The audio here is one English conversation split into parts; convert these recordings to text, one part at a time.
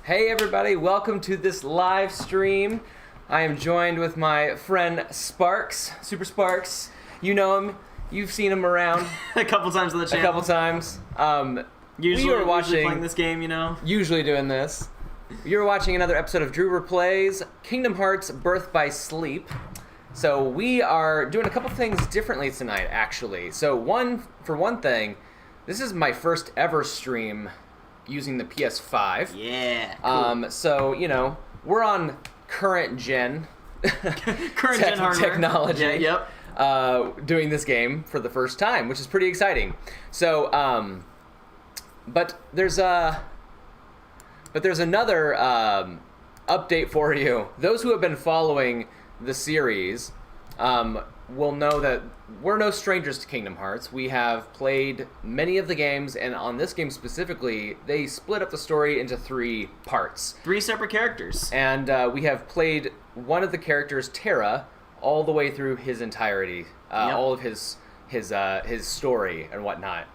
Hey everybody, welcome to this live stream. I am joined with my friend Sparks, Super Sparks. You know him, you've seen him around. A couple times on the channel. A couple times. Usually playing this game, you know? Usually doing this. You're watching another episode of DRUBER Plays Kingdom Hearts Birth by Sleep. So we are doing a couple things differently tonight, actually. So for one thing, this is my first ever stream using the PS5. Yeah. Cool. So, you know, we're on current gen current gen hardware. Technology. Yeah, yep. Doing this game for the first time, which is pretty exciting. So, but there's another update for you. Those who have been following the series will know that we're no strangers to Kingdom Hearts. We have played many of the games, and on this game specifically, they split up the story into 3 parts. 3 separate characters. And we have played one of the characters, Terra, all the way through his entirety, all of his story and whatnot.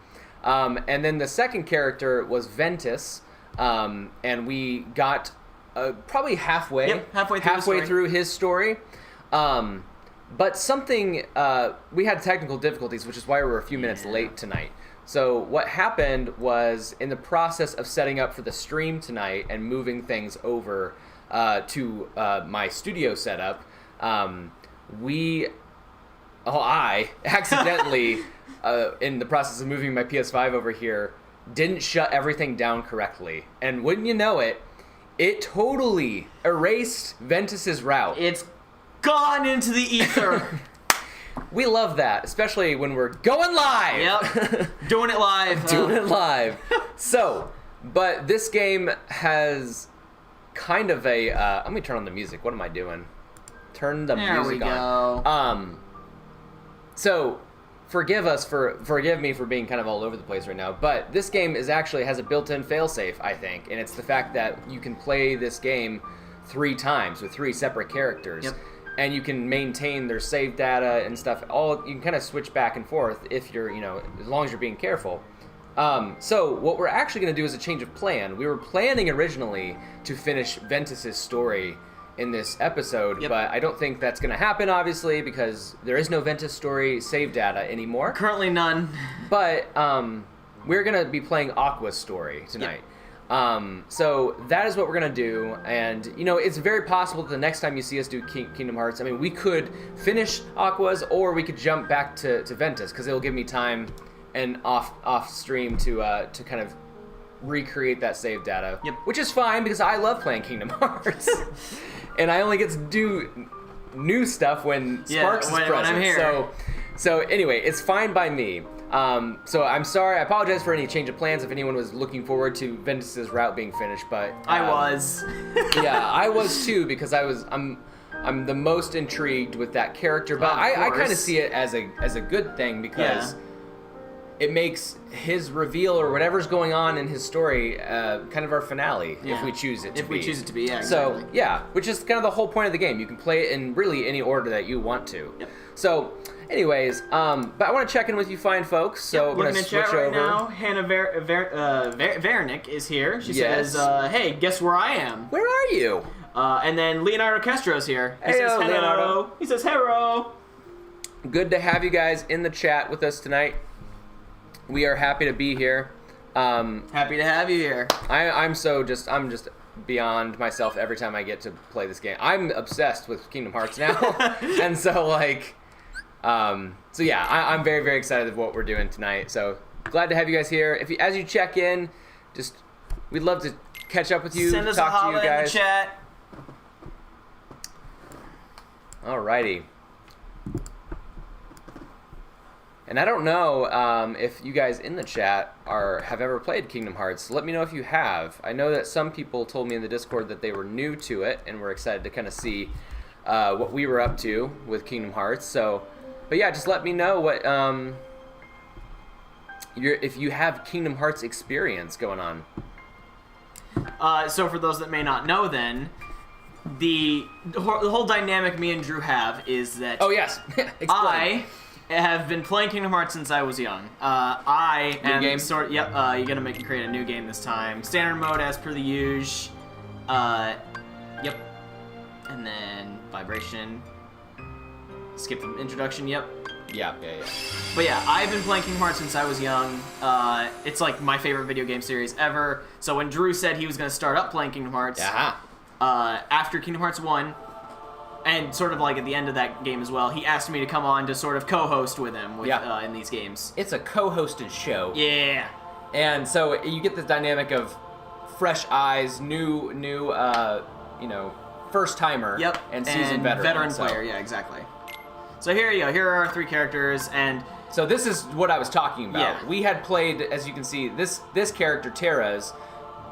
And then the second character was Ventus, and we got probably halfway through his story. But something, we had technical difficulties, which is why we were a few minutes late tonight. So what happened was, in the process of setting up for the stream tonight and moving things over to my studio setup, I accidentally, in the process of moving my PS5 over here, didn't shut everything down correctly. And wouldn't you know it, it totally erased Ventus's route. It's gone into the ether. We love that, especially when we're going live. Yep. Doing it live. Doing it live. So, but this game has kind of a... let me turn on the music. What am I doing? Turn the music on. There we go. So, forgive me for being kind of all over the place right now, but this game has a built-in failsafe, I think, and it's the fact that you can play this game 3 times with 3 separate characters. Yep. And you can maintain their save data and stuff. You can kind of switch back and forth if you're, as long as you're being careful. So what we're actually going to do is a change of plan. We were planning originally to finish Ventus's story in this episode, but I don't think that's going to happen, obviously, because there is no Ventus story save data anymore. Currently none. But we're going to be playing Aqua's story tonight. Yep. So that is what we're going to do, and, it's very possible that the next time you see us do Kingdom Hearts, I mean, we could finish Aqua's, or we could jump back to Ventus, because it'll give me time and off stream to kind of recreate that save data, which is fine, because I love playing Kingdom Hearts, and I only get to do new stuff when Sparks is present, when I'm here. So anyway, it's fine by me. So I'm sorry. I apologize for any change of plans if anyone was looking forward to Ventus's route being finished, but I was. Yeah, I was too, because I'm the most intrigued with that character, but I kind of see it as a good thing, because it makes his reveal or whatever's going on in his story kind of our finale, if we choose it to be. If we choose it to be, yeah. So exactly. Which is kind of the whole point of the game. You can play it in really any order that you want to. Yep. So, anyways, but I want to check in with you fine folks, so I'm going to switch over. Now, Hannah Vernick is here. She says, hey, guess where I am? Where are you? And then Leonardo Castro's here. He says, hello. Leonardo. He says, hello. Good to have you guys in the chat with us tonight. We are happy to be here. Happy to have you here. I'm just beyond myself every time I get to play this game. I'm obsessed with Kingdom Hearts now. And so I'm very, very excited of what we're doing tonight. So glad to have you guys here. As you check in, we'd love to catch up with you, send us talk a to you holla guys. in the chat. Alrighty. And I don't know if you guys in the chat have ever played Kingdom Hearts. Let me know if you have. I know that some people told me in the Discord that they were new to it and were excited to kind of see what we were up to with Kingdom Hearts. So, but yeah, just let me know what if you have Kingdom Hearts experience going on. So for those that may not know, then the whole dynamic me and Drew have is that I have been playing Kingdom Hearts since I was young. I am game? you're gonna create a new game this time. Standard mode as per the usual. Yep. And then vibration. Skip the introduction. Yep. Yeah. But yeah, I've been playing Kingdom Hearts since I was young. It's like my favorite video game series ever. So when Drew said he was gonna start up playing Kingdom Hearts, after Kingdom Hearts 1. And sort of like at the end of that game as well, he asked me to come on to sort of co-host with him in these games. It's a co-hosted show. Yeah. And so you get this dynamic of fresh eyes, new first timer. Yep. And seasoned veteran player. Yeah, exactly. So here you go. Here are our 3 characters, and so this is what I was talking about. Yeah. We had played, as you can see, this character Terra's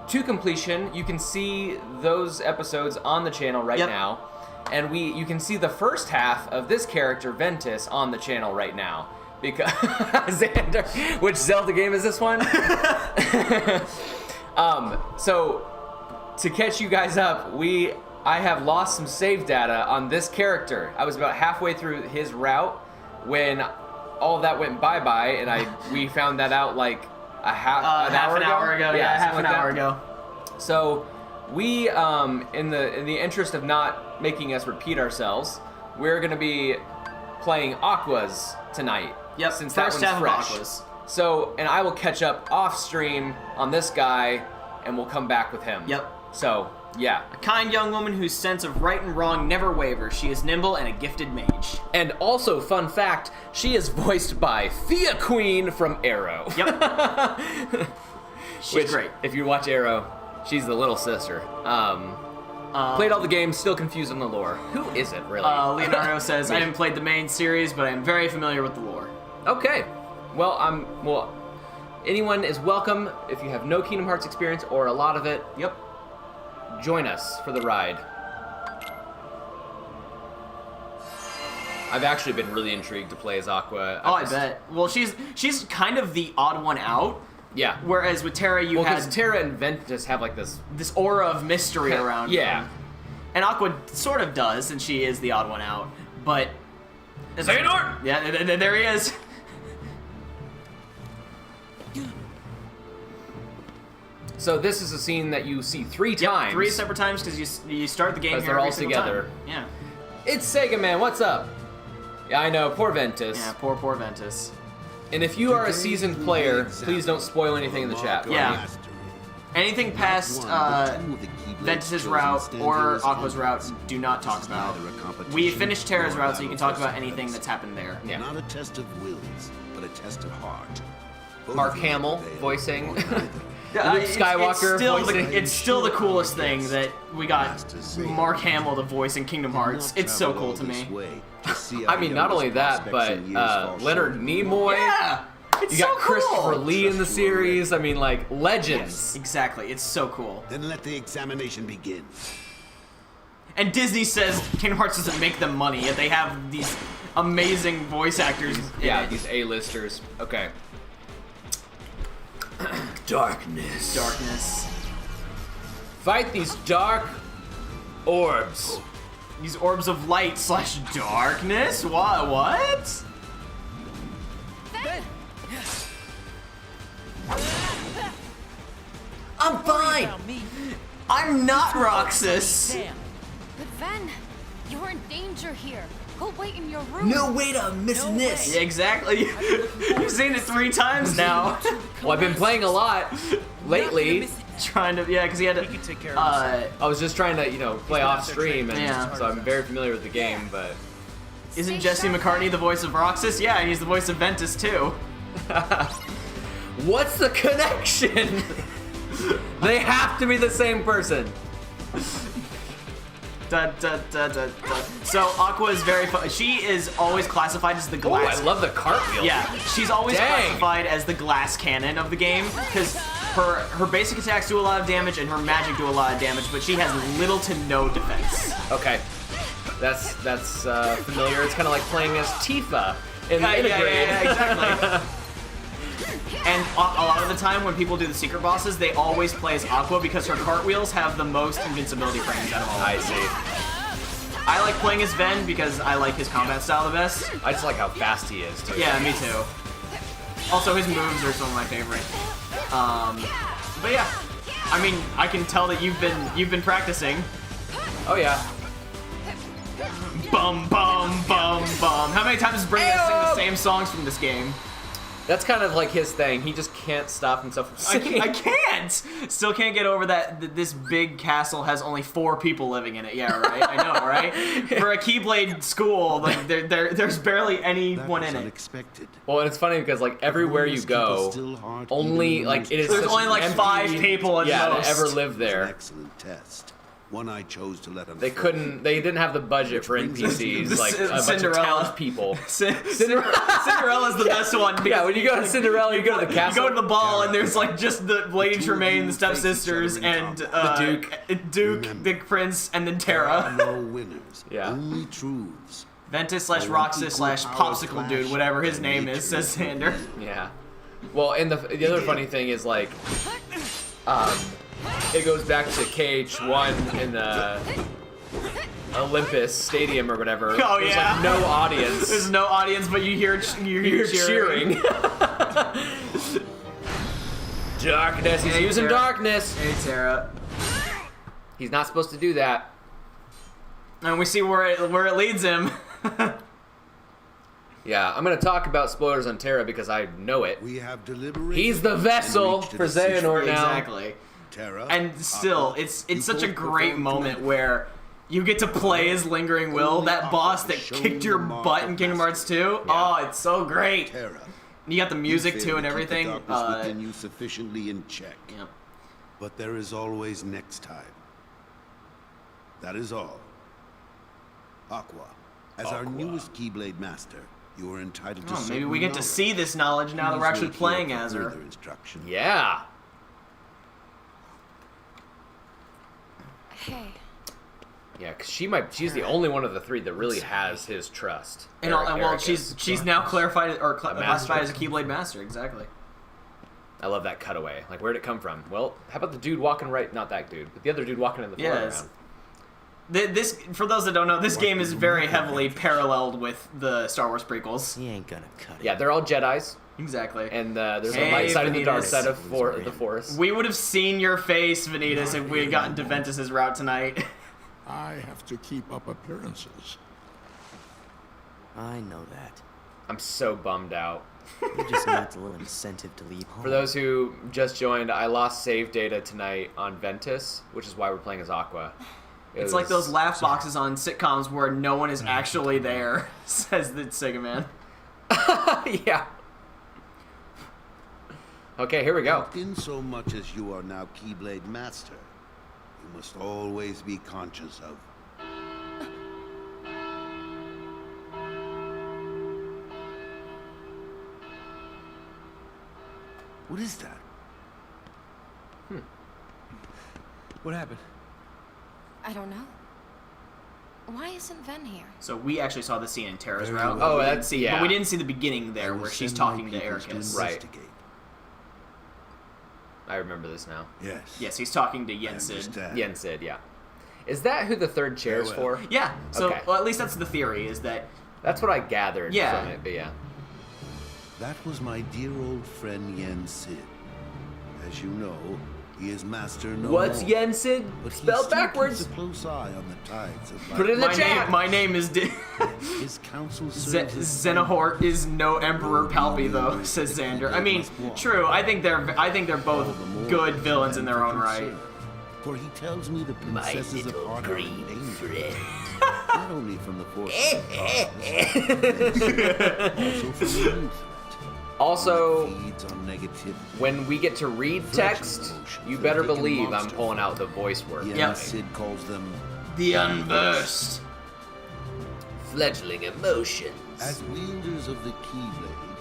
to completion. You can see those episodes on the channel right now. and you can see the first half of this character, Ventus, on the channel right now. Because Xander, which Zelda game is this one? So to catch you guys up, I have lost some save data on this character. I was about halfway through his route when all of that went bye-bye, and we found that out like half an hour ago. Yeah, half an hour ago. So we, in the interest of not making us repeat ourselves, we're gonna be playing Aquas tonight. Yep, since first that one's half fresh. of Aquas. So, and I will catch up off stream on this guy, and we'll come back with him. Yep. So, yeah. A kind young woman whose sense of right and wrong never wavers. She is nimble and a gifted mage. And also, fun fact, she is voiced by Thea Queen from Arrow. Yep. She's great. If you watch Arrow, she's the little sister. Played all the games, still confused on the lore. Who is it, really? Leonardo says, I haven't played the main series, but I am very familiar with the lore. Okay. Well, anyone is welcome if you have no Kingdom Hearts experience or a lot of it. Yep. Join us for the ride. I've actually been really intrigued to play as Aqua. I bet. Well, she's kind of the odd one out. Yeah. Whereas with Terra, because Terra and Ventus have like this aura of mystery around yeah. them. And Aqua sort of does, and she is the odd one out. But Xehanort! Yeah, there he is. So this is a scene that you see 3 times. Yep, 3 separate times because you start the game here they're all every single together. time. Yeah. It's Sega Man. What's up? Yeah, I know. Poor Ventus. Yeah, poor Ventus. And if you are a seasoned player, please don't spoil anything in the chat. Yeah. Anything past Ventus's route or Aqua's route, do not talk about. We finished Terra's route, so you can talk about anything that's happened there. Yeah. Not a test of wills, but a test of heart. Mark Hamill voicing. Luke Skywalker voicing. It's still the coolest thing that we got Mark Hamill to voice in Kingdom Hearts. It's so cool to me. I mean, not only that, but Leonard Nimoy. Yeah! It's You got so cool. Christopher Lee in the series. I mean, like, legends. Exactly. It's so cool. Then let the examination begin. And Disney says Kingdom Hearts doesn't make them money, yet they have these amazing voice actors. Yeah, these A-listers. Okay. Darkness. Fight these dark orbs. These orbs of light / darkness? What? I'm fine. I'm not Roxas. But Ven, you're in danger here. Go wait in your room. No way to missing this. Yeah, exactly. You've seen it 3 times now. Well, I've been playing a lot lately. Trying to, because he had to. I was just trying to, play off stream, and Yeah. so I'm very familiar with the game. But Isn't Jesse McCartney the voice of Roxas? Yeah, and he's the voice of Ventus too. what's the connection? They have to be the same person. So Aqua is very fun. She is always classified as the Oh, glass. I love the cartwheel. Yeah, she's always Dang. classified as the glass cannon of the game because her basic attacks do a lot of damage and her magic do a lot of damage, but she has little to no defense. Okay. That's familiar. It's kind of like playing as Tifa in the Integrate. Yeah, exactly. And a lot of the time when people do the secret bosses, they always play as Aqua because her cartwheels have the most invincibility frames out of all. I see. I like playing as Ven because I like his combat style the best. I just like how fast he is, too. Yeah, me too. Also, his moves are some of my favorite. But yeah, I mean, I can tell that you've been practicing. Oh, yeah. Bum bum bum bum. How many times does Brandon sing the same songs from this game? That's kind of like his thing. He just can't stop himself from singing. I can't! Still can't get over that this big castle has only 4 people living in it. Yeah, right? I know, right? For a Keyblade school, like there's barely anyone in it. Unexpected. Well, and it's funny because like everywhere you go, only like it is There's such only an like empty, 5 people at yeah, most. that ever lived An there. excellent test. One I chose to let unfold. They didn't have the budget for NPCs, like a bunch of townspeople. Cinderella's the best one. Yeah, when you go to Cinderella, you go to the castle. You go to the ball, and there's like just the Lady Tremaine, the stepsisters, and the Duke, the Prince, and then Terra. No winners. Yeah. Only truths. Ventus / Roxas / Popsicle Dude, whatever his name is, says Xander. Yeah. Well, and the other funny thing is like, it goes back to KH1 in the Olympus Stadium or whatever. Oh, There's yeah. like no audience. There's no audience, but you hear cheering. Darkness. He's using darkness. Hey, Terra. He's not supposed to do that. And we see where it leads him. Yeah, I'm gonna talk about spoilers on Terra because I know it. We have deliberated. He's the vessel and reached a for decision. Xehanort now. Exactly. Terra, And still, Aqua, it's you such a both great performed moment to where you get to play as Lingering Will, Only that Aqua boss that has shown kicked your the mark butt of in Kingdom Hearts 2. Yeah. Oh, it's so great. Terra. You got the music You too failed and to keep the everything. darkness within you sufficiently in check. Yep. But there is always next time. That is all. Aqua, as our newest Keyblade Master, you are entitled to Oh, maybe certain we get to knowledge. see this knowledge now that we're Please actually make playing your as her. further instruction. Yeah. Hey. Yeah, because she's the only one of the three that really has his trust. And well, she's now clarified or classified as a Keyblade Master. Exactly. I love that cutaway. Like, where'd it come from? Well, how about the dude walking right? Not that dude, but the other dude walking in the foreground. Yes. This, for those that don't know, this game is very heavily paralleled with the Star Wars prequels. He ain't gonna cut it. Yeah, they're all Jedis, Exactly. and there's Hey, a light side and the dark Vanitas. side of the Force. We would have seen your face, Vanitas, if we had gotten to Ventus's route tonight. I have to keep up appearances. I know that. I'm so bummed out. He just needs a little incentive to leave home. For those who just joined, I lost save data tonight on Ventus, which is why we're playing as Aqua. It's like those laugh boxes on sitcoms where no one is actually there, says the Sega Man. Yeah. Okay, here we go. In so much as you are now Keyblade Master, you must always be conscious of. What is that? What happened? I don't know. Why isn't Ven here? So we actually saw the scene in Terra's Very route. well. Oh, We didn't that's see, yeah. But we didn't see the beginning there I will where she's send my talking to peoples to Ericus. Right. investigate. I remember this now. Yes. Yes, he's talking to I Yensid. understand. Yensid, yeah. Is that who the third chair is Very well. for? Yeah, so Okay. well, at least that's the theory, is that That's what I gathered Yeah. from it, but yeah. That was my dear old friend Yen Sid. As you know, he is master no What's more. Yensid? But he Spelled still backwards. keeps a close eye on the tides of life. Put it in the chat. my name is His counsel serves his Xenahort is no Emperor Palpy though, says Xander. I mean, true. I think they're both good villains in their own right. For he tells me the princesses of heart are in danger. Not only from the force of also from the youth. Also, Feeds on negativity. when we get to read text, you better believe I'm pulling out the voice work. Yen Yep. Sid calls them The Unversed. Fledgling emotions. as wielders of the Keyblade.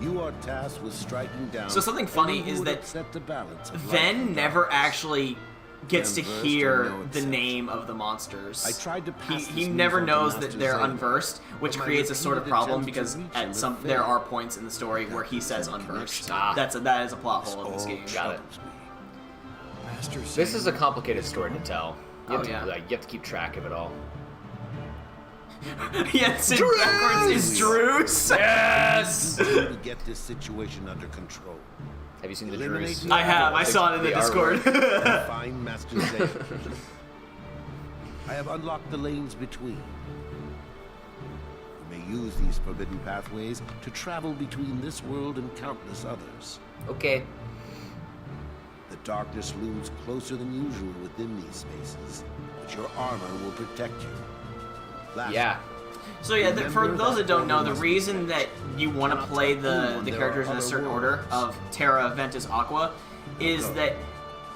You are tasked with striking down. So something funny anyone is who would that upset the balance of life Ven and never darkness. actually gets to Unversed or hear no the exception. name of the monsters. I tried to pass He this never move on to knows that Master they're Xavier, unversed, which but my creates a sort of repeated problem attempts because to reach at him some have there failed. are points in the story where he says Some unversed. connection. That is a plot hole in this All game. Got it. troubles me. Master This is a complicated story to tell. You have, Oh, yeah. you have to keep track of it all. Yes, it backwards is Drews. Yes! To get this situation under control. Have you seen the Eliminate Drews? the I have. I saw it in the Discord. and find Master Xavier. I have unlocked the lanes between. You may use these forbidden pathways to travel between this world and countless others. Okay. The darkness looms closer than usual within these spaces, but your armor will protect you. Lastly, Yeah. So yeah, for those that don't know, the reason that you want to play the characters in a certain order of Terra, Ventus, Aqua, is that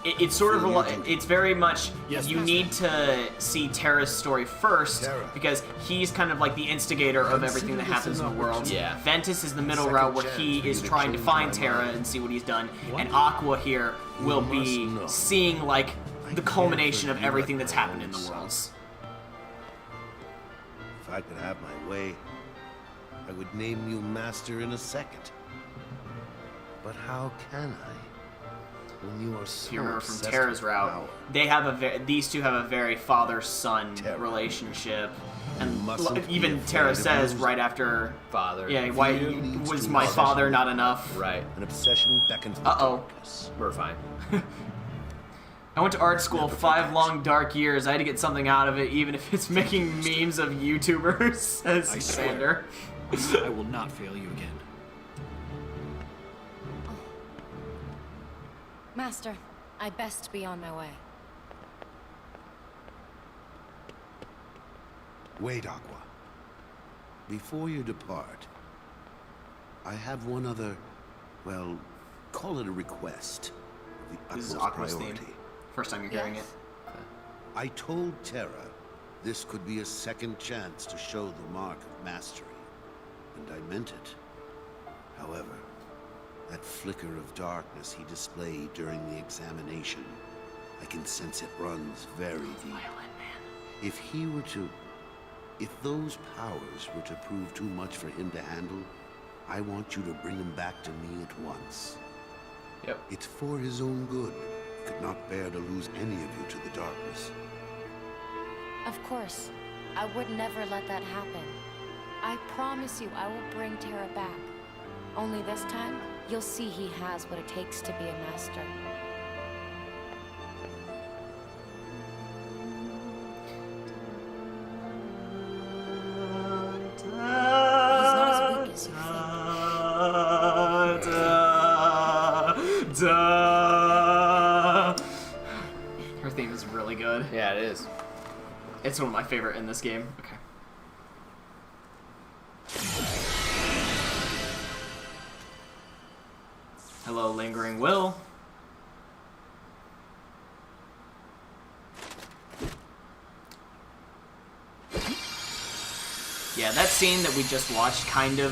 it's sort of it's very much Yes, you Master. need to see Terra's story first Terra. because he's kind of like the instigator of everything that happens in the world. Yeah. Ventus is the middle Second route where chance he for you is to trying to change find my Terra mind. and see what he's done, What? and Aqua here will You be must know. seeing like the care culmination for of you everything like that's my happened in own the son. worlds. If I could have my way, I would name you master in a second. But how can I? When you are so If you remember from obsessed Terra's with route, power? they have these two have a very father-son Terra. relationship, and mustn't be even afraid Terra of says losing. right after, Father. yeah, why leads was to my obsession. father not enough? Right. An obsession beckons for Uh-oh. darkness. We're fine. I went to art school 5 long dark years. I had to get something out of it, even if it's making memes of YouTubers, says I Xander. swear. I will not fail you again. Master, I best be on my way. Wait, Aqua. Before you depart, I have one other, well, call it a request. The This is utmost Aqua's priority. theme. First time you're hearing it. Yes. I told Terra this could be a second chance to show the mark of mastery, and I meant it. However, that flicker of darkness he displayed during the examination, I can sense it runs very deep. If he were to... If those powers were to prove too much for him to handle, I want you to bring him back to me at once. Yep. It's for his own good. He could not bear to lose any of you to the darkness. Of course. I would never let that happen. I promise you I will bring Terra back. Only this time, you'll see he has what it takes to be a master. He's not as weak as you think. Her theme is really good. Yeah, it is. It's one of my favorite in this game. Okay. Hello, Lingering Will. Yeah, that scene that we just watched kind of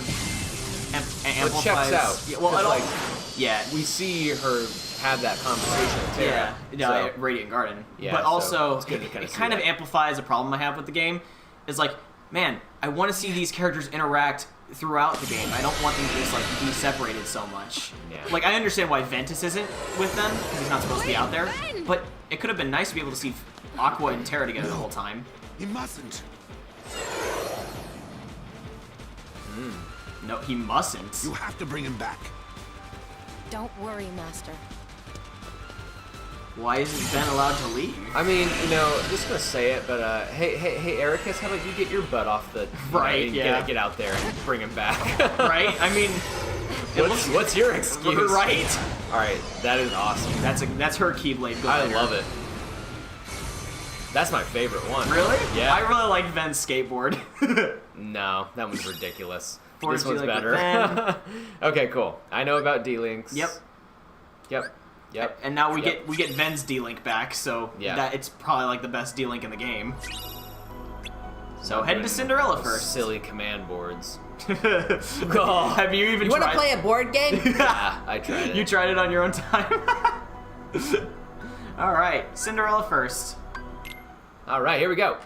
amplifies. checks out. Yeah, well, 'Cause, it all, like, yeah, We see her have that conversation with Terra. yeah, so- Radiant Garden. Yeah, but so also, it's good to it kinda see kind of that. amplifies a problem I have with the game. Is like, man, I want to see these characters interact throughout the game. I don't want them to just like be separated so much. Yeah. Like, I understand why Ventus isn't with them because he's not supposed to be out there. Ben! But it could have been nice to be able to see Aqua and Terra together the whole time. He mustn't. No, he mustn't. You have to bring him back. Don't worry, Master. Why isn't Ben allowed to leave? I mean, you know, just gonna say it, but hey, Ericus, how about you get your butt off the Right, and yeah. get out there and bring him back. Right? I mean, What's your excuse? right? All right, that is awesome. That's her Keyblade. I glider. love it. That's my favorite one. Really? Yeah. I really like Ven's skateboard. No, that one's ridiculous. Force This one's D-Link with better. Okay, cool. I know about D-Links. Yep. Yep. And now we Yep. get Ven's D-Link back, so Yeah. that it's probably like the best D-Link in the game. So Not head to doing Cinderella those first. Silly command boards. Have you even tried? a board game? Yeah, I tried it. You tried it on your own time. All right, Cinderella first. All right, here we go.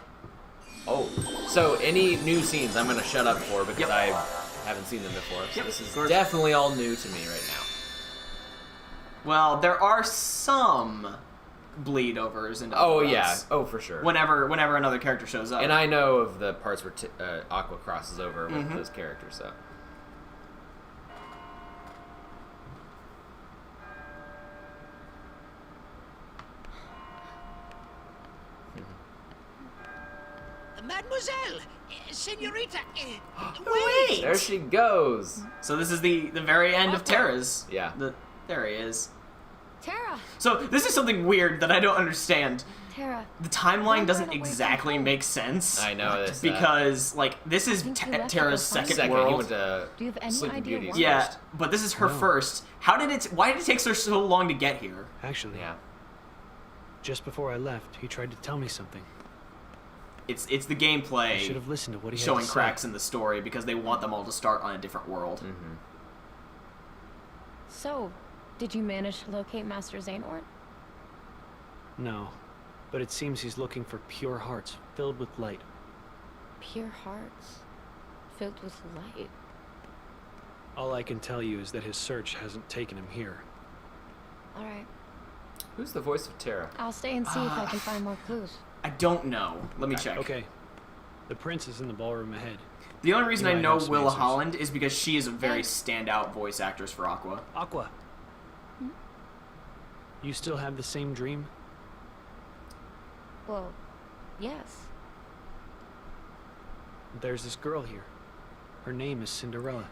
Oh, so any new scenes I'm gonna shut up for because Yep. I haven't seen them before. So Yep, this is of course. definitely all new to me right now. Well, there are some bleed overs into Oh other yeah, routes. oh for sure. Whenever another character shows up. And I know of the parts where Aqua crosses over with Mm-hmm. those characters. So Mademoiselle, senorita, Wait! there she goes. So this is the very end of Terra's. Yeah. There he is. Terra! So this is something weird that I don't understand. Terra. The timeline doesn't Run away from exactly home. make sense. I know this Because like this is think you left to Terra's go find second second. world. He went to Do you have any Sleeping idea Beauties why? Yeah, first. but this is her first. Why did it take her so long to get here? Actually, Yeah. Just before I left, he tried to tell me something. It's the gameplay I should have listened to what he had showing to say. cracks in the story because they want them all to start on a different world. Mm-hmm. So, did you manage to locate Master Xehanort? No, but it seems he's looking for pure hearts filled with light. Pure hearts, filled with light. All I can tell you is that his search hasn't taken him here. All right, Who's the voice of Terra? I'll stay and see if I can find more clues. I don't know. Let me check. Okay. The prince is in the ballroom ahead. The only reason You I might know have some Willa answers. Holland is because she is a very standout voice actress for Aqua. Aqua. You still have the same dream? Well, yes. There's this girl here. Her name is Cinderella.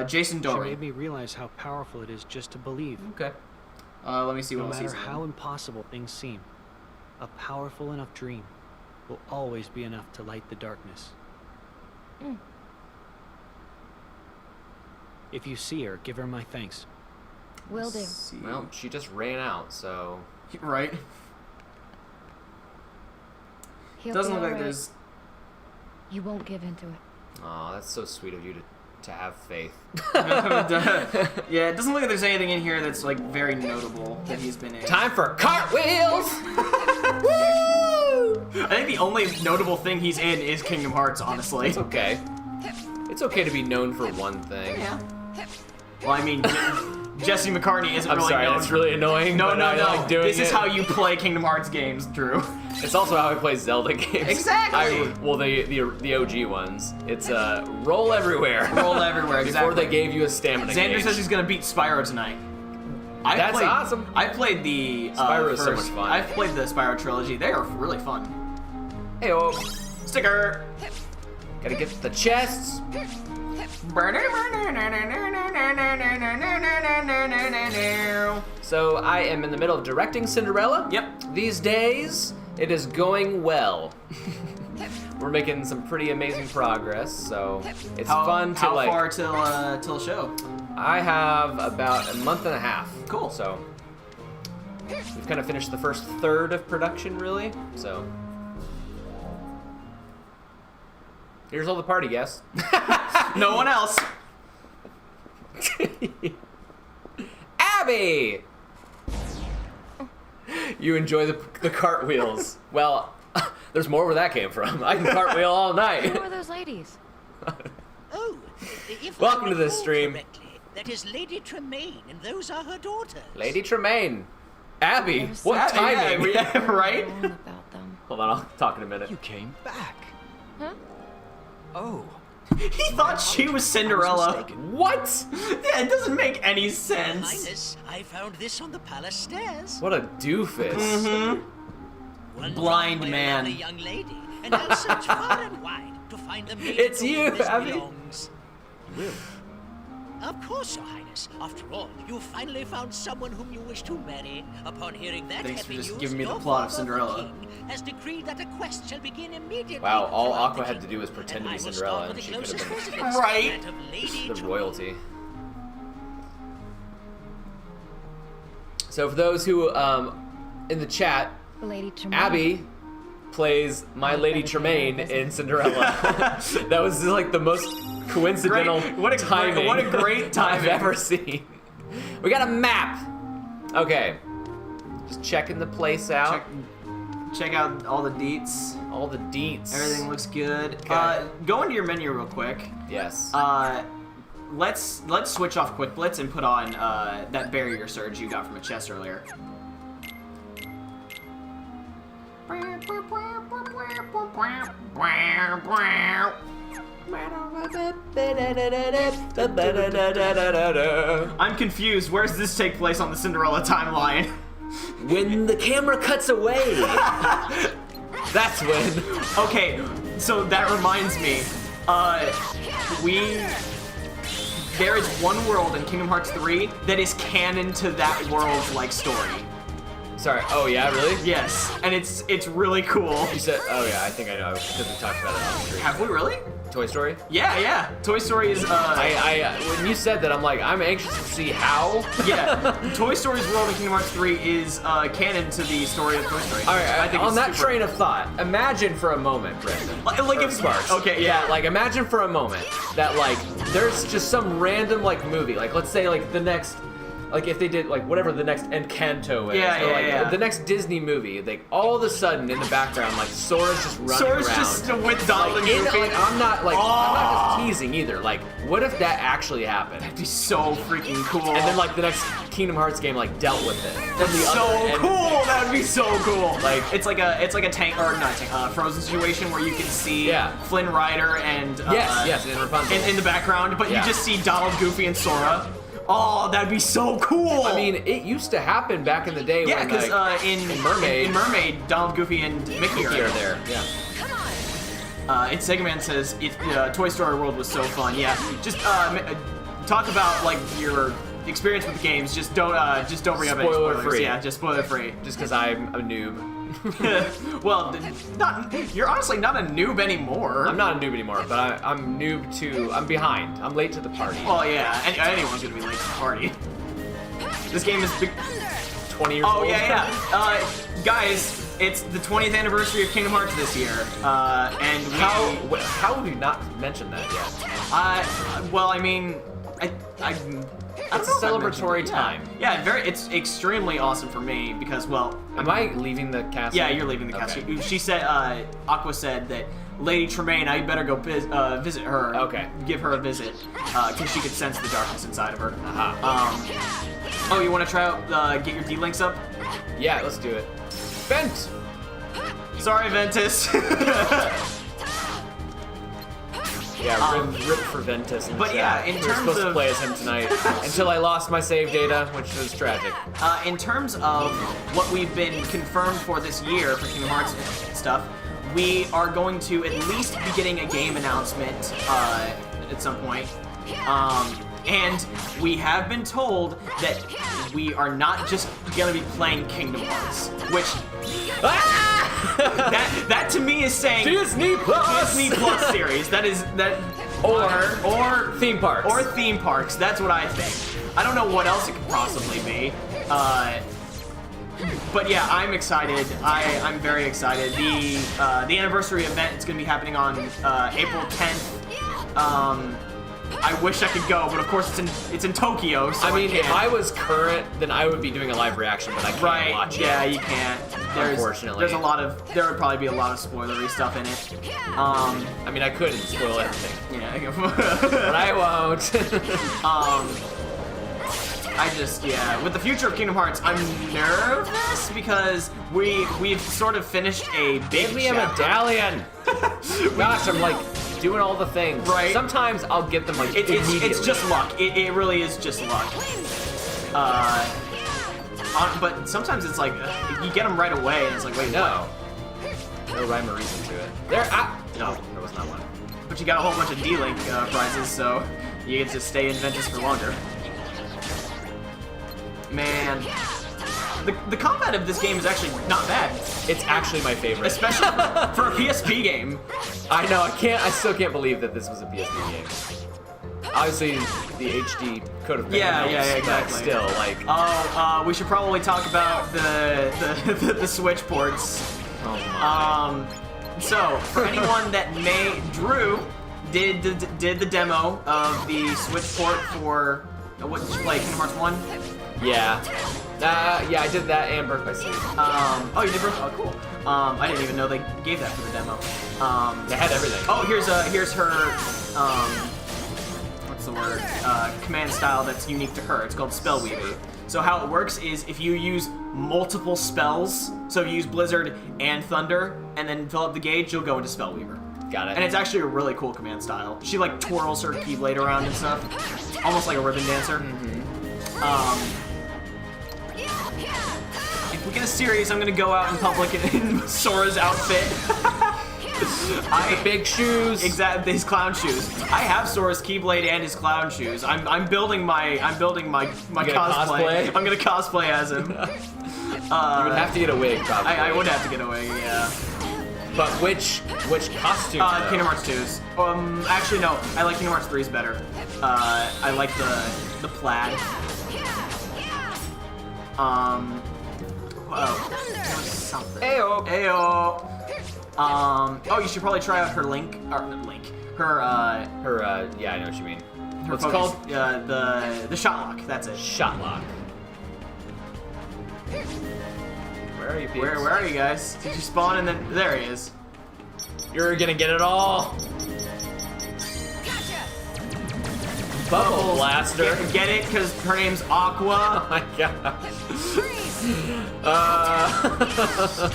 Jason She Dory. made me realize how powerful it is just to believe. Okay. Let me see what No else matter he's in. how impossible things seem, a powerful enough dream will always be enough to light the darkness. Mm. If you see her, give her my thanks. Will do. See. Well, she just ran out, so... Right? He'll Doesn't be look like alright. there's... You won't give into it. Aw, that's so sweet of you to have faith. Yeah, it doesn't look like there's anything in here that's like very notable that he's been in. Time for cartwheels! I think the only notable thing he's in is Kingdom Hearts, honestly. It's okay. It's okay to be known for one thing. Yeah. Well, I mean, Jesse McCartney isn't I'm really sorry, known. that's really annoying. No, but no, I no. like doing This is it. how you play Kingdom Hearts games, Drew. It's also how I play Zelda games. Exactly. Well, the OG ones. It's roll everywhere. Roll everywhere, exactly. Before they gave you a stamina Xander gauge. says he's gonna beat Spyro tonight. That's awesome. I played the Spyro's so first- much fun. I've played the Spyro trilogy. They are really fun. Hey, oh, Sticker. gotta get the chests. So I am in the middle of directing Cinderella. Yep. These days, it is going well. We're making some pretty amazing progress, so it's fun to how like. far till show? I have about a month and a half. Cool. So we've kind of finished the first third of production, really. So here's all the party guests. No one else. Abby! You enjoy the cartwheels. Well, there's more where that came from. I can cartwheel all night. Who are those ladies? Oh, if Welcome I to this recall stream. correctly, that is Lady Tremaine, and those are her daughters. Lady Tremaine. Abby, There's what something timing? Yeah, right? wrong about them. Hold on, I'll talk in a minute. You came back. Huh? Oh. He thought she was Cinderella. What? Yeah, it doesn't make any sense. Highness, I found this on the palace stairs. What a doofus. Mm-hmm. One Blind from man. A young lady, and I'll search far and wide to find the maiden It's to you, whom this Abby. belongs. Of course, Your Highness. After all, you finally found someone whom you wish to marry. Upon hearing that Thanks for happy just news, giving me the your plot of father, the Cinderella. king, has decreed that a quest shall begin immediately. Wow, all throughout Aqua the had to kingdom, do was pretend and to be I will Cinderella, start and with she the could have closest been residence, Right. that of Lady the Tremaine. royalty. So for those who, in the chat, Lady Tremaine. Abby plays My Lady Tremaine in Cinderella. That was like the most coincidental timing what a great I've timing. ever seen. We got a map. Okay, just checking the place out. Check out all the deets. All the deets. Everything looks good. Okay. Go into your menu real quick. Yes. Let's switch off Quick Blitz and put on that barrier surge you got from a chest earlier. I'm confused. Where does this take place on the Cinderella timeline? When the camera cuts away. That's when. Okay, so that reminds me. There is one world in Kingdom Hearts 3 that is canon to that world's like story. Sorry. Oh yeah, really? Yes, and it's really cool. You said. Oh yeah, I think I know because we talked about it on the stream. Have we really? Toy Story? Yeah. Toy Story is. When you said that, I'm like, I'm anxious to see how. Yeah, Toy Story's world in Kingdom Hearts 3 is canon to the story of Toy Story. All right, I think on it's that super- train of thought, imagine for a moment, Brendan. like if Sparks. Okay, yeah. Like imagine for a moment that like there's just some random like movie, like let's say like the next. Like if they did like whatever the next Encanto is, or like the next Disney movie, like all of a sudden in the background, like Sora's just running Sora's around. just with Donald and Goofy. I'm not just teasing either. Like, what if that actually happened? That'd be so freaking cool. And then like the next Kingdom Hearts game like dealt with it. That's so cool. That would be so cool. Like it's like a tank or not tank, Frozen situation where you can see Flynn Rider and yes, and Rapunzel in the background, but you just see Donald, Goofy, and Sora. Oh, that'd be so cool! I mean, it used to happen back in the day. Yeah, because like, in Mermaid, Donald, Goofy, and Mickey are there. Yeah. It's Segaman says Toy Story World was so fun. Yeah, just talk about like your experience with the games. Just don't bring up any spoilers. Free. Yeah, just spoiler free. Just because I'm a noob. Well, you're honestly not a noob anymore. I'm not a noob anymore, but I'm noob to. I'm behind. I'm late to the party. Well, yeah, anyone's gonna be late to the party. This game is 20 years old. Oh yeah. Guys, it's the 20th anniversary of Kingdom Hearts this year, and how have you not mentioned that yet? Well, I mean, It's a celebratory time. Yeah, it's extremely awesome for me because, well... Am I leaving the castle? Yeah, you're leaving the castle. She said, Aqua said that Lady Tremaine, I better go visit her. Okay. Give her a visit, because she could sense the darkness inside of her. Uh-huh. You want to try out, get your D-Links up? Yeah, let's do it. Vent! Sorry, Ventus. Yeah, rip for Ventus. But yeah, in we were terms supposed of to play as him tonight until I lost my save data, which was tragic. In terms of what we've been confirmed for this year for Kingdom Hearts and stuff, we are going to at least be getting a game announcement at some point. And we have been told that we are not just gonna be playing Kingdom Hearts, which that to me is saying Disney Plus series. That is that or theme parks. Or theme parks. That's what I think. I don't know what else it could possibly be. But yeah, I'm excited. I'm very excited. The anniversary event is gonna be happening on April 10th. I wish I could go, but of course it's in Tokyo, so I mean, if I was current, then I would be doing a live reaction, but I can't watch it. Yeah, you can't. Unfortunately. There would probably be a lot of spoilery stuff in it. I mean, I couldn't spoil everything. Yeah. But I won't. With the future of Kingdom Hearts, I'm nervous because we've sort of finished a big Give me a medallion! Gosh, I'm like doing all the things. Right. Sometimes I'll get them like immediately. It's just luck. It really is just luck. But sometimes it's like you get them right away, and it's like, wait, no. No rhyme or reason to it. No, there was not one. But you got a whole bunch of D-Link prizes, so you get to stay in Ventus for longer. Man, the combat of this game is actually not bad. It's actually my favorite, especially for a PSP game. I know. I still can't believe that this was a PSP game. Obviously, the HD Code of yeah, exactly. Still, like. We should probably talk about the Switch ports. Oh my. So for anyone that Drew did the demo of the Switch port for what did you play? Kingdom Hearts 1. Yeah. Yeah, I did that and Birth by Sleep. Oh, you did Birth? Oh, cool. I didn't even know they gave that for the demo. They had everything. Oh, here's her, what's the word? Command style that's unique to her. It's called Spellweaver. So how it works is if you use multiple spells, so you use Blizzard and Thunder, and then fill up the gauge, you'll go into Spellweaver. Got it. And it's actually a really cool command style. She like twirls her keyblade around and stuff. Almost like a ribbon dancer. Mm-hmm. If we get a series, I'm gonna go out in public in Sora's outfit. The big shoes. Exactly, his clown shoes. I have Sora's Keyblade and his clown shoes. I'm building my cosplay. Cosplay? I'm gonna cosplay as him. You would have to get a wig, probably. I would have to get a wig, yeah. But which costume? Kingdom Hearts 2's. Actually no, I like Kingdom Hearts 3's better. I like the plaid. There was something. Ayo. Ayo. Oh, you should probably try out her Link. Yeah, I know what you mean. Her What's focus, called? The Shotlock. That's it. Shotlock. Where are you, peeps? Where are you guys? Did you spawn and then there he is? You're gonna get it all. Bubble Blaster. Get it? Because her name's Aqua. Oh my gosh.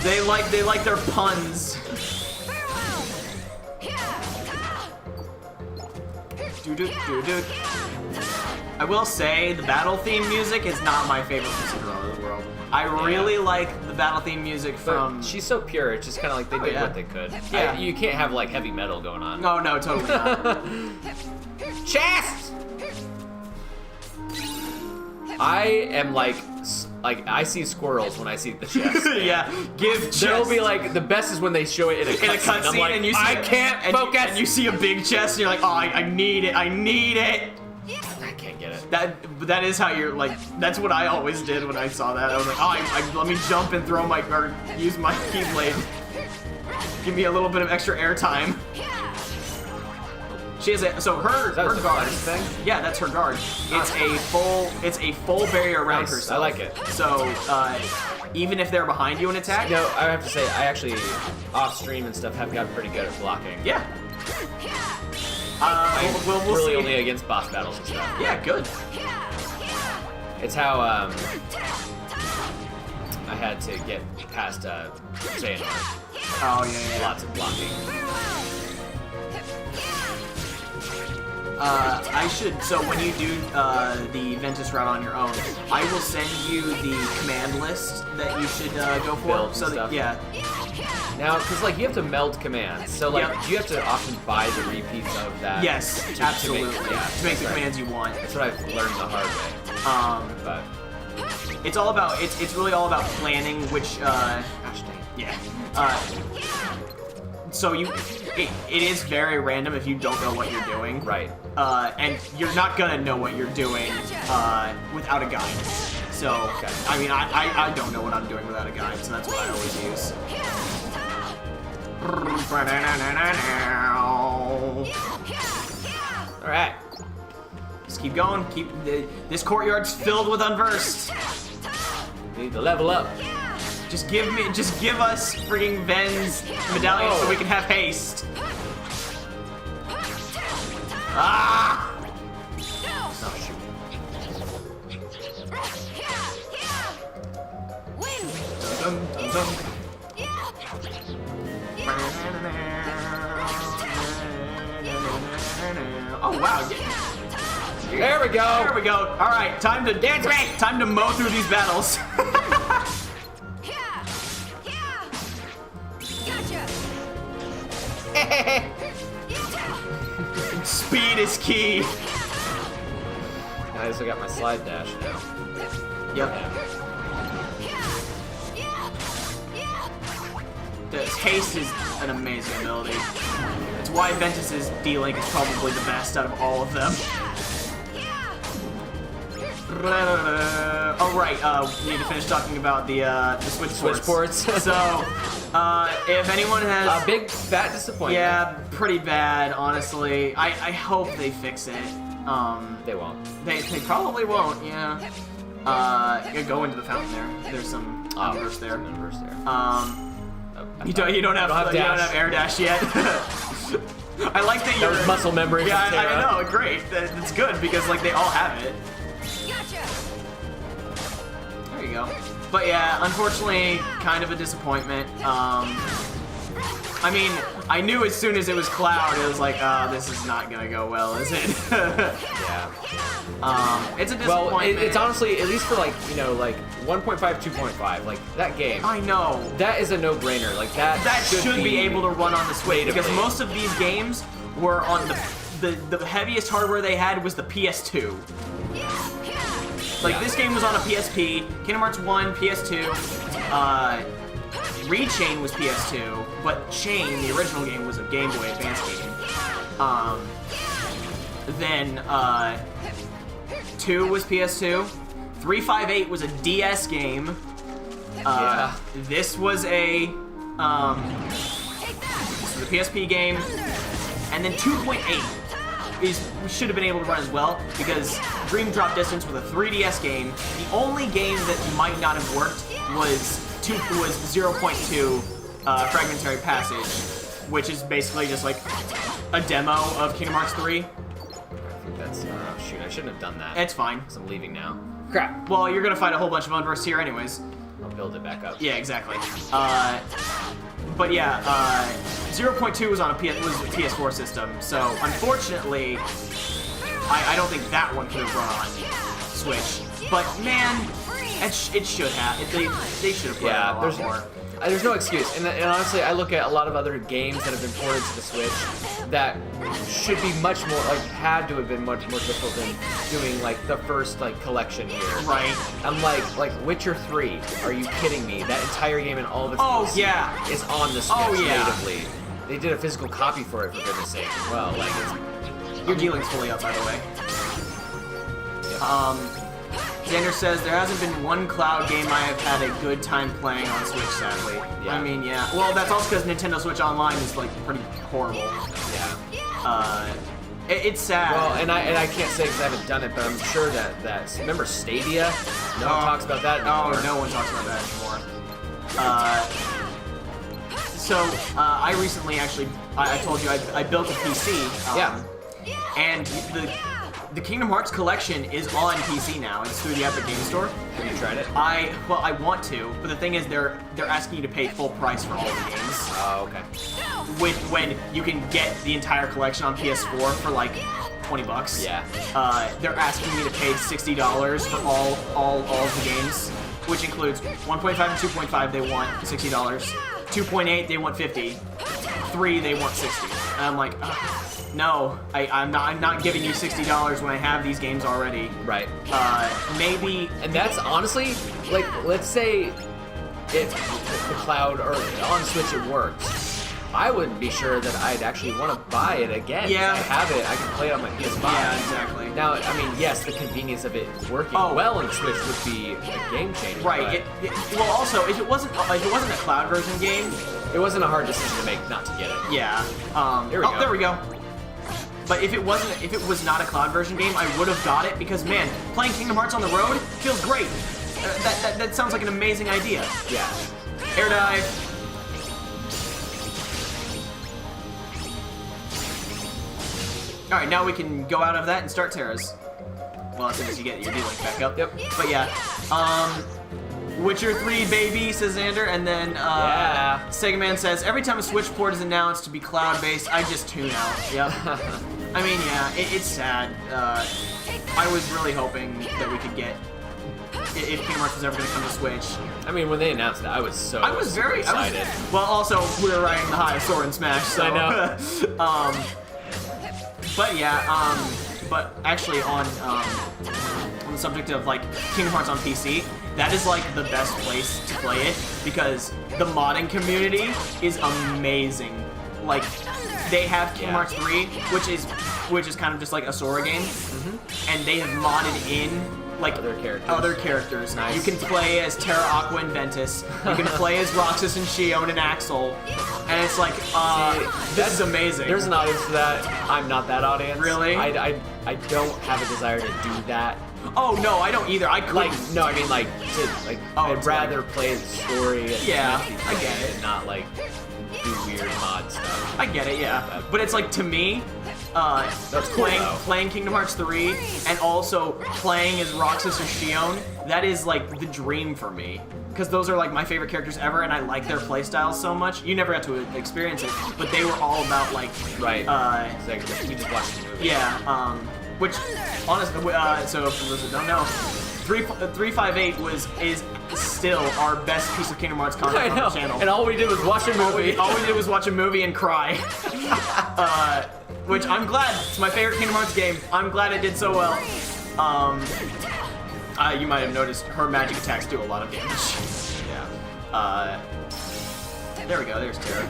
They like their puns. I will say the battle theme music is not my favorite from Cinderella of the World. I really like the battle theme music from. But she's so pure. It's just kind of like they did what they could. Yeah. You can't have like heavy metal going on. No, totally not. Chest. I am like I see squirrels when I see the chest. Yeah, give chest. There'll be like the best is when they show it in a cutscene. I'm like, and you see I can't focus. And you see a big chest, and you're like, oh, I need it. I need it. I can't get it. That is how you're like. That's what I always did when I saw that. I was like, oh, let me jump and throw my or use my keyblade. Give me a little bit of extra airtime. She has her guard thing. Yeah, that's her guard. It's a full barrier around herself. I like it. So even if they're behind you and attack. No, I have to say I actually off stream and stuff have gotten pretty good at blocking. Yeah. We'll really see. only against boss battles and stuff. Yeah, good. It's how I had to get past Xehanort. Oh yeah. Lots of blocking. So when you do the Ventus route on your own, I will send you the command list that you should go for. Build so that, stuff. yeah. Now, because like you have to meld commands, so like do you have to often buy the repeats of that? Yes, absolutely. To make the commands you want. That's what I've learned the hard way. But it's all about it's really all about planning which gosh dang. Yeah. So it is very random if you don't know what you're doing. Right. And you're not gonna know what you're doing without a guide. So, I mean, I don't know what I'm doing without a guide, so that's what I always use. All right. Just keep going. This courtyard's filled with unversed. Need to level up. Just give us freaking Ven's medallion so we can have haste. Ah! Oh, shoot. Oh wow! There we go. There we go. All right, time to dance. Time to mow through these battles. Speed is key. I also got my slide dash now. Yep. This haste is an amazing ability. It's why Ventus's D-Link is probably the best out of all of them. Oh right, we need to finish talking about the switch ports. So, if anyone has a big fat disappointment. Yeah, pretty bad, honestly. I hope they fix it. They won't. They probably won't. Yeah. You go into the fountain there. There's some universe there. You don't have air dash yet. I like that you're muscle memory. Yeah, I know. Great. That's good because like they all have it. There you go. But yeah, unfortunately, kind of a disappointment. I mean, I knew as soon as it was Cloud, it was like, this is not gonna go well, is it? Yeah. It's a disappointment. Well, it's honestly, at least for like, you know, like 1.5, 2.5, like that game. I know. That is a no-brainer. Like that should be able to run on the Switch because most of these games were on the heaviest hardware they had was the PS2. Like, this game was on a PSP, Kingdom Hearts 1, PS2, Rechain was PS2, but Chain, the original game, was a Game Boy Advance game. Then, 2 was PS2. 358 was a DS game. This was a, this was a PSP game. And then 2.8 should have been able to run as well, because Dream Drop Distance was a 3DS game. The only game that might not have worked was 0.2 Fragmentary Passage, which is basically just like a demo of Kingdom Hearts 3. I think that's, shoot, I shouldn't have done that. It's fine. Because I'm leaving now. Crap. Well, you're gonna fight a whole bunch of Unversed here anyways. I'll build it back up. Yeah, exactly. But yeah, 0.2 was on a PS4 system, so unfortunately, I don't think that one could have run on Switch. But man, it should have. They should have put out a lot more. There's no excuse, and honestly, I look at a lot of other games that have been ported to the Switch that should be much more, like, had to have been much more difficult than doing, like, the first, like, collection here. Right. I'm like Witcher 3, are you kidding me? That entire game and all of its DLC is on the Switch natively. They did a physical copy for it, for goodness sake, as well. Like, your dealing's fully up, by the way. Xander says, there hasn't been one cloud game I have had a good time playing on Switch, sadly. Yeah. I mean, yeah. Well, that's also because Nintendo Switch Online is, like, pretty horrible. Yeah. It's sad. Well, and I can't say because I haven't done it, but I'm sure that remember Stadia? No one talks about that anymore. No, no one talks about that anymore. I recently actually, I told you I built a PC. And the Kingdom Hearts collection is on PC now. It's through the Epic Game Store. Have you tried it? I want to, but the thing is, they're asking you to pay full price for all the games. Oh, okay. When you can get the entire collection on PS4 for like $20. Yeah. They're asking me to pay $60 for all of the games, which includes 1.5 and 2.5. They want $60. 2.8 they want $50. 3 they want $60. And I'm like, no, I'm not giving you $60 when I have these games already. Right. Maybe. And that's honestly, like, let's say if the cloud or on Switch it works. I wouldn't be sure that I'd actually want to buy it again. Yeah. I have it. I can play it on my PS5. Yeah, exactly. Now, I mean, yes, the convenience of it working well on Switch would be a game changer. Right. Well, also, if it wasn't a cloud version game, it wasn't a hard decision to make not to get it. Yeah. There we go. There we go. But if it was not a cloud version game, I would have got it because, man, playing Kingdom Hearts on the road feels great. That sounds like an amazing idea. Yeah. Air dive. All right, now we can go out of that and start Terra's. Well, as soon as you get your D-Link back up. Yep. But yeah, Witcher 3, baby, says Xander, and then Sega Man says, every time a Switch port is announced to be cloud-based, I just tune out. Yep. I mean, yeah, it's sad. I was really hoping that we could get, if Kingdom Hearts was ever going to come to Switch. I mean, when they announced it, I was very excited. Well, also, we were riding the high sword and smash, so. I know. But yeah, but actually on the subject of like Kingdom Hearts on PC, that is like the best place to play it because the modding community is amazing. Like they have Kingdom Hearts 3, which is kind of just like a Sora game, and they have modded in like other characters. Nice. You can play as Terra, Aqua, and Ventus. You can play as Roxas and Xion and Axel, and it's like, this is amazing. There's an audience for that. I'm not that audience. Really? I don't have a desire to do that. Oh no, I don't either. I couldn't. Like, no, I mean like I'd rather play the story. Yeah, I get it. And not like do weird mod stuff. I get it, yeah. But it's like, to me, that's cool, playing Kingdom Hearts 3 and also playing as Roxas or Xion, that is like the dream for me. Because those are like my favorite characters ever, and I like their playstyles so much. You never got to experience it, but they were all about like... Right. We just watched the movie. Yeah, which, honestly, so for those that don't know, 358 is still our best piece of Kingdom Hearts content on the channel. And all we did was watch a movie. All we did was watch a movie and cry. Which I'm glad. It's my favorite Kingdom Hearts game. I'm glad it did so well. You might have noticed her magic attacks do a lot of damage. Yeah. There we go. There's Terra.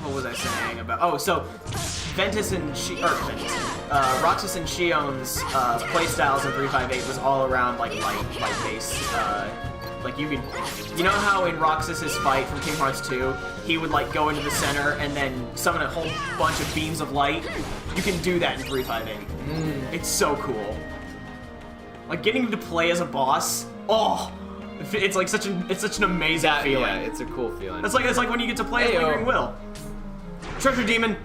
What was I saying about? Oh, so Roxas and Shion's playstyles in 358 was all around like light base. Like you know how in Roxas's fight from Kingdom Hearts 2, he would like go into the center and then summon a whole bunch of beams of light. You can do that in 358. It's so cool. Like getting to play as a boss. Oh, it's like such an amazing feeling. Yeah, it's a cool feeling. It's like when you get to play as Lingering Will. Treasure Demon.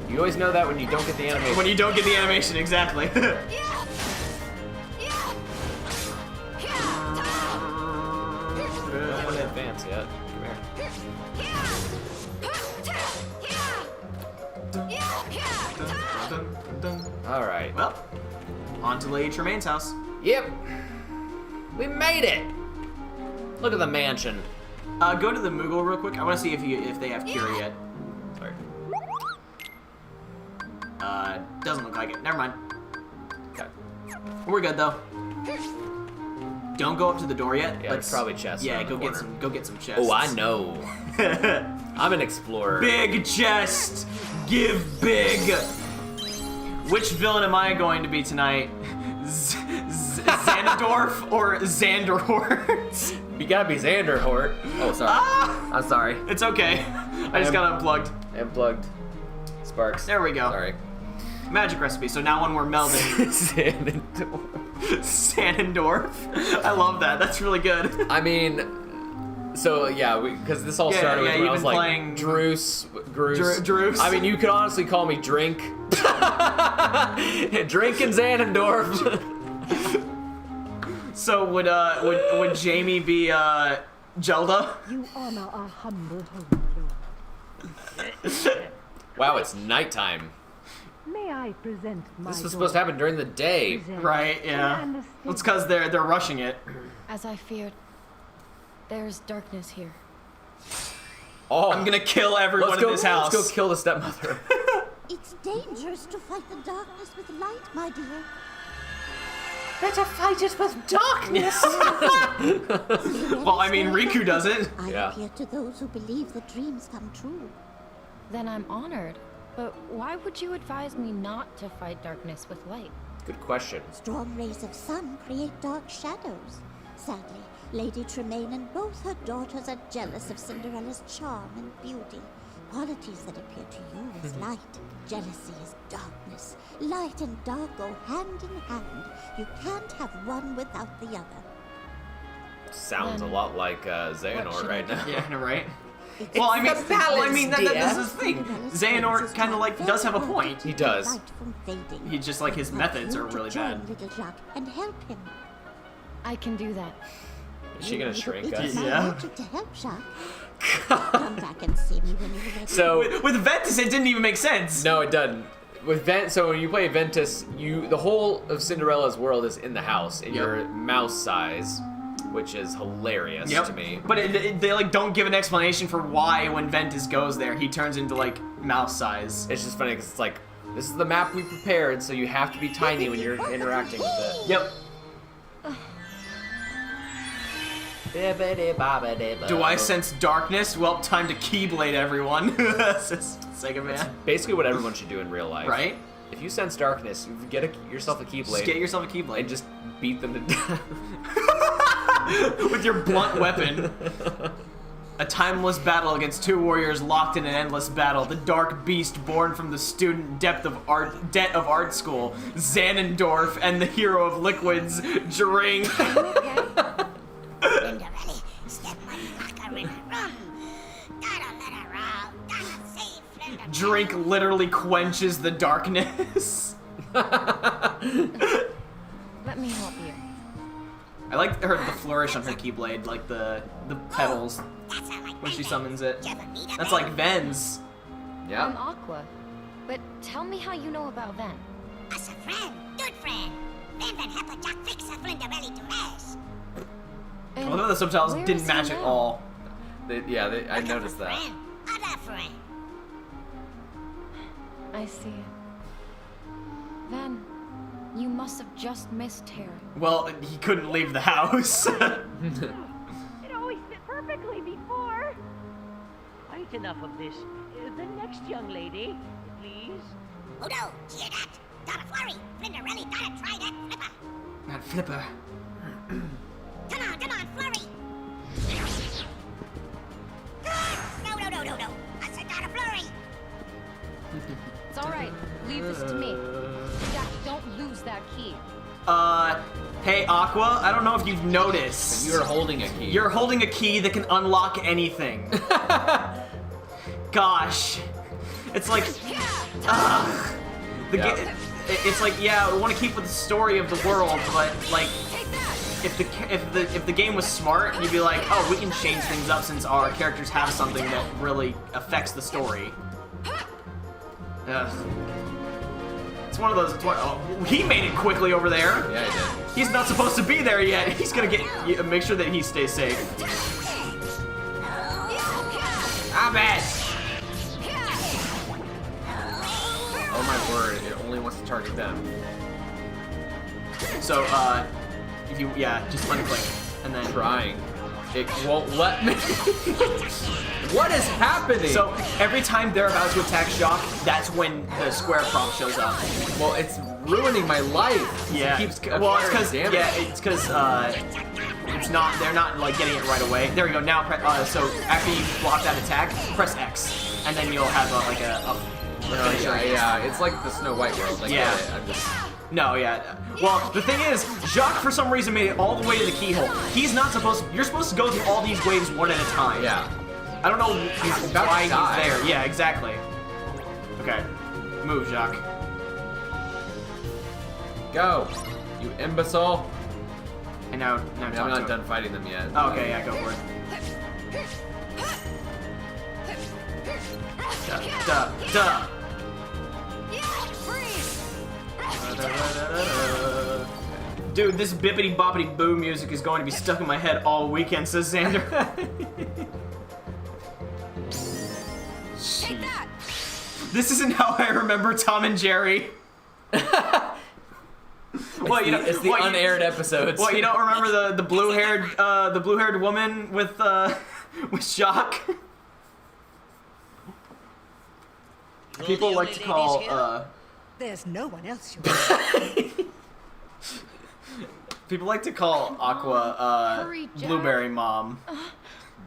You always know that when you don't get the animation. When you don't get the animation, exactly. Don't want to advance yet. Come here. All right. Well, on to Lady Tremaine's house. Yep. We made it. Look at the mansion. Go to the Moogle real quick. I want to see if they have Cure yet. Sorry. Doesn't look like it. Never mind. Okay. We're good though. Don't go up to the door yet. Yeah, there's probably chests. Yeah, around the corner. go get some chests. Oh, I know. I'm an explorer. Big chest. Give big. Which villain am I going to be tonight? Xanadorf or Xanderhort? You gotta be Xanderhort. Oh, sorry. I'm sorry. It's okay. I just got unplugged. Unplugged. Sparks. There we go. Sorry. Magic recipe. So now when we're melding. Xanendorf. I love that. That's really good. I mean, so yeah, because this all started with when I was like playing Druce. Druce. I mean, you could honestly call me Drink. Drink and Xanendorf. So would Jamie be Jelda? You honor our humble home, Lord. Wow, it's nighttime. May I present my This was supposed to happen during the day. Right, yeah. It's because they're rushing it. As I feared, there's darkness here. Oh, I'm gonna kill everyone in this house. Let's go kill the stepmother. It's dangerous to fight the darkness with light, my dear. Better fight it with darkness. Well, I mean, Riku does it. I appear to those who believe that dreams come true. Then I'm honored. But why would you advise me not to fight darkness with light? Good question. Strong rays of sun create dark shadows. Sadly, Lady Tremaine and both her daughters are jealous of Cinderella's charm and beauty, qualities that appear to you as light. Jealousy is darkness. Light and dark go hand in hand. You can't have one without the other. Sounds a lot like Xehanort right now. Yeah, right. Well, I mean, that's the thing. Xehanort kind of like does have a point. He does. He just like his methods are really bad. Little Jacques and help him. I can do that. Is she gonna shrink us? Yeah. To help Jacques. Come back and see me when you're ready. So with Ventus, it didn't even make sense. No, it doesn't. With so when you play Ventus, the whole of Cinderella's world is in the house in your mouse size, which is hilarious to me. But they like don't give an explanation for why when Ventus goes there, he turns into like mouse size. It's just funny because it's like this is the map we prepared, so you have to be tiny when you're interacting with it. Yep. Do I sense darkness? Well, time to Keyblade everyone. Sega Man. That's basically what everyone should do in real life. Right? If you sense darkness, get yourself a Keyblade. Just get yourself a Keyblade. And just beat them to death. With your blunt weapon. A timeless battle against two warriors locked in an endless battle. The dark beast born from the student debt of art school. Xanendorf and the hero of liquids, Drink. Cinderella, step my Macarena, run. Gotta let her out. Gotta save Cinderella. Drink literally quenches the darkness. Let me help you. I like the flourish on her Keyblade, like the petals when she summons it. That's like Ven's. Yeah. I'm Aqua. But tell me how you know about Ven. As a friend, good friend. Ven help a Jack fix a Cinderella to rest. Although the subtitles didn't match at all. I noticed that. Other friend. I see. Then, you must have just missed Tara. Well, he couldn't leave the house. It always fit perfectly before. Quite enough of this. The next young lady, please. Oh no, hear that? Donna Flurry, Flinderelli, gotta try that flipper. That flipper. Come on, Flurry. No. I said Donna Flurry. It's alright. Leave this to me. Jack, don't lose that key. Hey Aqua, I don't know if you've noticed. You're holding a key. You're holding a key that can unlock anything. Gosh. It's like, it's like, yeah, we want to keep with the story of the world, but like, if the game was smart, you'd be like, oh, we can change things up since our characters have something that really affects the story. Ugh. It's one of those. Oh, he made it quickly over there. Yeah, he did. He's not supposed to be there yet. He's gonna make sure that he stays safe. Ah, bad. Oh my word! It only wants to target them. So, if you, just unclick, and then Trying. It won't let me. What is happening? So every time they're about to attack Jacques, that's when the square prompt shows up. Well, it's ruining my life. Yeah. It keeps Well, it's because damage. it's because it's not. They're not like getting it right away. There we go. Now, so after you block that attack, press X, and then you'll have like a finisher. Yeah. It's like the Snow White world. Like, Yeah. I'm just. No, yeah. Well, the thing is, Jacques for some reason made it all the way to the keyhole. He's not supposed. You're supposed to go through all these waves one at a time. Yeah. I don't know about why to die. he's there. Yeah, exactly. Okay, move, Jacques. Go, you imbecile. And now I'm talk not to done him. fighting them yet. Oh, okay, yeah, go for it. Duh. Dude, this bippity boppity boo music is going to be stuck in my head all weekend, says Xander. Take that! This isn't how I remember Tom and Jerry. What, It's the unaired episodes. What, you don't remember the blue-haired woman with Jacques? People like to call There's no one else you people like to call Aqua Hurry, Jack. Blueberry Mom.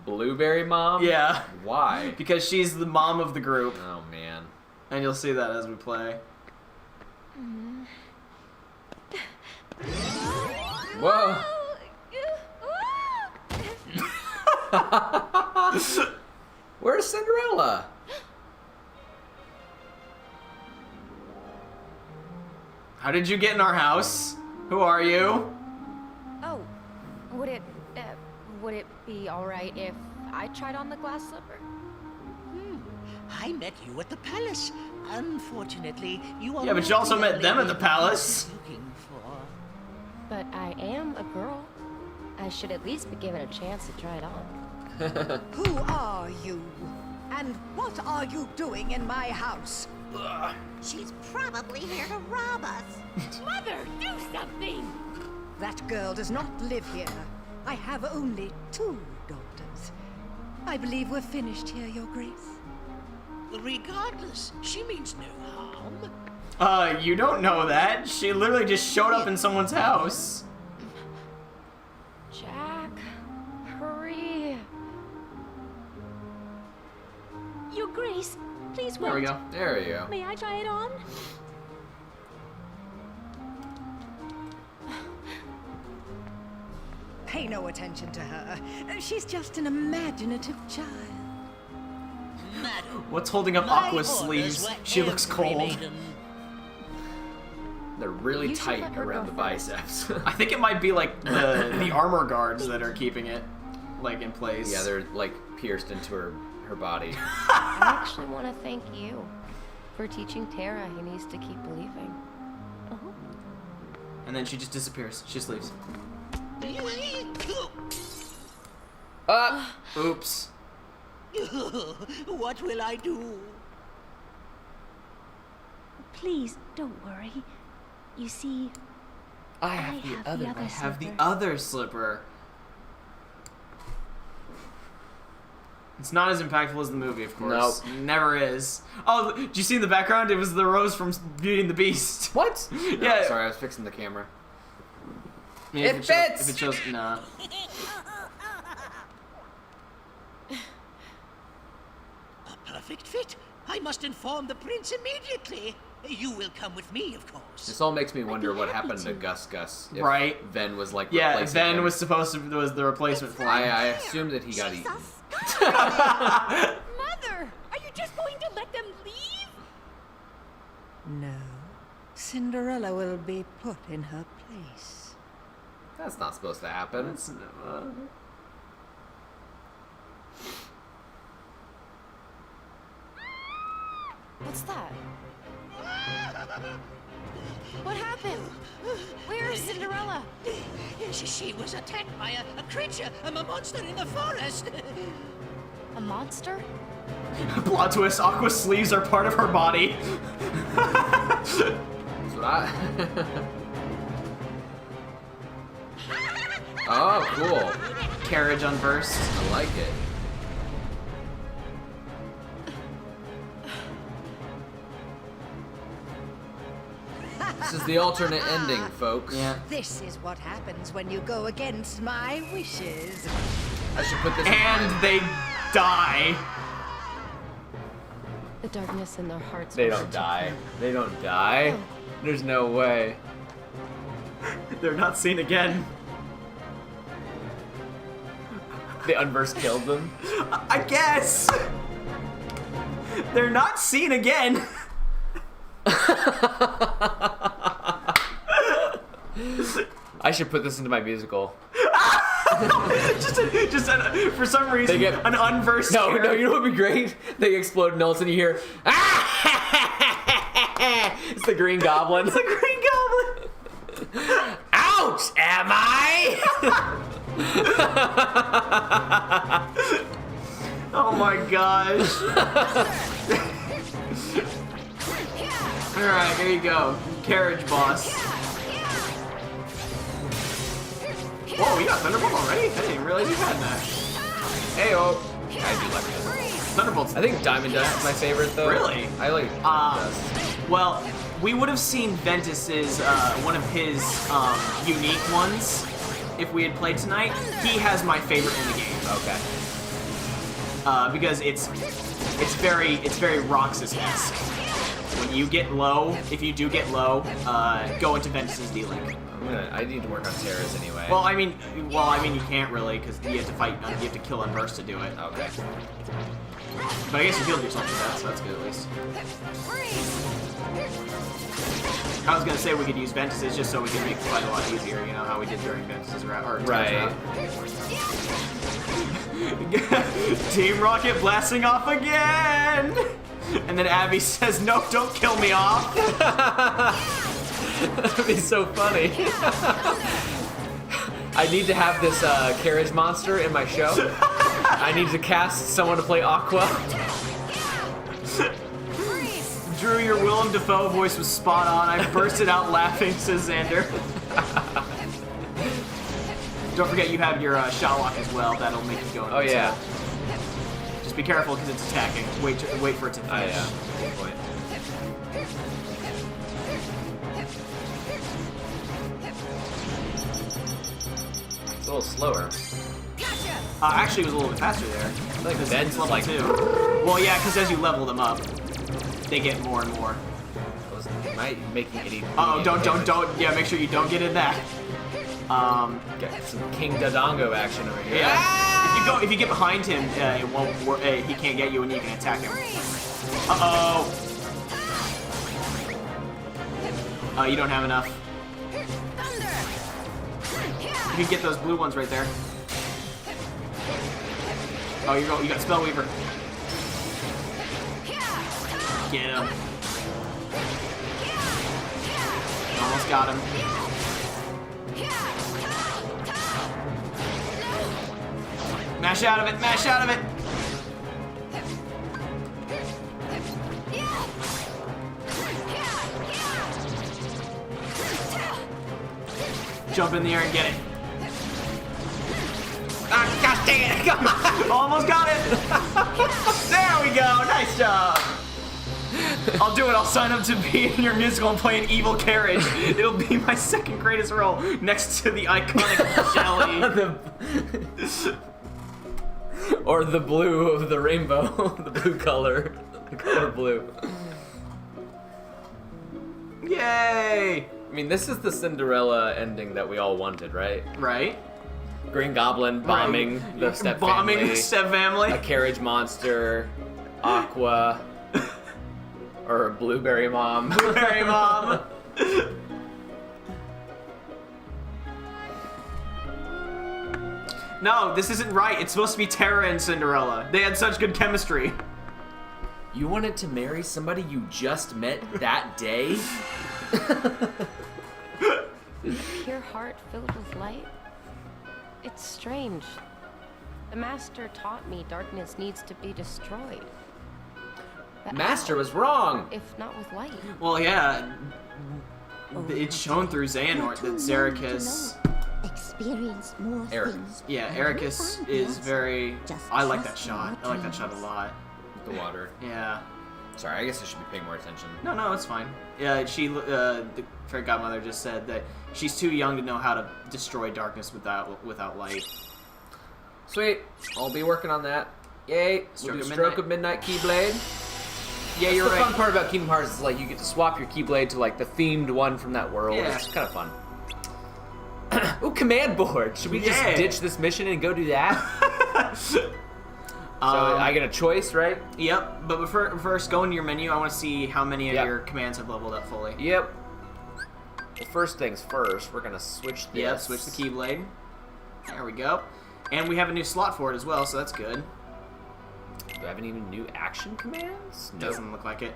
Blueberry Mom? Yeah. Why? Because she's the mom of the group. Oh man. And you'll see that as we play. Whoa. Where's Cinderella? How did you get in our house? Who are you? Oh, would it be alright if I tried on the glass slipper? I met you at the palace. Unfortunately, you are Yeah, but you also met them at the palace. Looking for. But I am a girl. I should at least be given a chance to try it on. Who are you? And what are you doing in my house? She's probably here to rob us. Mother, do something! That girl does not live here. I have only 2 daughters. I believe we're finished here, Your Grace. Regardless, she means no harm. You don't know that. She literally just showed up in someone's house. Jack, hurry. Your Grace, please wait. There we go. There we go. May I try it on? Pay no attention to her. She's just an imaginative child. Madam, What's holding up my Aqua's orders sleeves? were She looks every cold. maiden. They're really You should tight let her around go the first. biceps. I think it might be like the armor guards that are keeping it like in place. Yeah, they're like pierced into her body. I actually want to thank you for teaching Tara he needs to keep believing. And then she just disappears. She just leaves. Oops. What will I do? Please, don't worry. You see, I have the other. I have the other slipper. It's not as impactful as the movie, of course. Nope. Never is. Oh, did you see in the background? It was the rose from Beauty and the Beast. What? Yeah. No, sorry, I was fixing the camera. Yeah, It fits! If it shows, nah. A perfect fit. I must inform the prince immediately. You will come with me, of course. This all makes me wonder what happened to Gus Gus. If Right. Ven was like Yeah, replacing Ven him. was supposed to was the replacement for him. I assumed that he got eaten. Mother, are you just going to let them leave? No. Cinderella will be put in her place. That's not supposed to happen. What's that? What happened? Where is Cinderella? She was attacked by a creature, a monster in the forest. A monster? Plot twist, Aqua's sleeves are part of her body. That's what I... Oh, cool. Carriage unversed. I like it. This is the alternate ending, folks. Yeah. This is what happens when you go against my wishes. I should put this in And mind. they die. The darkness in their hearts. They will don't protect die. them. They don't die. There's no way. They're not seen again. The Unverse killed them. I guess. They're not seen again. I should put this into my musical. For some reason, They get- an unversed No, character. you know what would be great? They explode and all of a sudden you hear, it's the Green Goblin. It's the Green Goblin. Ouch, am I? Oh my gosh. Alright, here you go. Carriage boss. Whoa, you got Thunderbolt already? I didn't realize you had that. Heyo. I do like it. Thunderbolt's I think Diamond Dust is my favorite though. Really? I like Diamond Dust. well, we would have seen Ventus's, one of his, unique ones if we had played tonight. He has my favorite in the game. Okay. Because it's very Roxas-esque. When you get low, if you do get low, go into Ventus's D-Link. I need to work on Terra's anyway. Well, I mean, you can't really, because you have to fight, you have to kill Unverse to do it. Okay. But I guess you healed yourself with that, so that's good at least. I was gonna say we could use Ventus's just so we can make the fight a lot easier, you know, how we did during Ventus's round. Right. Team Rocket blasting off again! And then Abby says, no, don't kill me off! That'd be so funny. I need to have this carriage monster in my show. I need to cast someone to play Aqua. Drew, your Willem Dafoe voice was spot on. I bursted out laughing, says Xander. Don't forget you have your Shawlock as well. That'll make you go. Oh yeah. Just be careful because it's attacking. Wait for it to finish. Oh yeah. Good point. It's a little slower. Actually, it was a little bit faster there. I like Because Ben's it's is level like 2. Well, yeah, because as you level them up, they get more and more. Am I making any? Oh, don't. Yeah, make sure you don't get in that. Get some King Dodongo action over here. Yeah. If you get behind him, it won't. He can't get you, and you can attack him. Uh-oh. You don't have enough. You can get those blue ones right there. Oh, you got Spellweaver. Get him. Almost got him. Mash out of it, mash out of it! Jump in the air and get it. Ah, gosh dang it! Come on. Almost got it. There we go. Nice job. I'll do it. I'll sign up to be in your musical and play an evil carriage. It'll be my second greatest role next to the iconic Shelly. Or the blue of the rainbow. The blue color. The color blue. Yay! I mean, this is the Cinderella ending that we all wanted, right? Right. Green Goblin bombing the step bombing family. the step family. A carriage monster. Aqua. Or a blueberry mom. Blueberry mom. No, this isn't right. It's supposed to be Terra and Cinderella. They had such good chemistry. You wanted to marry somebody you just met that day? Pure heart filled with light? It's strange. The Master taught me darkness needs to be destroyed. But Master how, was wrong! if not with light? Well, yeah. It's shown through Xehanort that Zericus... Experienced more things. Yeah, Ericus is very... I like that shot. I like that shot a lot. The water. Yeah. Sorry, I guess I should be paying more attention. No, it's fine. Yeah, the fairy godmother just said that she's too young to know how to destroy darkness without light. Sweet. I'll be working on that. Yay. We'll do Stroke of Midnight Keyblade. Yeah, That's you're the right. fun part about Kingdom Hearts is like you get to swap your Keyblade to like the themed one from that world. Yeah. It's kind of fun. Ooh, command board. Should we just ditch this mission and go do that? So I get a choice, right? Yep, but first, go into your menu. I want to see how many of your commands have leveled up fully. Yep. Well, first things first, we're going to switch this. Yep, switch the Keyblade. There we go. And we have a new slot for it as well, so that's good. Do I have any new action commands? Nope. Doesn't look like it.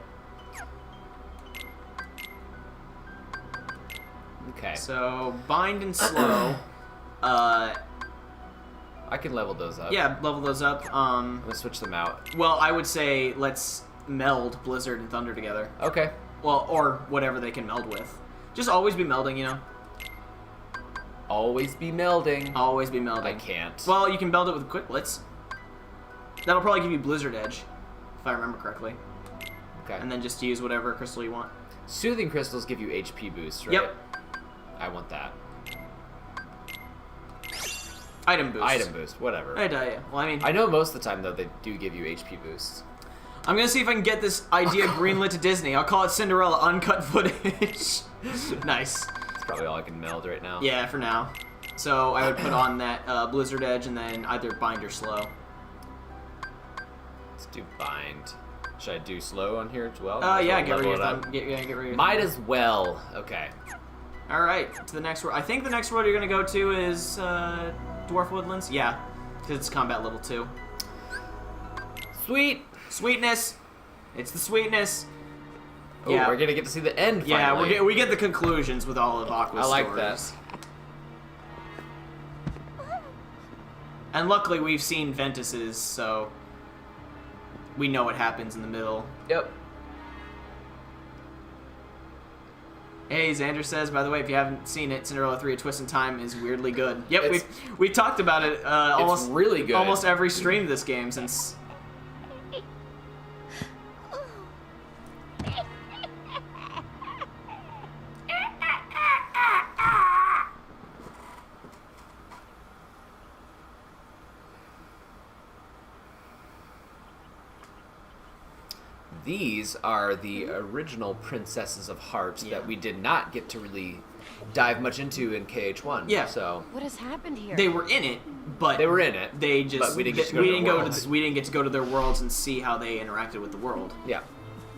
Okay. So, bind and slow. I can level those up. Yeah, level those up. I'm going to switch them out. Well, I would say let's meld Blizzard and Thunder together. Okay. Well, or whatever they can meld with. Just always be melding, you know? Always be melding. Always be melding. I can't. Well, you can meld it with Quick Blitz. That'll probably give you Blizzard Edge, if I remember correctly. Okay. And then just use whatever crystal you want. Soothing crystals give you HP boosts, right? Yep. I want that. Item boost. Item boost, whatever. Well, I mean... I know most of the time, though, they do give you HP boosts. I'm gonna see if I can get this idea greenlit to Disney. I'll call it Cinderella Uncut Footage. Nice. That's probably all I can meld right now. Yeah, for now. So I would put on that Blizzard Edge and then either bind or slow. Let's do bind. Should I do slow on here as well? Yeah, get rid of your thumb. Get rid of your Might as well. Okay. Alright, to the next world. I think the next world you're gonna go to is Dwarf Woodlands? Yeah, because it's combat level 2. Sweet! Sweetness! It's the sweetness! Oh, yeah. We're gonna get to see the end finally. Yeah, we get the conclusions with all of Aqua's I like stories. that. And luckily we've seen Ventus's, so we know what happens in the middle. Yep. Hey, Xander says, by the way, if you haven't seen it, Cinderella 3: A Twist in Time is weirdly good. Yep, we talked about it almost really good. Almost every stream of this game since. These are the original Princesses of Hearts that we did not get to really dive much into in KH1. Yeah. So what has happened here? They were in it, but they were in it. They just but we didn't get to go we didn't get to go to their worlds and see how they interacted with the world. Yeah.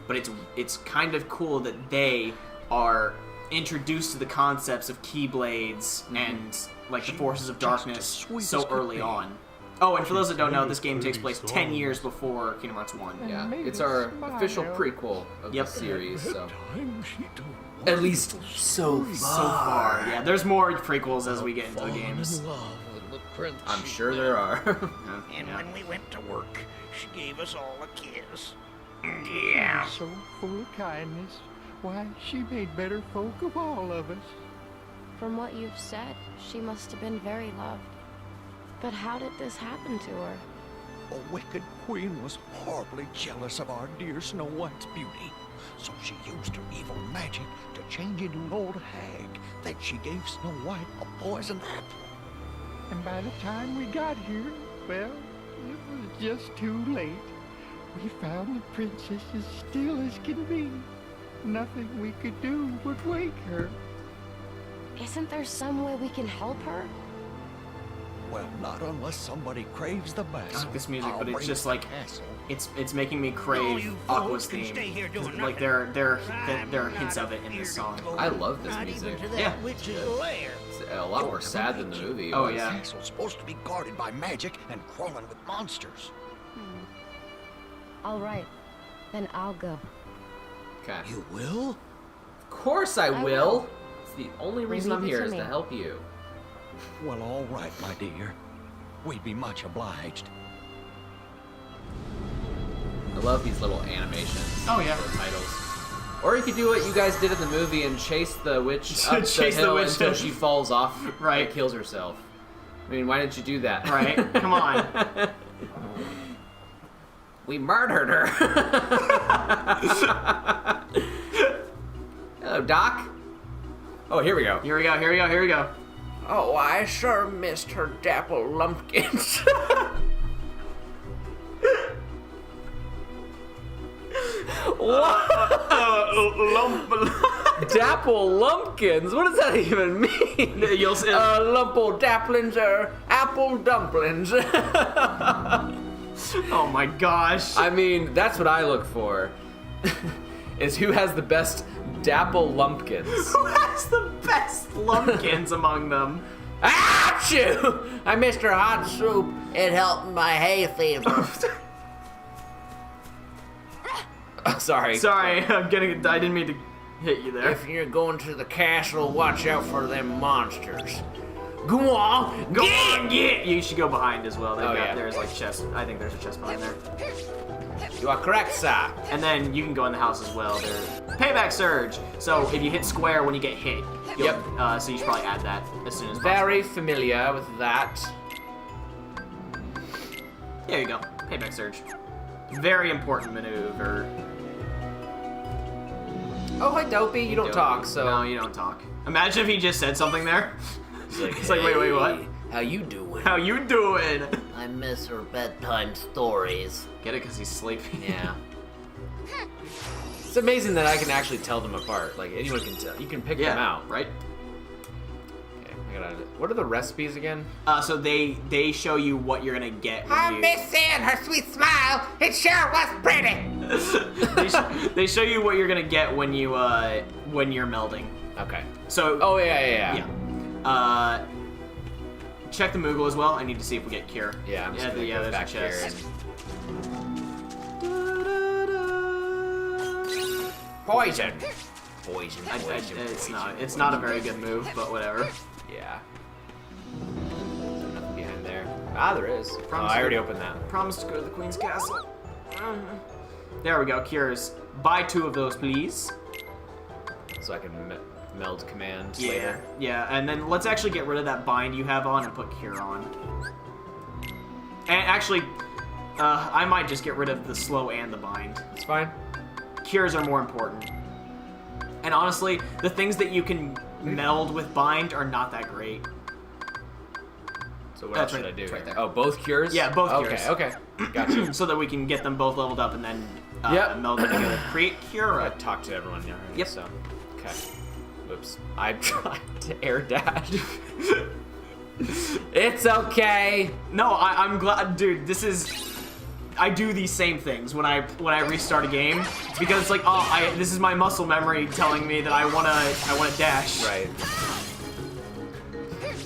But it's kind of cool that they are introduced to the concepts of Keyblades and like the forces of darkness so early on. Oh, and for those that don't know, this game takes place 10 years before Kingdom Hearts 1. Yeah, it's our official prequel of the series, so... At least so far. Yeah, there's more prequels as we get into the games. I'm sure there are. And when we went to work, she gave us all a kiss. Yeah. So full of kindness. Why, she made better folk of all of us. From what you've said, she must have been very loved. But how did this happen to her? A wicked queen was horribly jealous of our dear Snow White's beauty. So she used her evil magic to change into an old hag. Then she gave Snow White a poison apple. And by the time we got here, well, it was just too late. We found the princess as still as can be. Nothing we could do would wake her. Isn't there some way we can help her? Well, not unless somebody craves the best. I like this music, I'll but it's bring just the like castle. it's making me crave Aqua's theme. Like there are hints of it in this song. I love this music. Yeah. It's a lot more sad than the movie. Oh was. yeah. The castle's supposed to be guarded by magic and crawling with monsters. All right, then I'll go. Okay. You will? Of course I will. It's the only reason I'm Leave it here to is me. to help you. Well, all right, my dear. We'd be much obliged. I love these little animations. Oh, yeah. For the titles. Or you could do what you guys did in the movie and chase the witch up Chase the the hill witch until up. she falls off Right. and kills herself. I mean, why didn't you do that? Right? Come on. We murdered her. Hello, Doc. Oh, here we go. Here we go. Here we go. Here we go. Oh, I sure missed her dapple lumpkins. Dapple lumpkins? What does that even mean? You'll see. Lumple dapplings are apple dumplings. Oh my gosh. I mean, that's what I look for. Is who has the best dapple lumpkins. Who has the best lumpkins among them? Achoo! I missed her hot soup. It helped my hay fever. Oh, sorry. Sorry, I didn't mean to hit you there. If you're going to the castle, watch out for them monsters. Go on, Go on, get! You should go behind as well. Yeah. There's like chest. I think there's a chest behind there. You are correct, sir. And then you can go in the house as well. There's payback surge. So if you hit square when you get hit, Yep. So you should probably add that as soon as possible. Very familiar with that. There you go. Payback surge. Very important maneuver. Oh, hi, Dopey. You don't talk, so. No, you don't talk. Imagine if he just said something there. It's like, wait, what? How you doing? How you doing? I miss her bedtime stories. Get it? Because he's sleeping. Yeah. It's amazing that I can actually tell them apart. Like, anyone can tell. You can pick them out. Right? Okay, I gotta. What are the recipes again? So they show you what you're gonna get when you... miss seeing her sweet smile. It sure was pretty. they show you what you're gonna get when you when you're melding. Okay. So. Oh yeah. Check the Moogle as well. I need to see if we get Cure. Yeah, I'm just gonna go there's back a chest. here Poison. Poison. It's not a very good move, but whatever. Yeah. There's nothing behind there. Ah, there is. I already opened that. Promise to go to the Queen's Castle. There we go. Cures. Buy 2 of those, please. So I can meld commands later. Yeah, and then let's actually get rid of that bind you have on and put Cure on. And actually, I might just get rid of the slow and the bind. It's fine. Cures are more important. And honestly, the things that you can meld with bind are not that great. So what else should I do? Right there. Oh, both cures? Yeah, both cures. Okay. Gotcha. So that we can get them both leveled up and then Yep. meld them together. Create Cure. I talked to everyone already. Yep. So, okay. Whoops. I tried to air dash. It's okay. No, I'm glad, dude. This is. I do these same things when I restart a game. It's because it's like, this is my muscle memory telling me that I wanna dash. Right.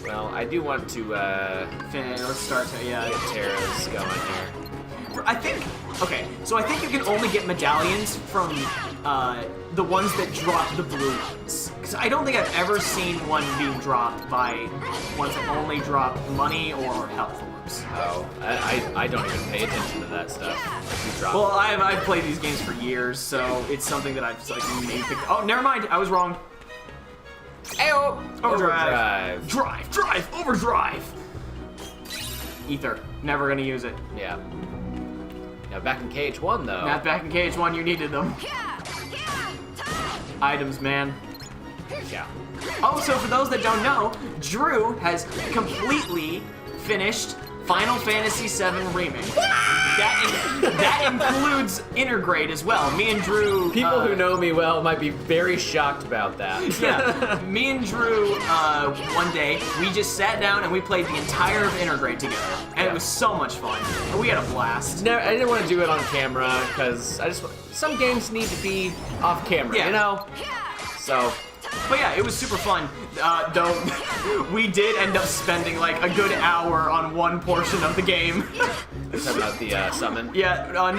Well, I do want to Let's start. Yeah. get Terra's going here. I think. Okay, so I think you can only get medallions from the ones that drop the blue ones. Because I don't think I've ever seen one being dropped by ones that only drop money or health orbs. Oh, I don't even pay attention to that stuff. Well, I've played these games for years, so it's something that I've like maybe picked. Oh, never mind. I was wrong. Ayo! Overdrive. Drive. Overdrive. Ether. Never gonna use it. Yeah. Now back in KH1 though. Not back in KH1, you needed them. Items, man. Yeah. Oh, so for those that don't know, Drew has completely finished Final Fantasy VII Remake. That includes Intergrade as well. Me and Drew... People who know me well might be very shocked about that. Yeah. Me and Drew, one day, we just sat down and we played the entire of Intergrade together. And it was so much fun. We had a blast. No, I didn't want to do it on camera, because some games need to be off camera, you know? So... But yeah, it was super fun. Though we did end up spending like a good hour on one portion of the game. You're talking about the summon? Yeah, no.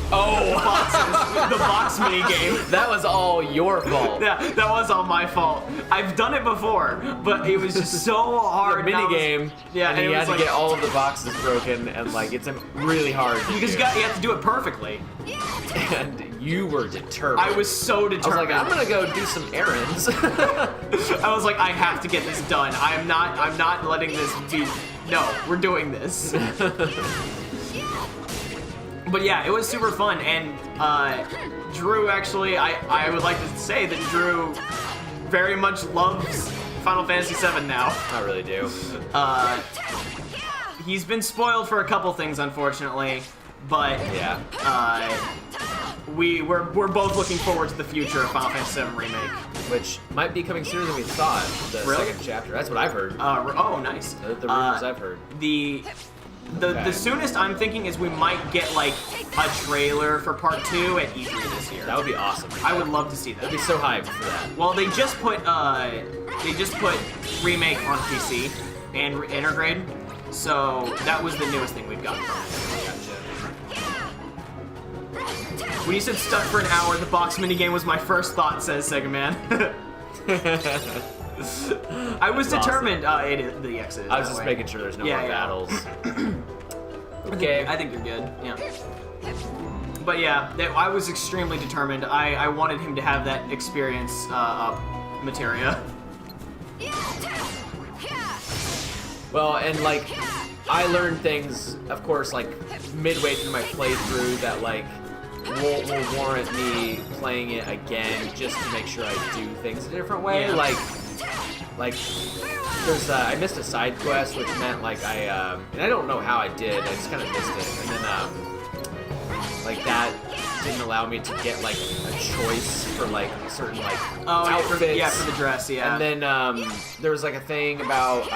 The boxes, the box mini game. That was all your fault. Yeah, that was all my fault. I've done it before, but it was just so hard. The mini game. Yeah, and you had to get all of the boxes broken, and like it's really hard. Because you have to do it perfectly. And you were determined. I was so determined. I was like, I'm gonna go do some errands. I was like, I have to get this done. I'm not letting this be. No, we're doing this. But yeah, it was super fun, and Drew actually, I would like to say that Drew very much loves Final Fantasy VII now. I really do. He's been spoiled for a couple things, unfortunately, but yeah. We're both looking forward to the future of Final Fantasy VII Remake, which might be coming sooner than we thought. The second chapter. That's what I've heard. Oh, nice. The rumors I've heard. The soonest I'm thinking is we might get like a trailer for part 2 at E3 this year. That would be awesome. I would love to see that. I'd be so hyped for that. Well, they just put Remake on PC and Intergrade, so that was the newest thing we've gotten from it. When you said stuck for an hour, the box minigame was my first thought, says Sega Man. I was determined. It is the exit. I was just making sure there's no more battles. Okay, I think you're good. Yeah. But yeah, I was extremely determined. I wanted him to have that experience up Materia. Well, and like, I learned things, of course, like midway through my playthrough that like will warrant me playing it again just to make sure I do things a different way. Yeah. Like there's I missed a side quest, which meant like and I don't know how I did. I just kind of missed it, and then like that didn't allow me to get like a choice for like certain like outfits. For the dress, yeah. And then there was like a thing about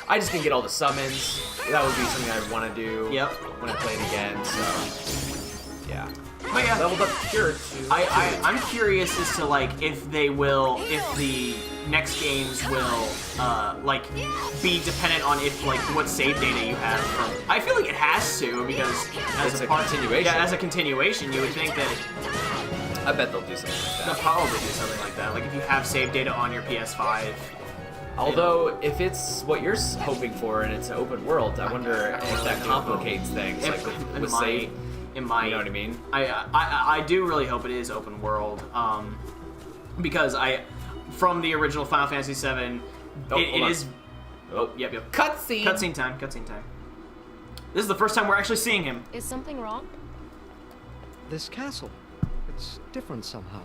I just didn't get all the summons. That would be something I'd want to do when I play it again. So yeah. But yeah, leveled up Cure. I'm curious as to like if the next games will like be dependent on if like what save data you have from. I feel like it has to, because as a continuation. Yeah, as a continuation, you would think that. I bet they'll do something like that. They'll probably do something like that. Like if you have save data on your PS5. Although, if it's what you're hoping for and it's an open world, I wonder if that complicates things. Like with save. You know what I mean? I do really hope it is open world, because from the original Final Fantasy VII, it is. Oh, yep. Cutscene. Cutscene time. This is the first time we're actually seeing him. Is something wrong? This castle, it's different somehow,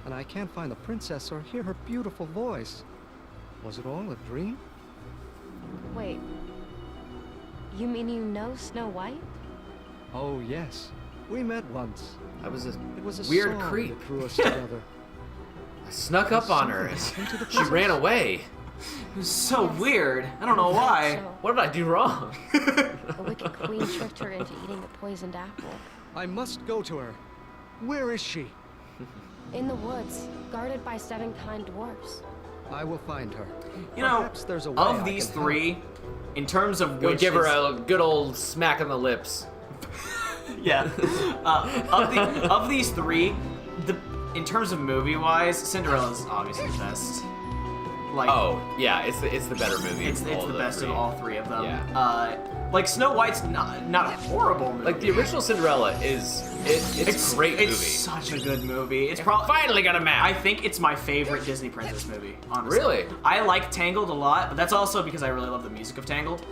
and I can't find the princess or hear her beautiful voice. Was it all a dream? Wait. You mean you know Snow White? Oh yes, we met once. It was a weird song creep. that Drew us together. I snuck up on her and she ran away. It was so weird. I don't know why. What did I do wrong? The wicked queen tricked her into eating the poisoned apple. I must go to her. Where is she? In the woods, guarded by 7 kind dwarfs. I will find her. You know, perhaps there's a way of these 3, in terms of We'll which give her a good old smack on the lips. Yeah. Of these 3, in terms of movie-wise, Cinderella's obviously the best. Like, oh yeah, it's the better movie. It's the best of all 3 of them. Yeah. Like Snow White's not a horrible movie. Like the original Cinderella it's a great movie. It's such a good movie. It's probably finally got a map. I think it's my favorite Disney princess movie, honestly. Really? I like Tangled a lot, but that's also because I really love the music of Tangled.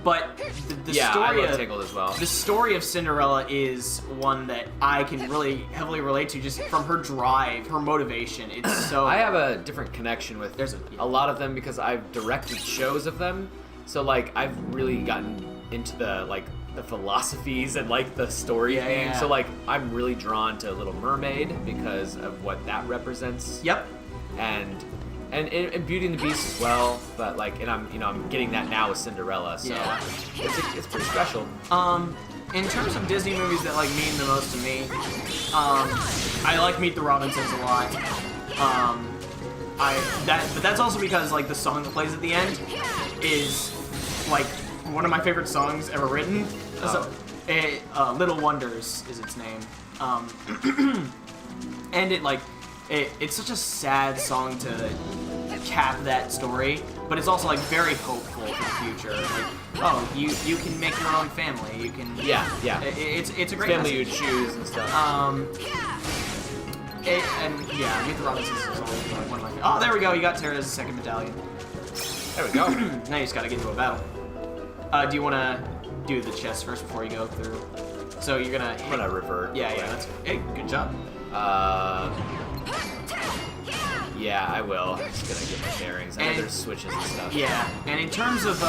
But the story I love of Tangled as well. The story of Cinderella is one that I can really heavily relate to, just from her drive, her motivation. It's so. I have a different connection with a lot of them because I've directed shows of them, so like I've really gotten into the philosophies and like the story themes. So like I'm really drawn to Little Mermaid because of what that represents. Yep. And Beauty and the Beast as well, but like, and I'm getting that now with Cinderella, so it's pretty special. In terms of Disney movies that like mean the most to me, I like Meet the Robinsons a lot. But that's also because like the song that plays at the end is like one of my favorite songs ever written. Little Wonders is its name, and it's such a sad song to cap that story, but it's also like very hopeful for the future. Like, oh, you can make your own family. You can. Yeah. It's a great family message. you choose and stuff. Meet the Robinsons is always one of my favorites. Oh, there we go. You got Tara's second battalion. There we go. Now you just gotta get into a battle. Do you want to do the chest first before you go through? So you're gonna. I'm gonna revert. Yeah. That's hey, good job. Yeah, I will. I'm just gonna get my bearings. I know there's switches and stuff. Yeah, and in terms of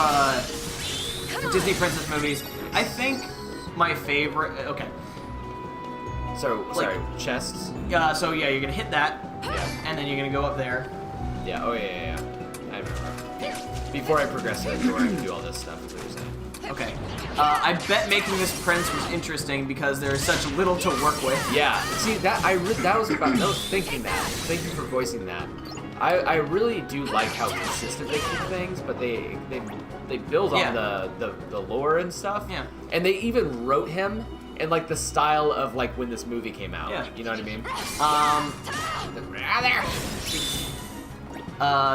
Disney princess movies, I think my favorite. Okay. So sorry, chests. So yeah, you're gonna hit that. Yeah. And then you're gonna go up there. Yeah. Oh yeah. I remember. Before I progress to the door, I can do all this stuff. Is what you're saying. Okay. I bet making this prince was interesting because there's such little to work with. Yeah. See that I was thinking that. Thank you for voicing that. I really do like how consistent they keep things, but they build on the lore and stuff. Yeah. And they even wrote him in like the style of like when this movie came out. Yeah. You know what I mean?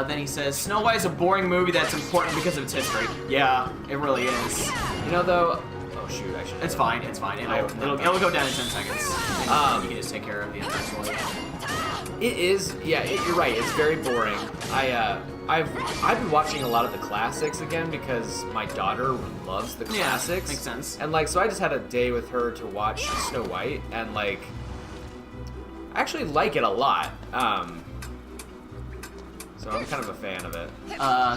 Then he says, Snow White is a boring movie that's important because of its history. Yeah, it really is. You know, though... Oh, shoot, I should... It's fine. It'll go down in 10 seconds. And you can just take care of the entire story. It is... Yeah, you're right. It's very boring. I've been watching a lot of the classics again because my daughter loves the classics. Yeah, makes sense. And, like, so I just had a day with her to watch Snow White, and, like... I actually like it a lot. So I'm kind of a fan of it.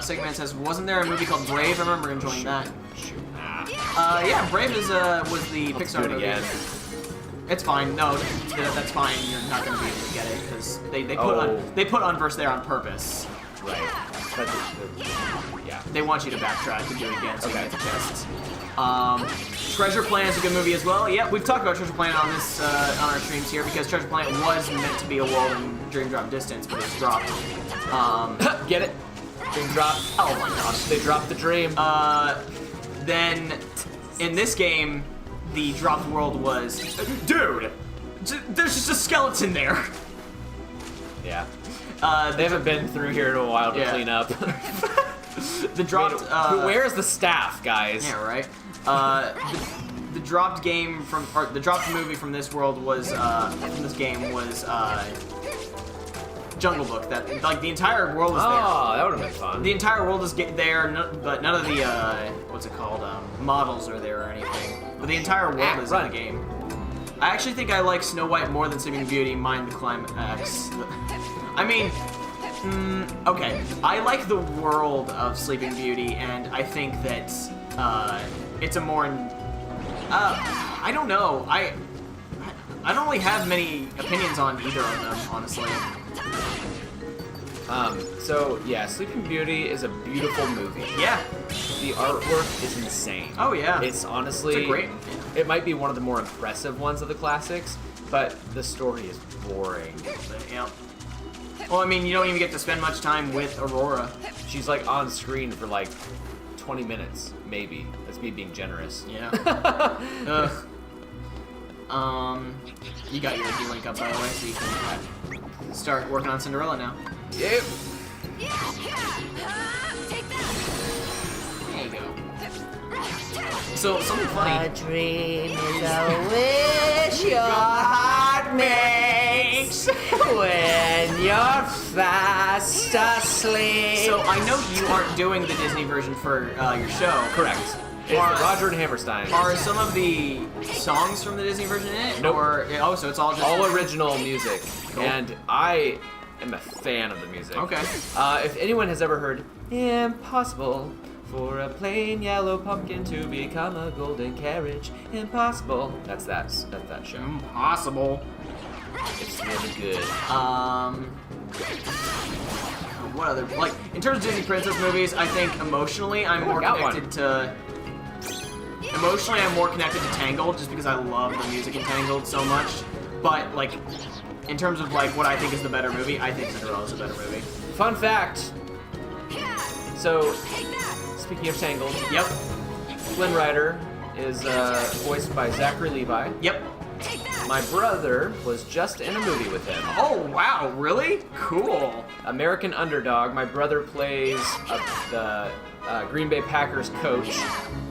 Second Man says, wasn't there a movie called Brave? I remember enjoying that. Yeah, Brave was the Pixar movie. Again. It's fine. No, that's fine. You're not going to be able to get it because they put Unverse there on purpose. Right. Yeah. They want you to backtrack and do it again so you get the chests. Treasure Planet is a good movie as well. Yeah, we've talked about Treasure Planet on this on our streams here because Treasure Planet was meant to be a World in Dream Drop Distance, but it's dropped. Get it? Dream drop. Oh my gosh. They dropped the dream. Then in this game, the dropped world was, dude, there's just a skeleton there. Yeah. They haven't been through here in a while to clean up. The dropped. Where's the staff, guys? Yeah, right. The dropped game the dropped movie from this world was from this game was Jungle Book. That like the entire world is there. Oh, that would have been fun. The entire world is there, but none of the what's it called models are there or anything. But the entire world is in the game. I actually think I like Snow White more than Sleeping Beauty. Mind the climax. I mean, okay. I like the world of Sleeping Beauty, and I think that it's a more. I don't know. I don't really have many opinions on either of them, honestly. So yeah, Sleeping Beauty is a beautiful movie. Yeah. The artwork is insane. Oh yeah. It's honestly, it's a great. It might be one of the more impressive ones of the classics, but the story is boring. Yeah. Well, I mean, you don't even get to spend much time with Aurora. She's like on screen for like 20 minutes, maybe. That's me being generous. Yeah. You got your link up by the way, so you can start working on Cinderella now. Yep. So something funny. A dream is a wish your heart makes when you're fast asleep. So I know you aren't doing the Disney version for your show. Correct. It's Roger and Hammerstein. Are some of the songs from the Disney version in it? Nope. Or, oh, so it's all just... All original music. Cool. And I am a fan of the music. Okay. If anyone has ever heard Impossible for a plain yellow pumpkin to become a golden carriage, impossible. That's that show. Impossible. It's really good. What other, like, in terms of Disney princess movies, I think emotionally I'm more connected to... Emotionally, I'm more connected to Tangled, just because I love the music in Tangled so much. But, like, in terms of, like, what I think is the better movie, I think Cinderella's a better movie. Fun fact. So, speaking of Tangled, yep. Flynn Rider is voiced by Zachary Levi. Yep. My brother was just in a movie with him. Oh, wow, really? Cool. American Underdog. My brother plays the Green Bay Packers coach,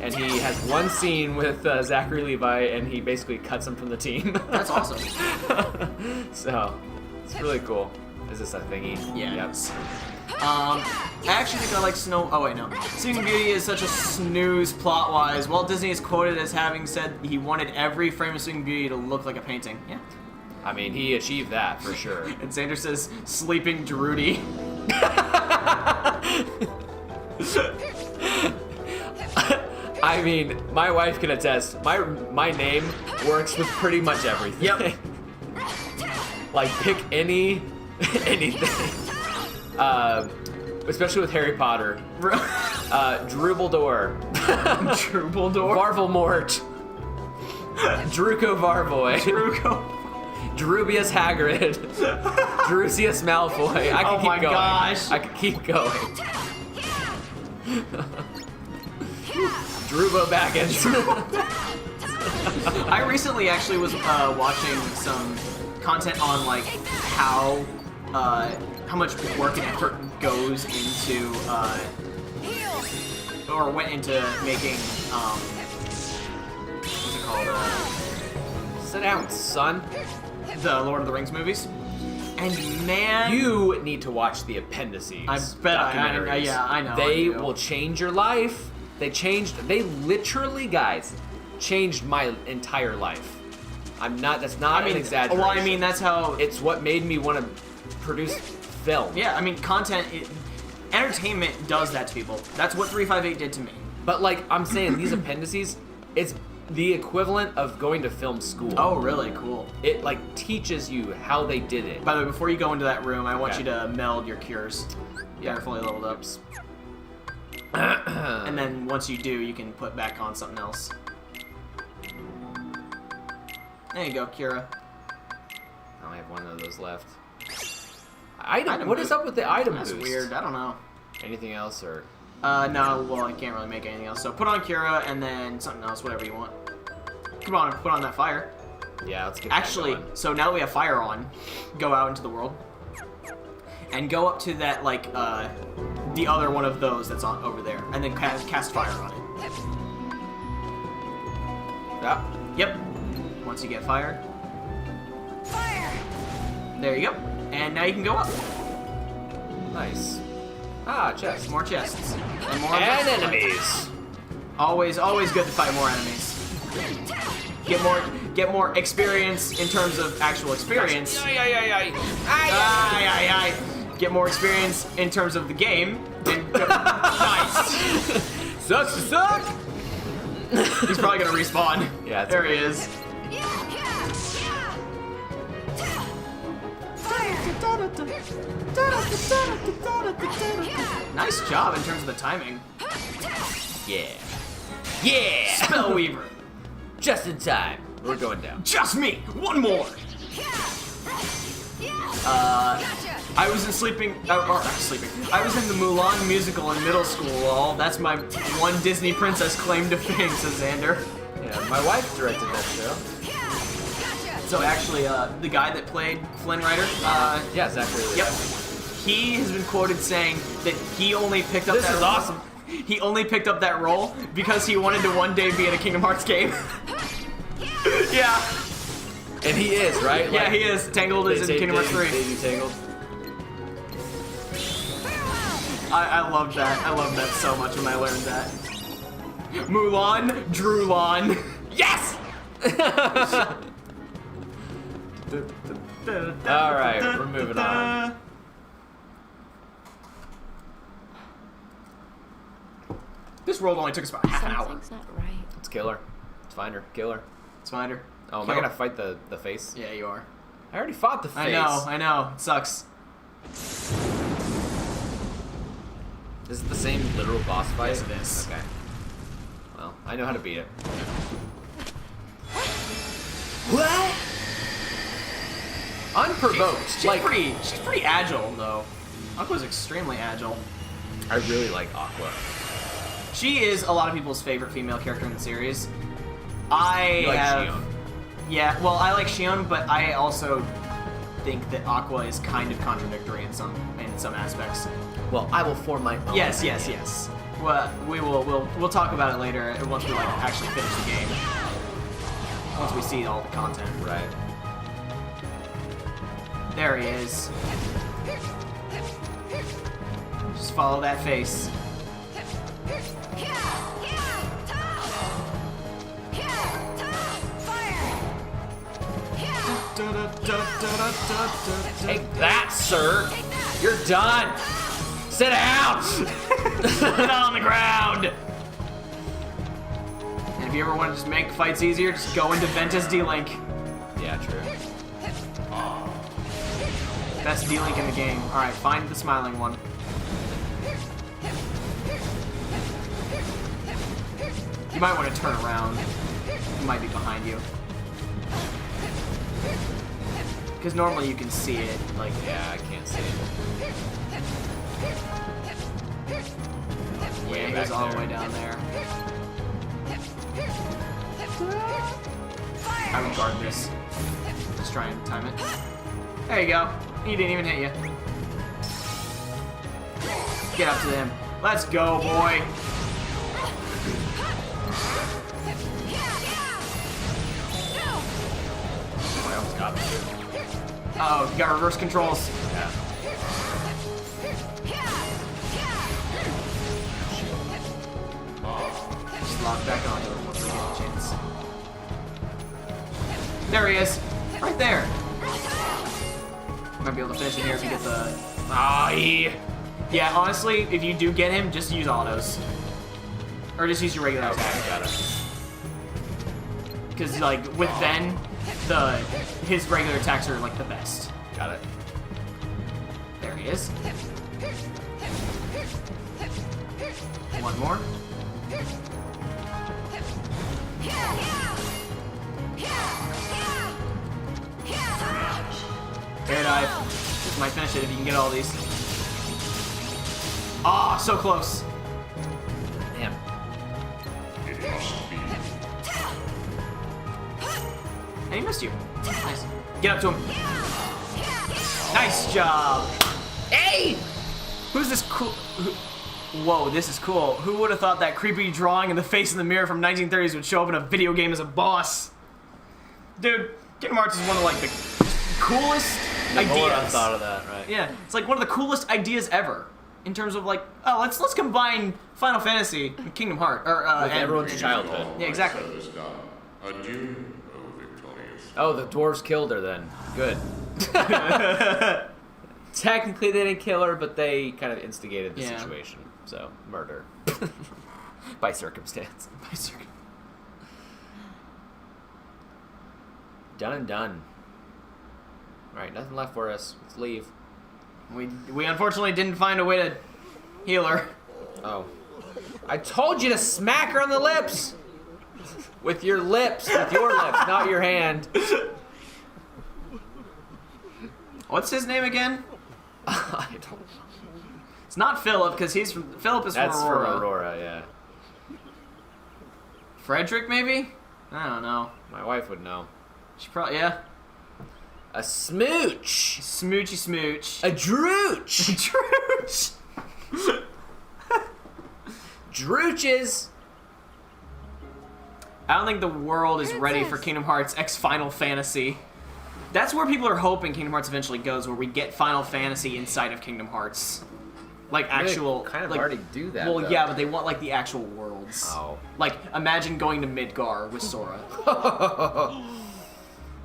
and he has one scene with Zachary Levi, and he basically cuts him from the team. That's awesome. So, it's really cool. Is this a thingy? Yeah. Yep. I actually think I like Snow... Oh, wait, no. Sleeping Beauty is such a snooze plot-wise. Walt Disney is quoted as having said he wanted every frame of Sleeping Beauty to look like a painting. Yeah. I mean, he achieved that, for sure. And Xander says, Sleeping Drudy. I mean, my wife can attest. My name works with pretty much everything. Yep. Like, pick anything. Especially with Harry Potter. Drubaldor. Drubaldor? Varvelmort. Druco Varvoy. Druco. Drubius Hagrid. Drusius Malfoy. I can keep going. Gosh. I could keep going. Drubo Baggins. I recently actually was watching some content on like how much work and effort goes into or went into making what's it called? Sit down, son. The Lord of the Rings movies. And man, you need to watch the appendices. I bet yeah, I know. They will change your life. They literally, guys, changed my entire life. That's not an exaggeration. Well, I mean, that's how... It's what made me want to produce film. Yeah, I mean, entertainment does that to people. That's what 358 did to me. But, like, I'm saying, these appendices, it's the equivalent of going to film school. Oh, really? Cool. It, like, teaches you how they did it. By the way, before you go into that room, I want you to meld your cures. Yeah, they're fully leveled up. And then once you do, you can put back on something else. There you go, Kira. I only have one of those left. What is up with the item boost? That's weird. I don't know. Anything else, or? No. Well, I can't really make anything else. So put on Kira and then something else, whatever you want. Come on, put on that fire. Yeah, let's get Actually, that going. so now that we have fire on, go out into the world and go up to that like the other one of those that's on over there, and then cast fire on it. Yeah. Yep. Once you get fire. Fire! There you go. And now you can go up. Nice. Ah, chests. More chests. And more enemies. Always good to fight more enemies. Get more experience in terms of actual experience. Get more experience in terms of the game. Nice. Sucks to suck. He's probably gonna respawn. Yeah, there he is. Nice job in terms of the timing. Yeah. Yeah! Spellweaver. Just in time. We're going down. Just me! One more! I was in I was in the Mulan musical in middle school, that's my one Disney princess claim to fame, says Xander. Yeah, my wife directed that show. So actually, the guy that played Flynn Rider, yeah, Zachary Levi. Yep. He has been quoted saying that he only picked up This is awesome. he only picked up that role because he wanted to one day be in a Kingdom Hearts game. Yeah. And he is, right? Yeah, he is. Tangled is in Kingdom Hearts 3. Baby Tangled. I love that. I love that so much when I learned that. Mulan, Drulon. Yes! Alright, we're moving on. This world only took us about half an hour. Something's not right. Let's kill her. Let's find her. Kill her. Let's find her. Oh, am I gonna fight the face? Yeah, you are. I already fought the face. I know. It sucks. Is it the same literal boss fight? Yes, it is. Okay. Well, I know how to beat it. What? Unprovoked. She's pretty agile, though. Aqua's extremely agile. I really like Aqua. She is a lot of people's favorite female character in the series. I You like have... Xion. Yeah, well, I like Xion, but I also think that Aqua is kind of contradictory in some aspects. Well, I will form my own. Yes. Well, we'll talk about it later once we actually finish the game. Once we see all the content. Right. There he is. Just follow that face. Take that, sir. You're done. Sit down. Sit on the ground. And if you ever want to just make fights easier, just go into Ventus D-Link. Yeah, true. Best D-Link in the game. Alright, find the smiling one. You might want to turn around. He might be behind you. Because normally you can see it. Like, yeah, I can't see it. Yeah, he goes all the way down there. I would guard this. Just try and time it. There you go. He didn't even hit you. Get up to them. Let's go, boy. I almost got him. Uh-oh, you got reverse controls. Yeah. Just lock back onto him once we get a chance. There he is. Right there. Might be able to finish him here if you get the... Yeah, honestly, if you do get him, just use autos. Or just use your regular attack. Got it. Because, like, with Ben, his regular attacks are, like, the best. Got it. There he is. One more. Air dive. This might finish it if you can get all these. Ah, so close. Damn. And he missed you. Nice. Get up to him. Nice job. Hey! Who's this cool? Whoa, this is cool. Who would have thought that creepy drawing in the face in the mirror from 1930s would show up in a video game as a boss? Dude, Kingdom Hearts is one of like the coolest ideas. I thought of that, right? Yeah, it's like one of the coolest ideas ever. In terms of like, oh, let's combine Final Fantasy and Kingdom Hearts, or with everyone's childhood. Yeah, exactly. Oh, the dwarves killed her then. Good. Technically, they didn't kill her, but they kind of instigated the situation. So, murder. By circumstance. By circumstance. Done and done. Alright, nothing left for us. Let's leave. We unfortunately didn't find a way to heal her. Oh. I told you to smack her on the lips! With your lips. With your lips, not your hand. What's his name again? I don't know. It's not Philip, because Philip is from Aurora. That's from Aurora, yeah. Frederick, maybe? I don't know. My wife would know. She probably, yeah. A smooch. Smoochy smooch. A drooch. A drooch. Drooches! I don't think the world is ready for Kingdom Hearts X Final Fantasy. That's where people are hoping Kingdom Hearts eventually goes, where we get Final Fantasy inside of Kingdom Hearts. Like actual... They kind of like, already do that, Well, though. yeah, but they want like the actual worlds. Oh. Like, imagine going to Midgar with Sora.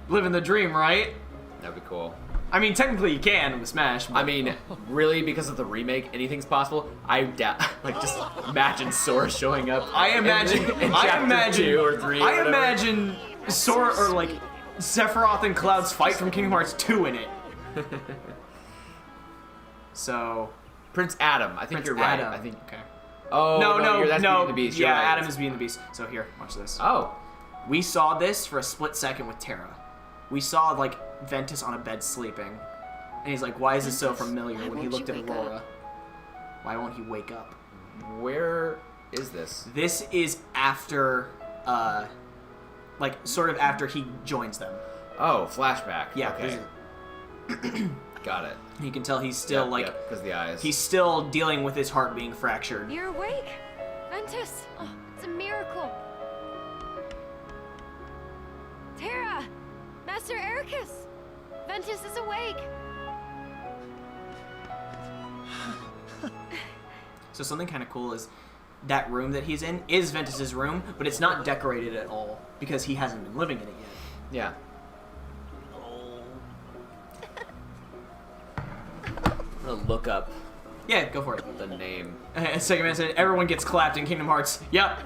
Living the dream, right? That'd be cool. I mean, technically you can with Smash. But... I mean, really, because of the remake, anything's possible. I doubt, like, just imagine Sora showing up. I imagine, in chapter 2 or 3. Or I whatever. imagine Sora or like Sephiroth and Cloud's fight from Kingdom Hearts 2 in it. So, Prince Adam. I think Prince you're right. Adam. I think. Okay. Oh that's Beauty and the Beast. You're Yeah, right. Adam is Beauty and the Beast. So here, watch this. Oh. We saw this for a split second with Terra. We saw like Ventus on a bed sleeping, and he's like, "Why is this so familiar?" When he looked at Aurora. Why won't he wake up? Where is this? This is after, like sort of after he joins them. Oh, flashback. Yeah. Okay. Got it. You can tell he's still because the eyes. He's still dealing with his heart being fractured. You're awake, Ventus. Oh, it's a miracle. Terra, Master Ericus, Ventus is awake. So something kind of cool is that room that he's in is Ventus's room, but it's not decorated at all because he hasn't been living in it yet. Yeah. I'm gonna look up. Yeah, go for it. The name. And Second Man said, everyone gets clapped in Kingdom Hearts. Yep.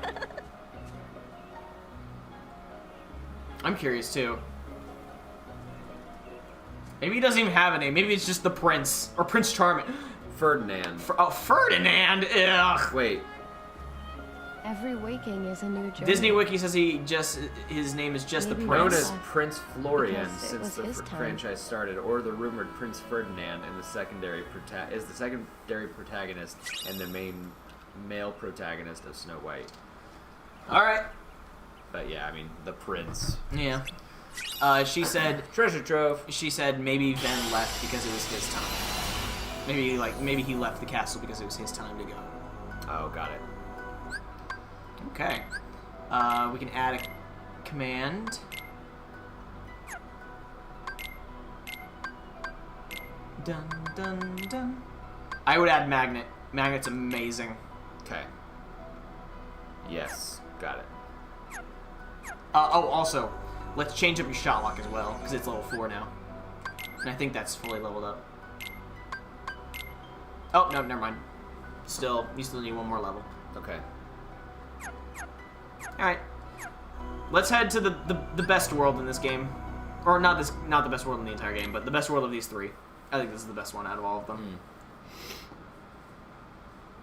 I'm curious too. Maybe he doesn't even have a name. Maybe it's just the Prince or Prince Charming. Ferdinand. Ferdinand. Ugh. Wait. Every waking is a new journey. Disney Wiki says his name is just Maybe the Known Prince. as Prince Florian Because it since was the his time. franchise started, or the rumored Prince Ferdinand, and the secondary protagonist and the main male protagonist of Snow White. All right. But yeah, I mean the Prince. Yeah. She said treasure trove. She said maybe Ven left because it was his time. Maybe he left the castle because it was his time to go. Oh, got it. Okay. We can add a command. Dun dun dun. I would add magnet. Magnet's amazing. Okay. Yes, got it. Oh, also, let's change up your shot lock as well because it's level 4 now, and I think that's fully leveled up. Oh no, never mind. You still need one more level. Okay. All right. Let's head to the best world in this game, or not the best world in the entire game, but the best world of these 3. I think this is the best one out of all of them.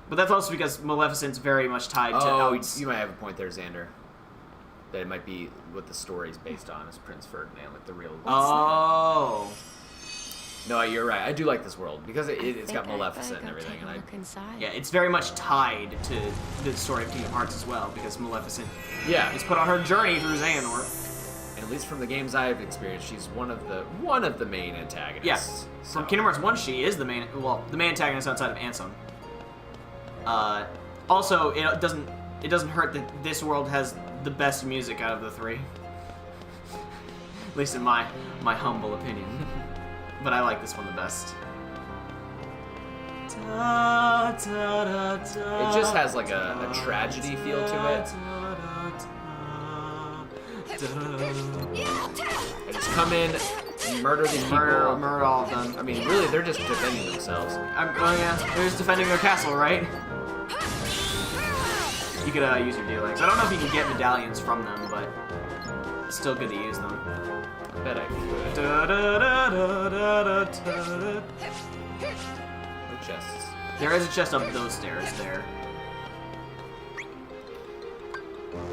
But that's also because Maleficent's very much tied to. Oh, you might have a point there, Xander. That it might be what the story's based on is Prince Ferdinand, like the real. Oh. No, you're right. I do like this world because it's got Maleficent and everything, and Yeah, it's very much tied to the story of Kingdom Hearts as well because Maleficent. Yeah. Is put on her journey through Xehanort. At least from the games I've experienced, she's one of the main antagonists. Yes. So. From Kingdom Hearts 1, she is the main antagonist outside of Ansem. Also, it doesn't hurt that this world has the best music out of the 3. At least in my humble opinion. But I like this one the best. It just has like a tragedy feel to it. They just come in and murder these people. Murder all of them. I mean, really, they're just defending themselves. Oh yeah, they're just defending their castle, right? You could use your D-Legs. I don't know if you can get medallions from them, but it's still good to use them. I bet I could. The chests. There is a chest up those stairs there.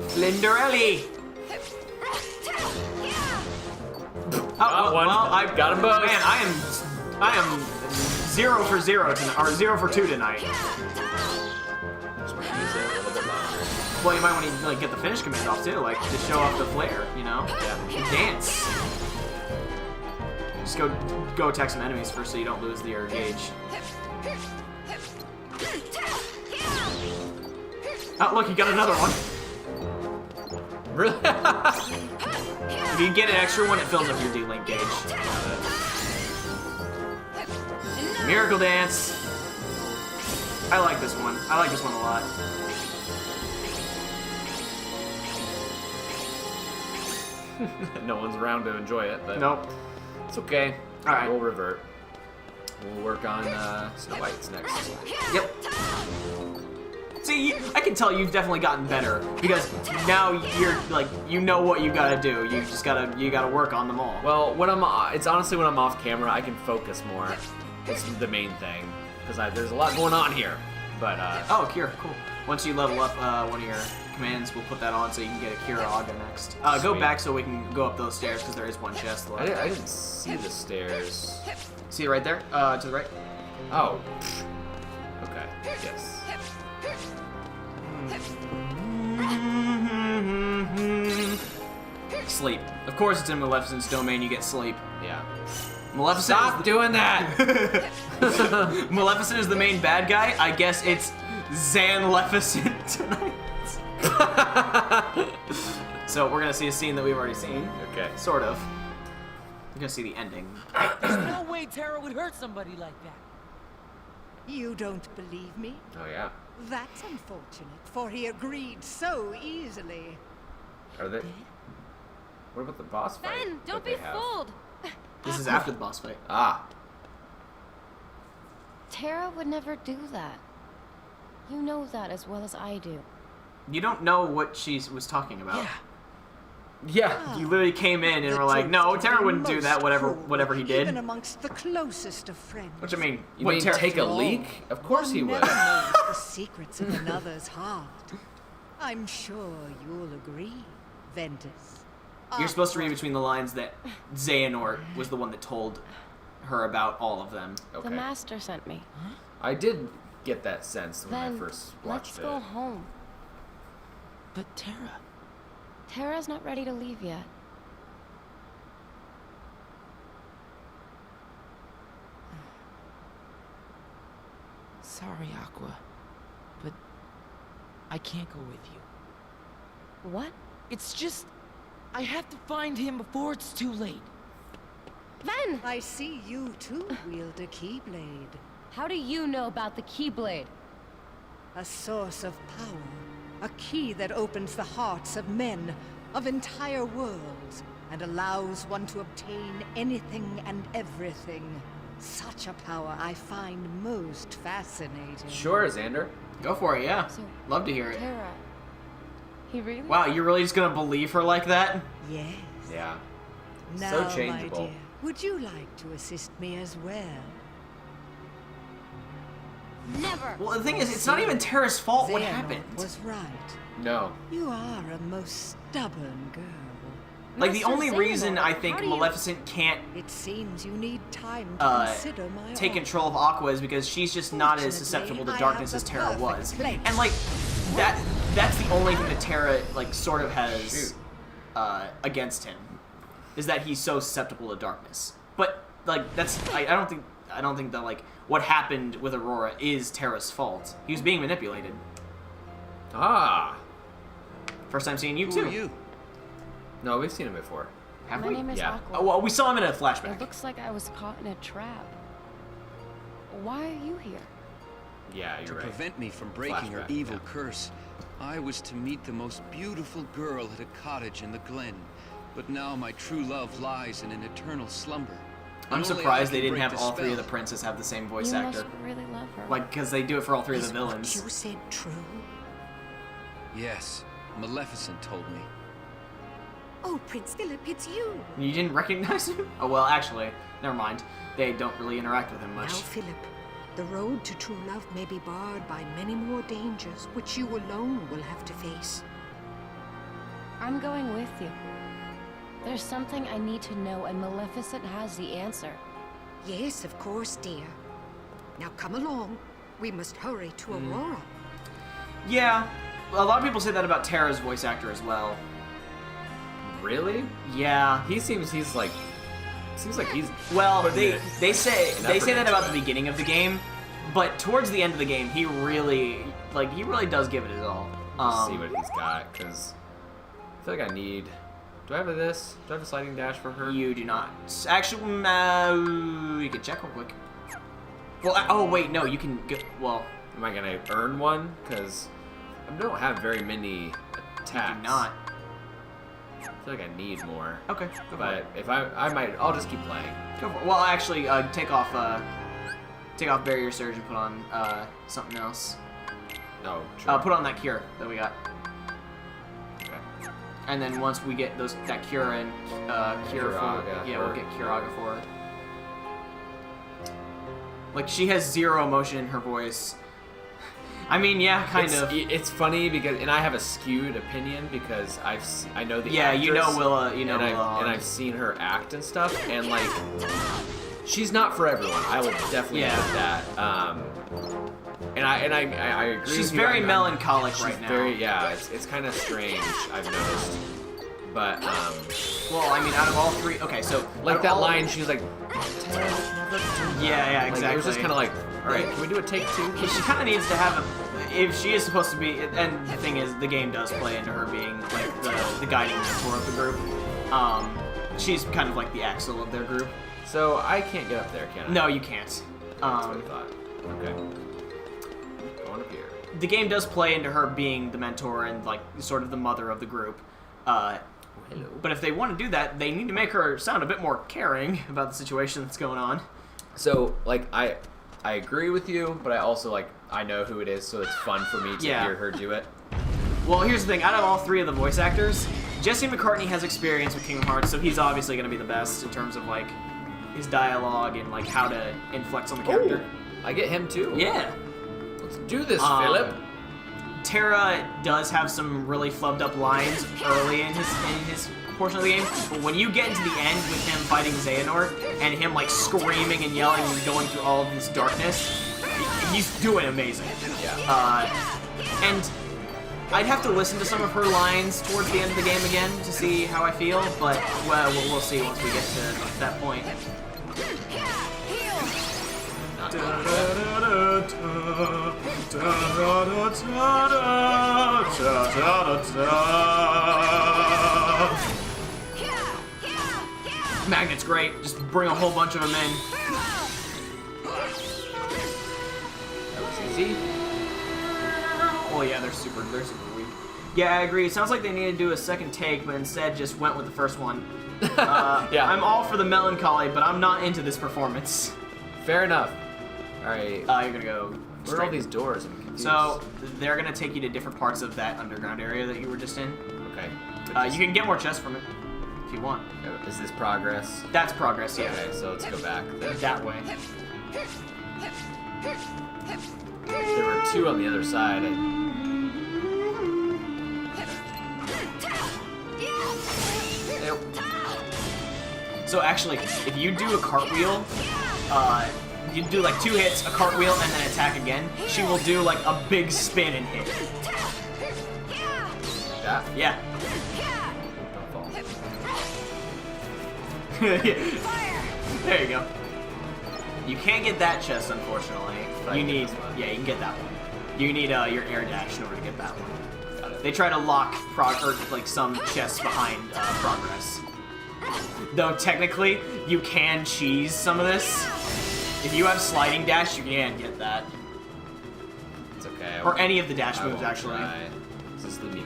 Flinderelli! Got one. I got them both. Man, I am 0 for 0 tonight, or 0 for 2 tonight. Well, you might want to get the finish command off too, to show off the flare, you know? Yeah. Dance. Just go attack some enemies first so you don't lose the gauge. Oh, look, you got another one. Really? If you get an extra one, it fills up your D-Link gauge. Miracle Dance. I like this one. I like this one a lot. No one's around to enjoy it, but nope. It's okay. All right. We'll revert. We'll work on Snow White's next. Yep. See, I can tell you've definitely gotten better because now you're like you know what you gotta do. You just gotta work on them all. Well, it's honestly when I'm off camera, I can focus more. It's the main thing because there's a lot going on here. But oh, Kira, cool. Once you level up one of your commands, we'll put that on so you can get a Kira Aga next. Go back so we can go up those stairs because there is one chest left. I didn't see the stairs. See it right there? To the right. Oh. Okay. Yes. Sleep. Of course, it's in Maleficent's domain. You get sleep. Yeah. Maleficent. Stop doing that. Maleficent is the main bad guy. I guess it's Zanleficent tonight. So we're gonna see a scene that we've already seen. Okay. Sort of. We're gonna see the ending. There's no way Tara would hurt somebody like that. You don't believe me? Oh yeah. That's unfortunate, for he agreed so easily. Are they? What about the boss fight? Ben, don't be fooled. This is after the boss fight. Ah. Tara would never do that. You know that as well as I do. You don't know what she was talking about. Yeah. You literally came in and were like, no, Tara wouldn't do that, whatever he did. Even amongst the closest of friends. Which I mean, you mean take a leak? Of course he would. One never knows the secrets of another's heart. I'm sure you'll agree, Ventus. You're supposed to read between the lines that Xehanort was the one that told her about all of them. The master sent me. I did get that sense when Then I first watched let's go home. But Tara... Tara's not ready to leave yet. Sorry, Aqua, but I can't go with you. What? It's just... I have to find him before it's too late. Ven! I see you too wield a Keyblade. How do you know about the Keyblade? A source of power. A key that opens the hearts of men, of entire worlds, and allows one to obtain anything and everything. Such a power I find most fascinating. Sure, Xander. Go for it, yeah. So, love to hear it. Tara. He really? Wow, you're really just gonna believe her like that? Yes. Yeah. Now, So changeable. my dear, would you like to assist me as well? Never. Well, the thing is, it's not even Tara's fault what Xehanort happened. was right. No. You are a most stubborn girl. Like, the Master only reason Xehanort, I think how do you- Maleficent can't It seems you need time to consider my take offer. control of Aqua is because she's just not as Fortunately, susceptible to I darkness have as the Tara perfect was. place. And like that's the only thing that Tara like sort of has against him is that he's so susceptible to darkness. But like that's I don't think that like what happened with Aurora is Tara's fault. He was being manipulated. Ah. First time seeing you Who too. are you? No, we've seen him before. Have My we? name is Yeah. Aqua. Oh, well, we saw him in a flashback. It looks like I was caught in a trap. Why are you here? Yeah, To you're right. prevent me from breaking her Flashback, evil yeah. curse, I was to meet the most beautiful girl at a cottage in the glen. But now my true love lies in an eternal slumber. I'm And only I surprised they can didn't break have the all three of spell. the princes have the same voice You actor. must really love her. Like, because they do it for all three of Is the villains. what you said true? Yes, Maleficent told me. Oh, Prince Philip, it's you. You didn't recognize him? Oh, well, actually, never mind. They don't really interact with him much. Now, Philip, the road to true love may be barred by many more dangers, which you alone will have to face. I'm going with you. There's something I need to know, and Maleficent has the answer. Yes, of course, dear. Now come along. We must hurry to Aurora. Yeah, a lot of people say that about Tara's voice actor as well. Really? Yeah. Seems like he's Well, they say effort that about the beginning of the game, but towards the end of the game, he really does give it his all. see what he's got, because I feel like I need... Do I have this? Do I have a sliding dash for her? You do not. Actually, you can check real quick. Well, oh wait, no, you can get, well... Am I going to earn one? Because I don't have very many attacks. You do not. I feel like I need more. Okay, go for it. But if I'll just keep playing. Go for it. Well, actually, take off Barrier Surge and put on something else. Oh, true. Put on that cure that we got. Okay. And then once we get that cure and cure for, yeah, we'll get Curaga for her. Like, she has zero emotion in her voice. I mean, yeah, kind of. It's funny because, and I have a skewed opinion because I know the actress, you know Willa, and I've seen her act and stuff, and like, she's not for everyone. I would definitely admit that. And I agree. She's with you. very melancholic right now. It's kind of strange. I've noticed, but well, I mean, out of all three, okay, so like that line, she was like, yeah, exactly. Like, it was just kind of like, all right, can we do a take two? She kind of needs to have if she is supposed to be, and the thing is, the game does play into her being like the guiding mentor of the group. She's kind of like the Axel of their group. So I can't get up there, can I? No, you can't. That's what I thought. Okay. Going up here. The game does play into her being the mentor and like sort of the mother of the group. Hello. But if they want to do that, they need to make her sound a bit more caring about the situation that's going on. So, like, I agree with you, but I also, like, I know who it is, so it's fun for me to hear her do it. Well, here's the thing. Out of all three of the voice actors, Jesse McCartney has experience with Kingdom Hearts, so he's obviously going to be the best in terms of, like, his dialogue and, like, how to inflect on the character. I get him, too. Yeah. Let's do this, Philip. Terra does have some really flubbed up lines early in his portion of the game, but when you get into the end with him fighting Xehanort and him like screaming and yelling and going through all of this darkness, he's doing amazing. Yeah. And I'd have to listen to some of her lines towards the end of the game again to see how I feel, but well, we'll see once we get to that point. Magnet's great. Just bring a whole bunch of them in. That was easy. Oh yeah, they're super weak. Yeah, I agree. It sounds like they needed to do a second take, but instead just went with the first one. Yeah. I'm all for the melancholy, but I'm not into this performance. Fair enough. All right. You're gonna go. Where are all these doors? I'm confused. So they're gonna take you to different parts of that underground area that you were just in. Okay. You can get more chests from it if you want. Is this progress? That's progress, yeah. Okay, so let's go back then. That way. There were two on the other side. So actually, if you do a cartwheel, you do like 2 hits, a cartwheel, and then attack again, she will do like a big spin and hit. That? Yeah. Don't fall. There you go. You can't get that chest, unfortunately. You need, yeah, you can get that one. You need your air dash in order to get that one. Got it. They try to lock like some chests behind progress. Though technically, you can cheese some of this. If you have sliding dash, you can get that. It's okay. Or any of the dash moves, actually. Does this lead me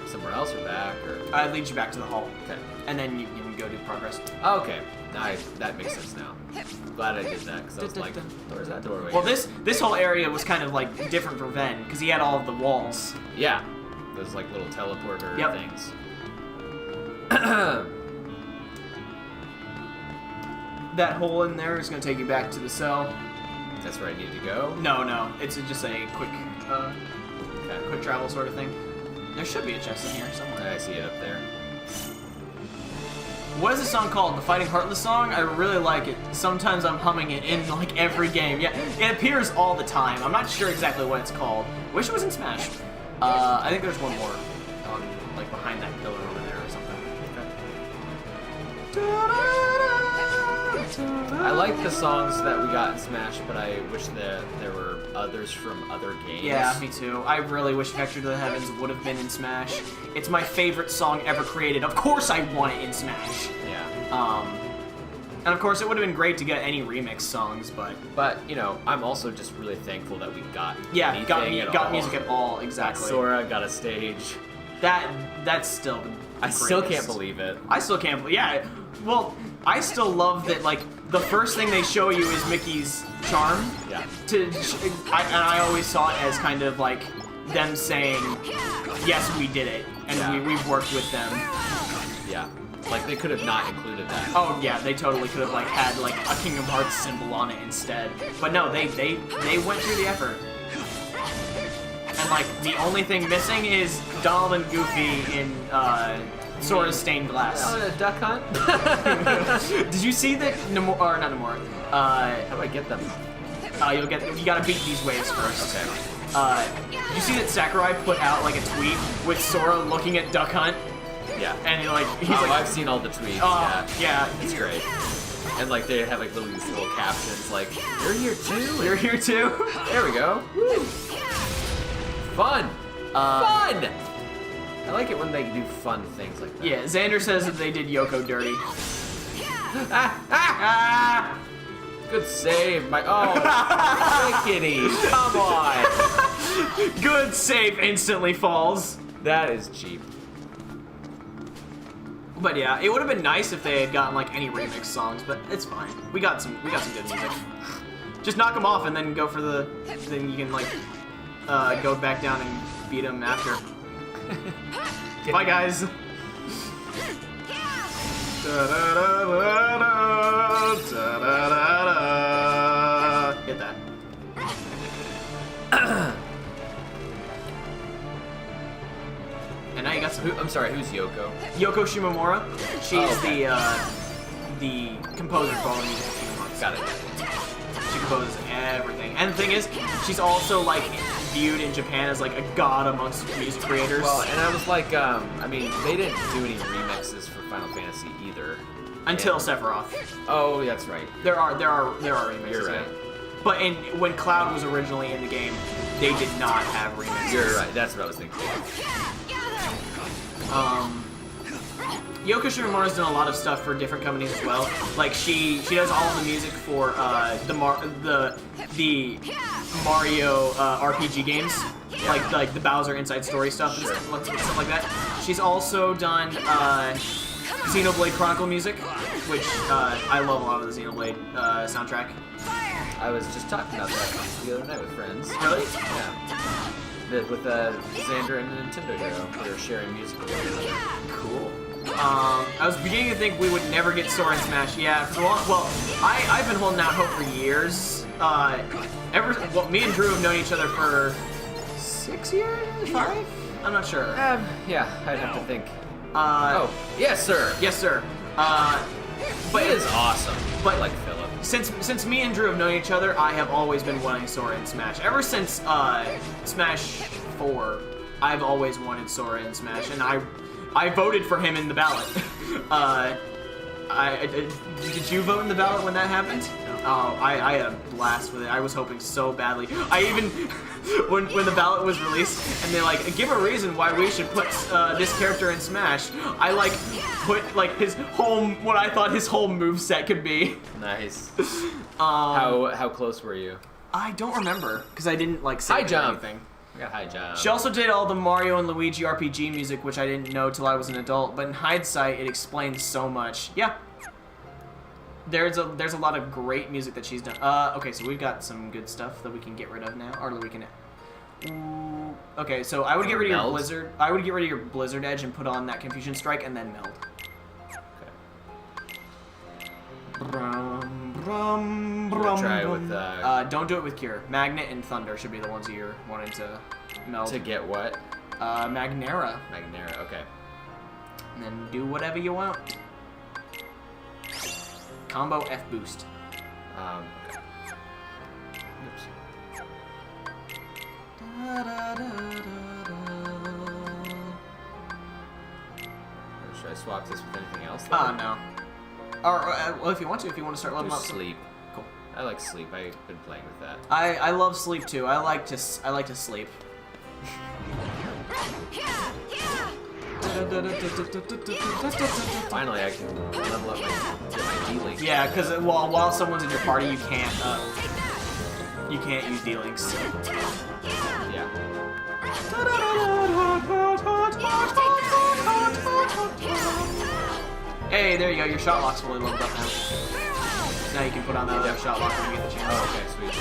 somewhere else or back? Or? It leads you back to the hall. Okay. And then you can go do progress. Oh, okay. That makes sense now. I'm glad I did that, because I was like, where's that doorway? Well, this whole area was kind of like different for Ven, because he had all of the walls. Yeah. Those like little teleporter things. That hole in there is going to take you back to the cell. That's where I need to go? No. It's just a quick quick travel sort of thing. There should be a chest in here somewhere. I see it up there. What is the song called? The Fighting Heartless song? I really like it. Sometimes I'm humming it in like every game. Yeah, it appears all the time. I'm not sure exactly what it's called. Wish it was in Smash. I think there's one more on like behind that pillar over there or something. Okay. I like the songs that we got in Smash, but I wish that there were others from other games. Yeah, me too. I really wish Vector to the Heavens would have been in Smash. It's my favorite song ever created. Of course I want it in Smash. Yeah. And of course it would have been great to get any remix songs, but you know, I'm also just really thankful that we got got music at all. Exactly. Sora got a stage. That's still the I still greatest. can't believe it. I still can't believe. Yeah. Well, I still love that. Like the first thing they show you is Mickey's charm. Yeah. And I always saw it as kind of like them saying, "Yes, we did it," and we've worked with them. Yeah. Like they could have not included that. Oh yeah, they totally could have like had like a Kingdom Hearts symbol on it instead. But no, they went through the effort. And like the only thing missing is Donald and Goofy in Sora's stained glass. Oh, a duck hunt? Did you see that Namor or not Namor? How do I get them? You gotta beat these waves first. Okay. Did you see that Sakurai put out like a tweet with Sora looking at Duck Hunt? Yeah. And he's like, I've seen all the tweets. Yeah. It's great. And like they have like these little captions like, "You're here too. You're here too." There we go. Woo. Fun. Fun. I like it when they do fun things like that. Yeah. Xander says that they did Yoko dirty. Good save, my kitty. Come on. Good save instantly falls. That is cheap. But yeah, it would have been nice if they had gotten like any remix songs, but it's fine. We got some good music. Just knock them off and then go for the. Then you can like go back down and beat them after. Bye guys. Hit that. And now you got some. I'm sorry, who's Yoko? Yoko Shimomura. She's the composer for all the music of Kingdom Hearts. Got it. She composes everything. And the thing is, she's also like viewed in Japan as like a god amongst music creators. Well, and I was like, I mean, they didn't do any remixes for Final Fantasy either. Until Sephiroth. Oh, that's right. There are remixes. You're right. But when Cloud was originally in the game, they did not have remixes. You're right. That's what I was thinking. Yoko Shimomura's done a lot of stuff for different companies as well. Like she does all of the music for the Mario RPG games, like the Bowser Inside Story stuff and stuff like that. She's also done Xenoblade Chronicle music, which I love a lot of the Xenoblade soundtrack. I was just talking about that the other night with friends. Really? Yeah. With Xander and Nintendo Hero, they're sharing music with one another. Cool. I was beginning to think we would never get Sora and Smash. Yeah, for long. Well, I've been holding out hope for years. Me and Drew have known each other for 6 years, 5? I'm not sure. Yeah, I'd have to think. Yes, sir. Yes, sir. But it is awesome. But like Philip. Since me and Drew have known each other, I have always been wanting Sora in Smash. Ever since Smash 4, I've always wanted Sora in Smash, and I voted for him in the ballot. Did you vote in the ballot when that happened? No. Oh, I had a blast with it. I was hoping so badly. I even, when the ballot was released, and they like, give a reason why we should put this character in Smash, I like put like his what I thought his whole moveset could be. Nice. How close were you? I don't remember, because I didn't like say anything. I got high jump. She also did all the Mario and Luigi RPG music, which I didn't know till I was an adult, but in hindsight, it explains so much. Yeah. There's a lot of great music that she's done. Okay, so we've got some good stuff that we can get rid of now, or that we can... Okay, so I would get rid of your Blizzard. I would get rid of your Blizzard Edge and put on that Confusion Strike, and then meld. Try it with don't do it with Cure. Magnet and Thunder should be the ones that you're wanting to meld. To get what? Magnera. Magnera, okay. And then do whatever you want. Combo F boost. Okay. Oops. Should I swap this with anything else? No. well, if you want to start leveling up. Sleep. Cool. I like sleep. I've been playing with that. I love sleep too. I like to sleep. Finally, I can level up my D-Link. Yeah, because while someone's in your party, you can't use D-Links. Yeah. Hey, there you go. Your shot lock's fully leveled up now. Now you can put on that other shot lock when you get the chance. Oh, okay, sweet.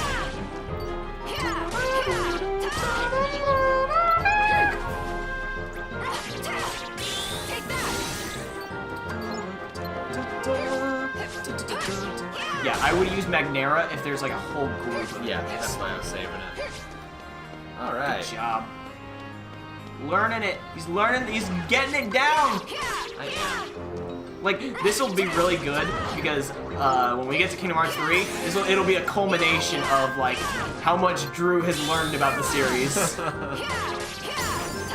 Yeah, I would use Magnera if there's like a whole group of that's why I was saving it. Alright. Good job. Learning it. He's learning. He's getting it down. I am. Like, this will be really good because when we get to Kingdom Hearts 3, it'll be a culmination of like how much Drew has learned about the series.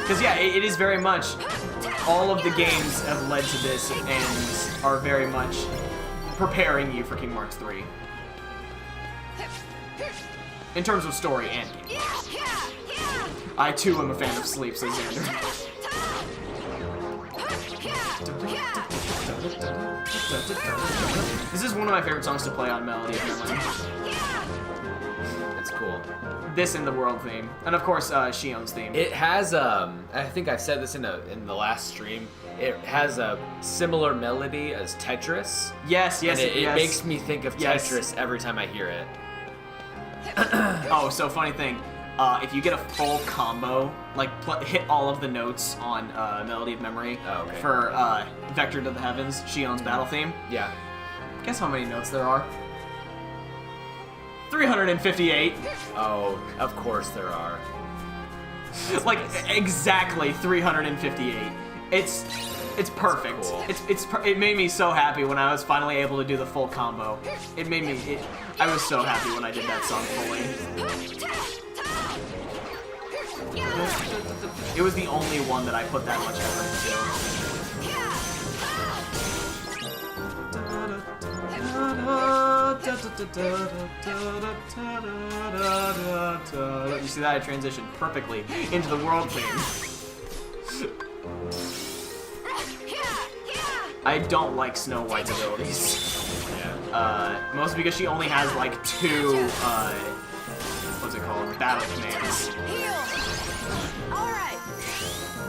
Because yeah, it is very much all of the games have led to this and are very much preparing you for Kingdom Hearts 3. In terms of story and game. I too am a fan of sleep, says Xander. This is one of my favorite songs to play on Melody of Memory. It's cool. This and the World theme. And of course, Shion's theme. It has, I think I've said this in the last stream, it has a similar melody as Tetris. Yes, and it makes me think of Tetris every time I hear it. Oh, so funny thing. If you get a full combo, like hit all of the notes on Melody of Memory for Vector to the Heavens, Shion's battle theme. Yeah. Guess how many notes there are? 358. Oh, of course there are. Like exactly 358. It's perfect. Cool. It made me so happy when I was finally able to do the full combo. I was so happy when I did that song fully. It was the only one that I put that much effort into. You see that? I transitioned perfectly into the world theme. I don't like Snow White's abilities. Yeah. Mostly because she only has like 2, what's it called? Battle commands.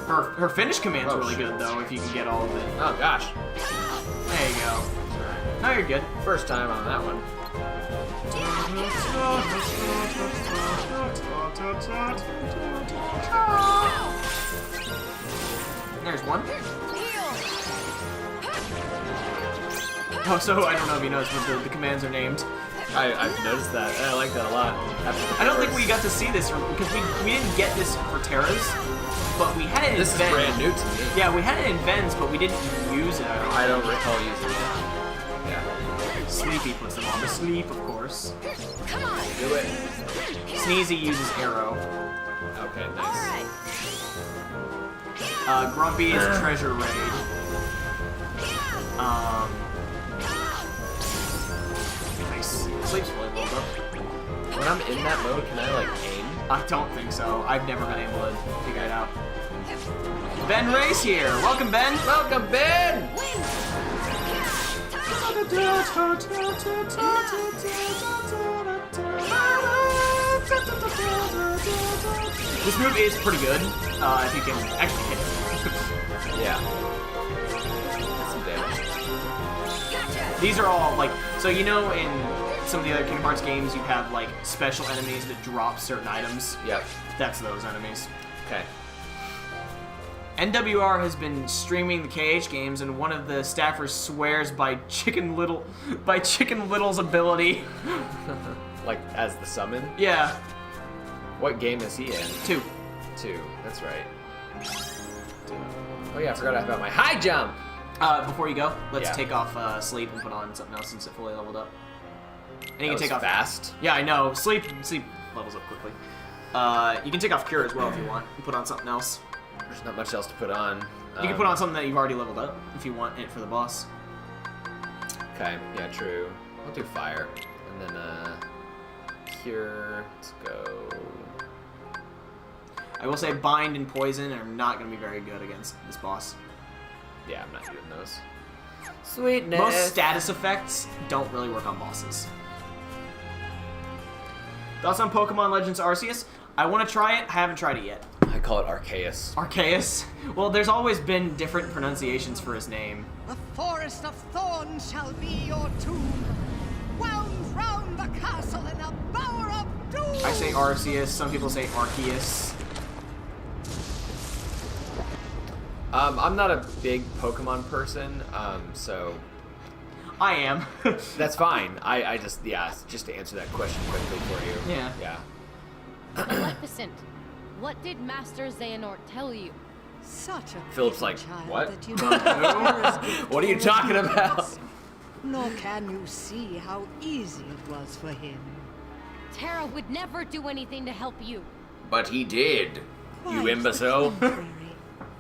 Her finish command's really good though, if you can get all of it. Oh gosh. There you go. No, you're good. First time on that one. There's one. Oh, so I don't know if you noticed, but the commands are named. I've noticed that. I like that a lot. I don't think we got to see this because we didn't get this for Terra's, but we had it in This is brand new to me. Yeah, we had it in Vens, but we didn't use it. I don't recall using it. Yeah. Sleepy puts them on. The sleep, of course. Come on. Do it. Sneezy uses arrow. Okay, nice. Grumpy is treasure raid. Nice. Sleep's fully leveled up. When I'm in that mode, can I like aim? I don't think so. I've never been able to figure it out. Ben Ray's here. Welcome, Ben. Welcome, Ben. This move is pretty good. If you can actually hit it. Yeah. That's some damage. These are all like, so you know in some of the other Kingdom Hearts games you have like special enemies that drop certain items. Yep. That's those enemies. Okay. NWR has been streaming the KH games, and one of the staffers swears by Chicken Little's ability. Like as the summon? Yeah. What game is he in? 2. 2. That's right. Oh yeah, I forgot about my high jump. Before you go, let's take off sleep and put on something else since it fully leveled up. And you can take off fast. Yeah, I know. Sleep levels up quickly. You can take off cure as well if you want, and put on something else. There's not much else to put on. You can put on something that you've already leveled up if you want it for the boss. Okay, yeah, true. I'll do fire. And then, cure. Let's go. I will say bind and poison are not going to be very good against this boss. Yeah, I'm not doing those. Sweetness. Most status effects don't really work on bosses. Thoughts on Pokemon Legends Arceus? I want to try it. I haven't tried it yet. I call it Arceus. Arceus? Well, there's always been different pronunciations for his name. The forest of thorns shall be your tomb. Wound round the castle in a bower of doom. I say Arceus. Some people say Arceus. I'm not a big Pokemon person, so... I am. That's fine. I just, yeah, just to answer that question quickly for you. Yeah. Yeah. Maleficent, what did Master Xehanort tell you? Such a Philip's like, child what? that you don't have to What are you talking about? Nor can you see how easy it was for him. Terra would never do anything to help you. But he did, you Quite imbecile. the contrary.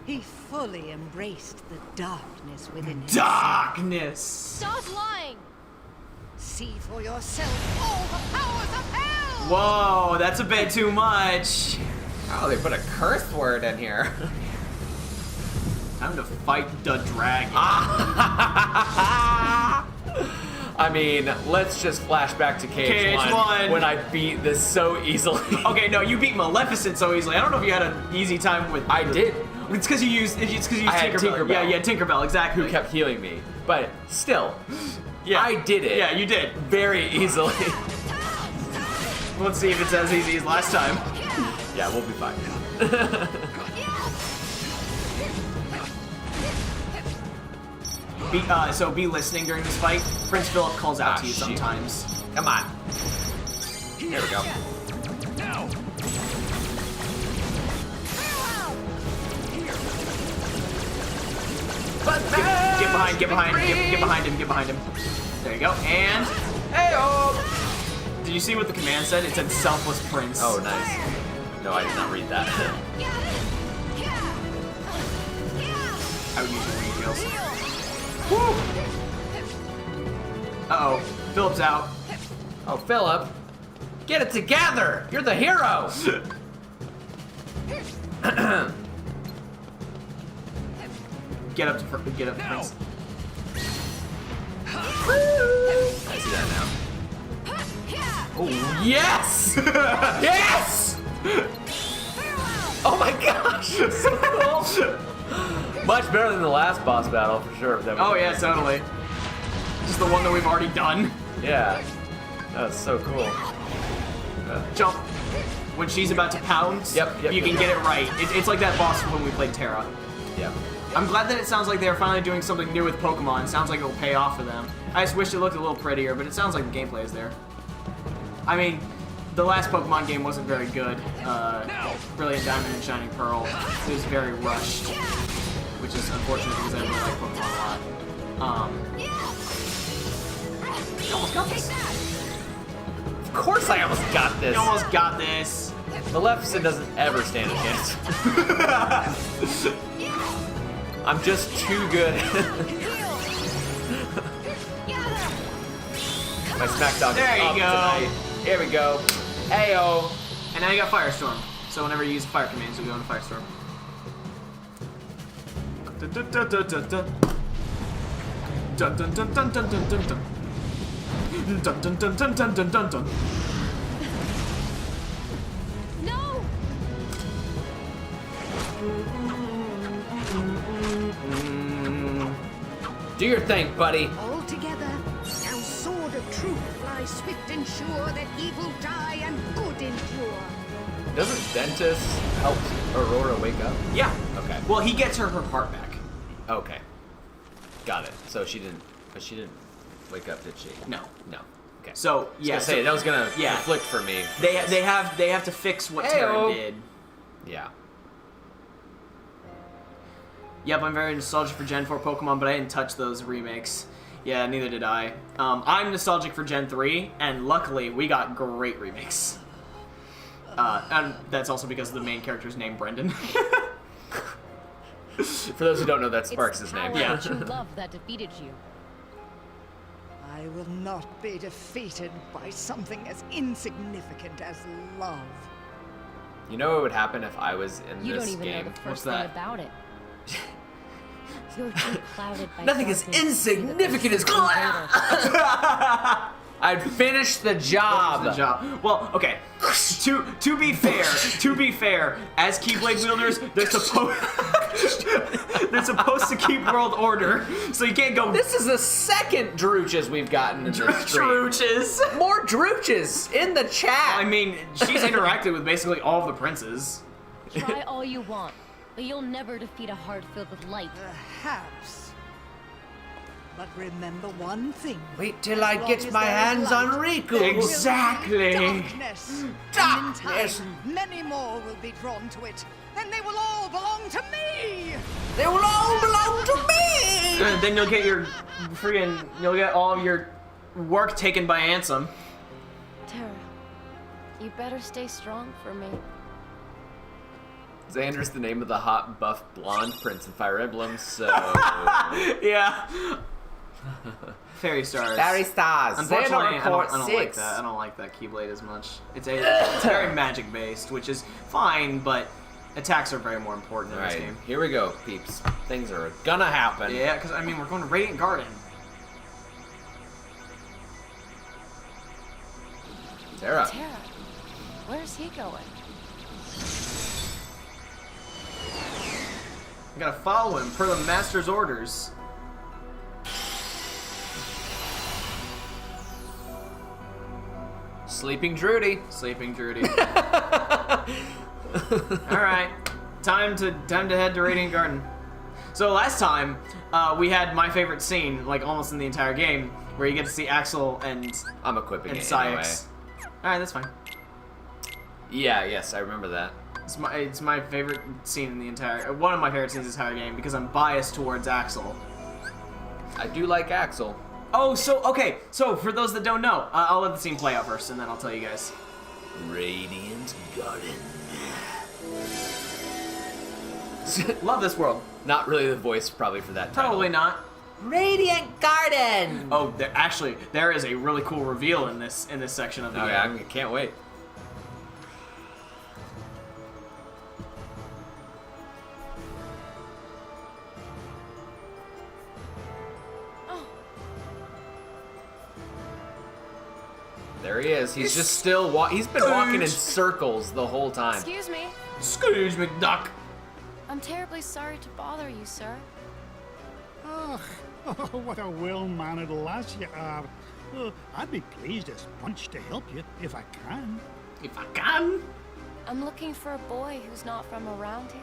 He fully embraced the darkness within him. Darkness! Stop lying! See for yourself all the powers of hell! Whoa, that's a bit too much. Oh, they put a curse word in here. Time to fight the dragon. I mean, let's just flash back to KH1 when I beat this so easily. Okay, no, you beat Maleficent so easily. I don't know if you had an easy time with. I did. It's because you used. It's because you used I had Tinkerbell. Yeah, yeah, Tinkerbell, exactly. Who kept healing me, but still, yeah, I did it. Yeah, you did very easily. Let's see if it's as easy as last time. Yeah, we'll be fine. So be listening during this fight. Prince Philip calls out to you sometimes. Come on. There we go. No. Get behind him. There you go. And did you see what the command said? It said Selfless Prince. Oh, nice. No, I did not read that. I would use your wing kills. Woo! Uh-oh. Philip's out. Oh, Philip. Get it together! You're the hero! Get up, Prince. I see that now. Oh, yes! Yes! Oh my gosh! So cool! Much better than the last boss battle, for sure. Oh yeah, totally. Just the one that we've already done. Yeah. That's so cool. Jump. When she's about to pound, you can get it right. It's like that boss when we played Terra. Yeah. I'm glad that it sounds like they're finally doing something new with Pokemon. It sounds like it'll pay off for them. I just wish it looked a little prettier, but it sounds like the gameplay is there. I mean, the last Pokemon game wasn't very good. Brilliant Diamond and Shining Pearl. It was very rushed, which is unfortunate because I really like Pokemon a lot. You almost got this. Of course I almost got this. You almost got this. Maleficent doesn't ever stand a chance. I'm just too good. My smack dog there is you up go. tonight. Here we go. Ayo. And now you got Firestorm. So whenever you use fire commands, you go into Firestorm. Dun dun dun dun dun dun. Dun dun dun dun dun dun dun dun. Dun dun dun dun dun dun dun dun. No! Do your thing, buddy. All together, now sword of truth fly swift and sure, that evil die and good endure. Doesn't Ventus help Aurora wake up? Yeah. Okay. Well, he gets her heart back. Okay. Got it. So she didn't, but she didn't wake up, did she? No. No. Okay. So yeah, that was gonna conflict for me. They have to fix what Terra did. Yeah. Yep, I'm very nostalgic for Gen 4 Pokemon, but I didn't touch those remakes. Yeah, neither did I. I'm nostalgic for Gen 3, and luckily we got great remakes. And that's also because the main character's named Brendan. For those who don't know, that's Sparks' name. Yeah. True love that defeated you. I will not be defeated by something as insignificant as love. You know what would happen if I was in You this don't even game? know the What's first thing that? about it. You're too clouded by Nothing as darkness to see that insignificant as there's something greater. I'd finish the job. The job. Well, okay. To be fair, as Keyblade wielders, they're supposed to keep world order, so you can't go. This is the second Drooches we've gotten in this stream. Drooches. More Drooches in the chat. I mean, she's interacted with basically all of the princes. Try all you want, but you'll never defeat a heart filled with light. Perhaps. But remember one thing. Wait till I get my hands on Riku. Exactly. Darkness. Darkness. And in time, many more will be drawn to it, and they will all belong to me. They will all belong to me. And then you'll get you'll get all of your work taken by Ansem. Terra, you better stay strong for me. Xander's the name of the hot, buff, blonde prince in Fire Emblem, so... Yeah. Fairy stars. Fairy stars. Unfortunately, I don't like 6. that. I don't like that Keyblade as much. It's very magic based, which is fine, but attacks are very more important in this Alright, game. here we go, peeps. Things are gonna happen. Yeah, because I mean we're going to Radiant Garden. Terra. Terra, where's he going? I gotta follow him per the master's orders. Sleeping Drudy. Sleeping Drudy. All right, time to head to Radiant Garden. So last time we had my favorite scene, like almost in the entire game, where you get to see Axel and I'm equipping it Syx. anyway. All right, that's fine. Yeah, yes, I remember that. It's my favorite scene in the entire, one of my favorite scenes in the entire game because I'm biased towards Axel. I do like Axel. Oh, so for those that don't know, I'll let the scene play out first, and then I'll tell you guys. Radiant Garden. Love this world. Not really the voice probably for that title. Probably not. Radiant Garden. Oh, there is a really cool reveal in this section of the game. Yeah, I can't wait. There he is. He's just still he's been walking in circles the whole time. Excuse me. Scrooge McDuck. I'm terribly sorry to bother you, sir. Oh, what a well-mannered lass you are. I'd be pleased as punch to help you if I can. If I can? I'm looking for a boy who's not from around here.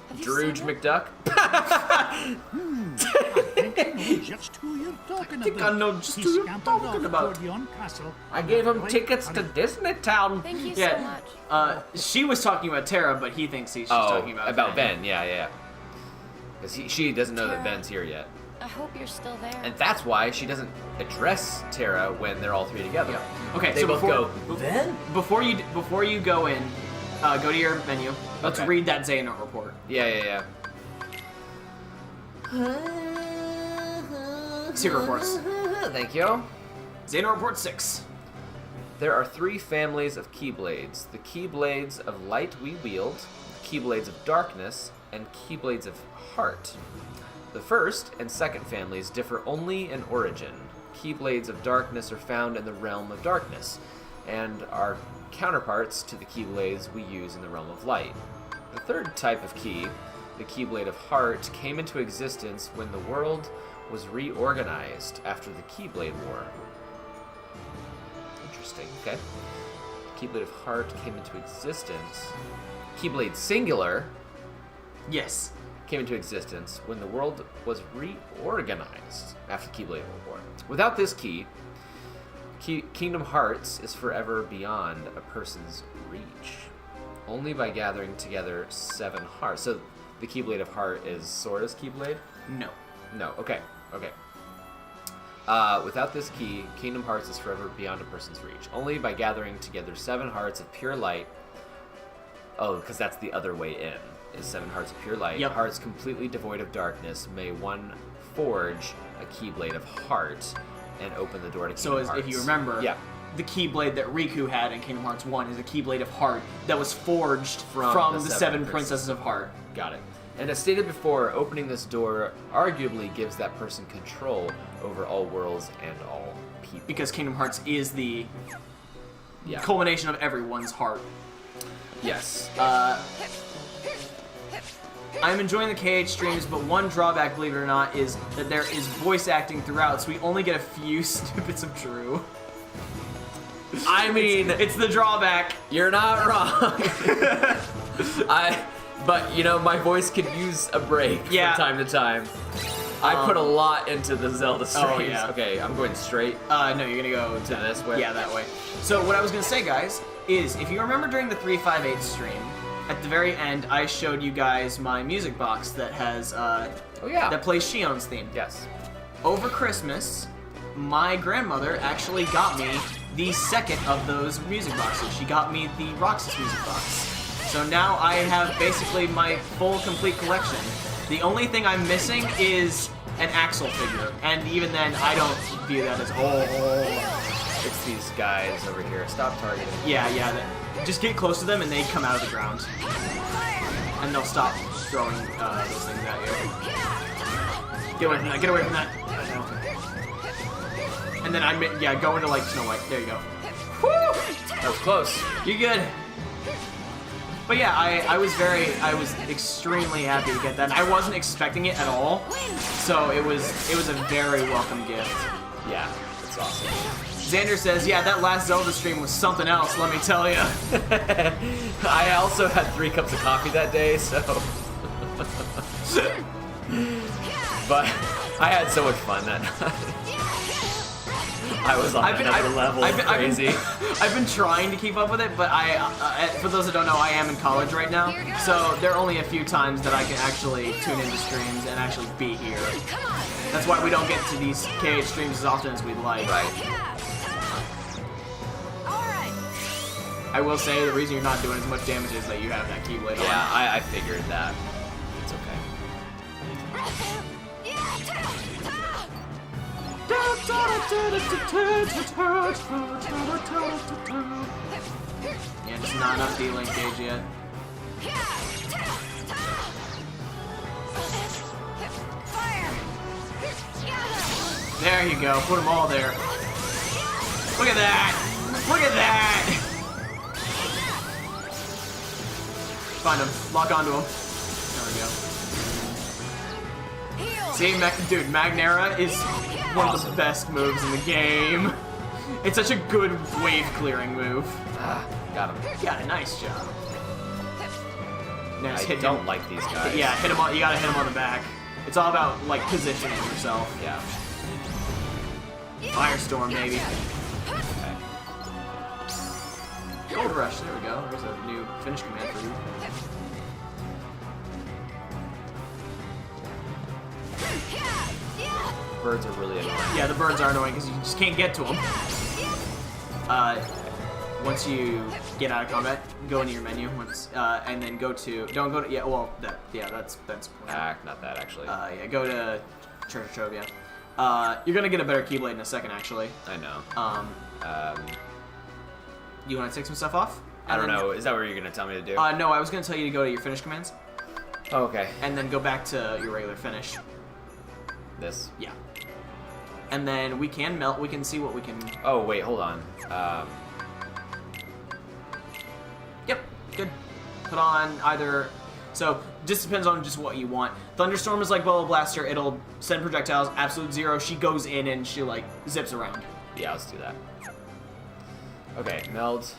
Have you Drooge seen him? McDuck? I think I know just who you're talking about. I know just who you're talking about. Toward yon castle. I gave him Right, tickets to Disney Town. Thank you Yeah. so much. She was talking about Terra, but he thinks she's talking about Ben. Yeah. Because she doesn't know that Terra. Ben's here yet. I hope you're still there. And that's why she doesn't address Terra when they're all three together. Yeah. Okay, They so both go, Ben? Before you go in, go to your menu. Let's Okay. read that Xehanort report. Yeah. Secret reports. Thank you. Xehanort report 6. There are 3 families of Keyblades. The Keyblades of Light we wield, Keyblades of Darkness, and Keyblades of Heart. The first and second families differ only in origin. Keyblades of Darkness are found in the realm of darkness, and are counterparts to the Keyblades we use in the realm of light. The third type of key, the Keyblade of Heart, came into existence when the world was reorganized after the Keyblade War. Interesting, okay. Keyblade of Heart came into existence. Keyblade Singular, Yes. came into existence when the world was reorganized after the Keyblade War. Without this key, Kingdom Hearts is forever beyond a person's reach. Only by gathering together 7 hearts. So the Keyblade of Heart is Sora's Keyblade? No. No, okay. Without this key, Kingdom Hearts is forever beyond a person's reach. Only by gathering together 7 hearts of pure light. Oh, because that's the other way in. Is 7 hearts of pure light. Yep. Hearts completely devoid of darkness. May one forge a Keyblade of Heart. and open the door to Kingdom So Hearts. if you remember, yeah. the Keyblade that Riku had in Kingdom Hearts 1 is a Keyblade of Heart that was forged From the the seven Seven Princesses of Heart. Got it. And as stated before, opening this door arguably gives that person control over all worlds and all people. Because Kingdom Hearts is the Yeah. culmination of everyone's heart. Yes. I'm enjoying the KH streams, but one drawback, believe it or not, is that there is voice acting throughout, so we only get a few snippets of Drew. I mean, it's the drawback. You're not wrong. But you know, my voice could use a break from time to time. I put a lot into the Zelda streams. Oh, yeah. Okay, I'm going straight. No, you're gonna go to this way. Yeah, that way. So what I was gonna say, guys, is if you remember during the 358 stream, at the very end, I showed you guys my music box that has that plays Shion's theme. Yes. Over Christmas, my grandmother actually got me the second of those music boxes. She got me the Roxas music box. So now I have basically my full complete collection. The only thing I'm missing is an Axel figure, and even then I don't view that as It's these guys over here. Stop targeting. Yeah. Just get close to them and they come out of the ground. And they'll stop throwing those things at you. Get away from that, get away from that. And then go into like Snow White. There you go. Woo! That was close. You're good. But yeah, I was extremely happy to get that. I wasn't expecting it at all. So it was a very welcome gift. Yeah, that's awesome. Xander says, yeah, that last Zelda stream was something else, let me tell you. I also had 3 cups of coffee that day, so... But I had so much fun that night. I was on another level of crazy. I've been trying to keep up with it, but for those that don't know, I am in college right now, so there are only a few times that I can actually tune into streams and actually be here. That's why we don't get to these KH streams as often as we'd like. Right. I will say the reason you're not doing as much damage is that you have that Keyblade on. Yeah, I figured that. It's okay. Yeah, just not enough D-Link gauge yet. There you go, put them all there. Look at that! Look at that! Find him, lock onto him. There we go. See, dude, Magnera is one of the best moves in the game. It's such a good wave clearing move. Got him. Yeah, nice job. Now just I don't like these guys. Yeah, hit him on. You gotta hit him on the back. It's all about like positioning yourself. Yeah. Firestorm, baby. Okay. Gold Rush. There we go. There's a new finish command for you. Birds are really annoying. Yeah, the birds are annoying because you just can't get to them. Once you get out of combat, go into your menu and then go to. Don't go to. Yeah, well, that's. Not that actually. Yeah, go to Treasure Trove. Yeah. You're gonna get a better Keyblade in a second, actually. I know. You want to take some stuff off? I don't know. Is that what you're gonna tell me to do? No, I was gonna tell you to go to your finish commands. Oh, okay. And then go back to your regular finish. This? Yeah. And then we can melt. We can see what we can. Oh wait, hold on. Yep. Good. Put on either. So just depends on just what you want. Thunderstorm is like Bubble Blaster. It'll send projectiles. Absolute Zero. She goes in and she like zips around. Yeah, let's do that. Okay, meld.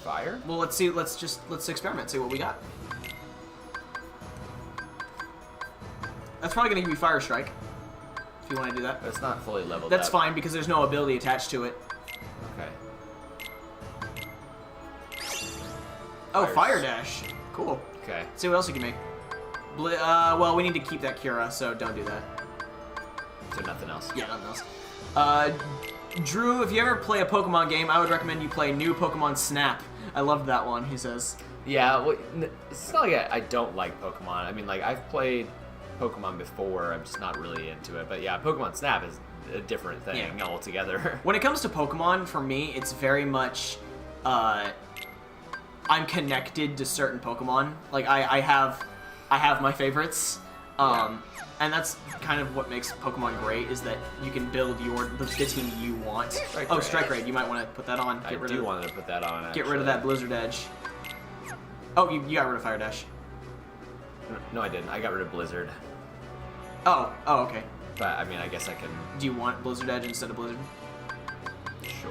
Fire? Well, let's see. Let's experiment. See what we got. That's probably gonna give you Fire Strike. If you want to do that. But it's not fully leveled That's up. fine because there's no ability attached to it. Okay. Oh, Fire Dash. Cool. Okay. See what else you can make. Well, we need to keep that Cura, so don't do that. So nothing else. Yeah, nothing else. Drew, if you ever play a Pokemon game, I would recommend you play New Pokemon Snap. I loved that one, he says. Yeah, well, it's not like I don't like Pokemon. I mean, like, I've played Pokemon before. I'm just not really into it. But yeah, Pokemon Snap is a different thing altogether. When it comes to Pokemon, for me, it's very much I'm connected to certain Pokemon. Like I have my favorites. And that's kind of what makes Pokemon great, is that you can build the team you want. Strike Raid. You might want to put that on. I do want to put that on, actually. Get rid of that Blizzard Edge. Oh, you got rid of Fire Dash. No, I didn't. I got rid of Blizzard. Oh, okay. But, I mean, I guess I can... Do you want Blizzard Edge instead of Blizzard? Sure.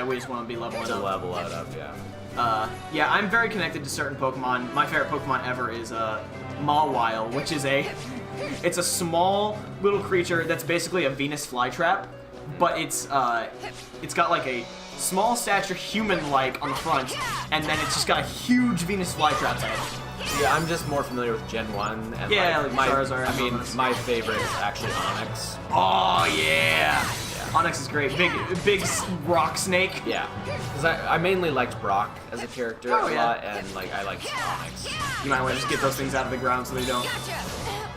We just want to be leveling up. To level it up, yeah, I'm very connected to certain Pokemon. My favorite Pokemon ever is Mawile, which is it's a small little creature that's basically a Venus flytrap, but it's got like a small stature human-like on the front, and then it's just got a huge Venus flytrap head. Yeah, I'm just more familiar with Gen 1, and like Charizard. I mean, my favorite is actually Onix. Oh yeah! Onix is great. Big rock snake. Yeah, because I mainly liked Brock as a character a lot, and like I liked Onix. You might want to just get those things out of the ground so they don't.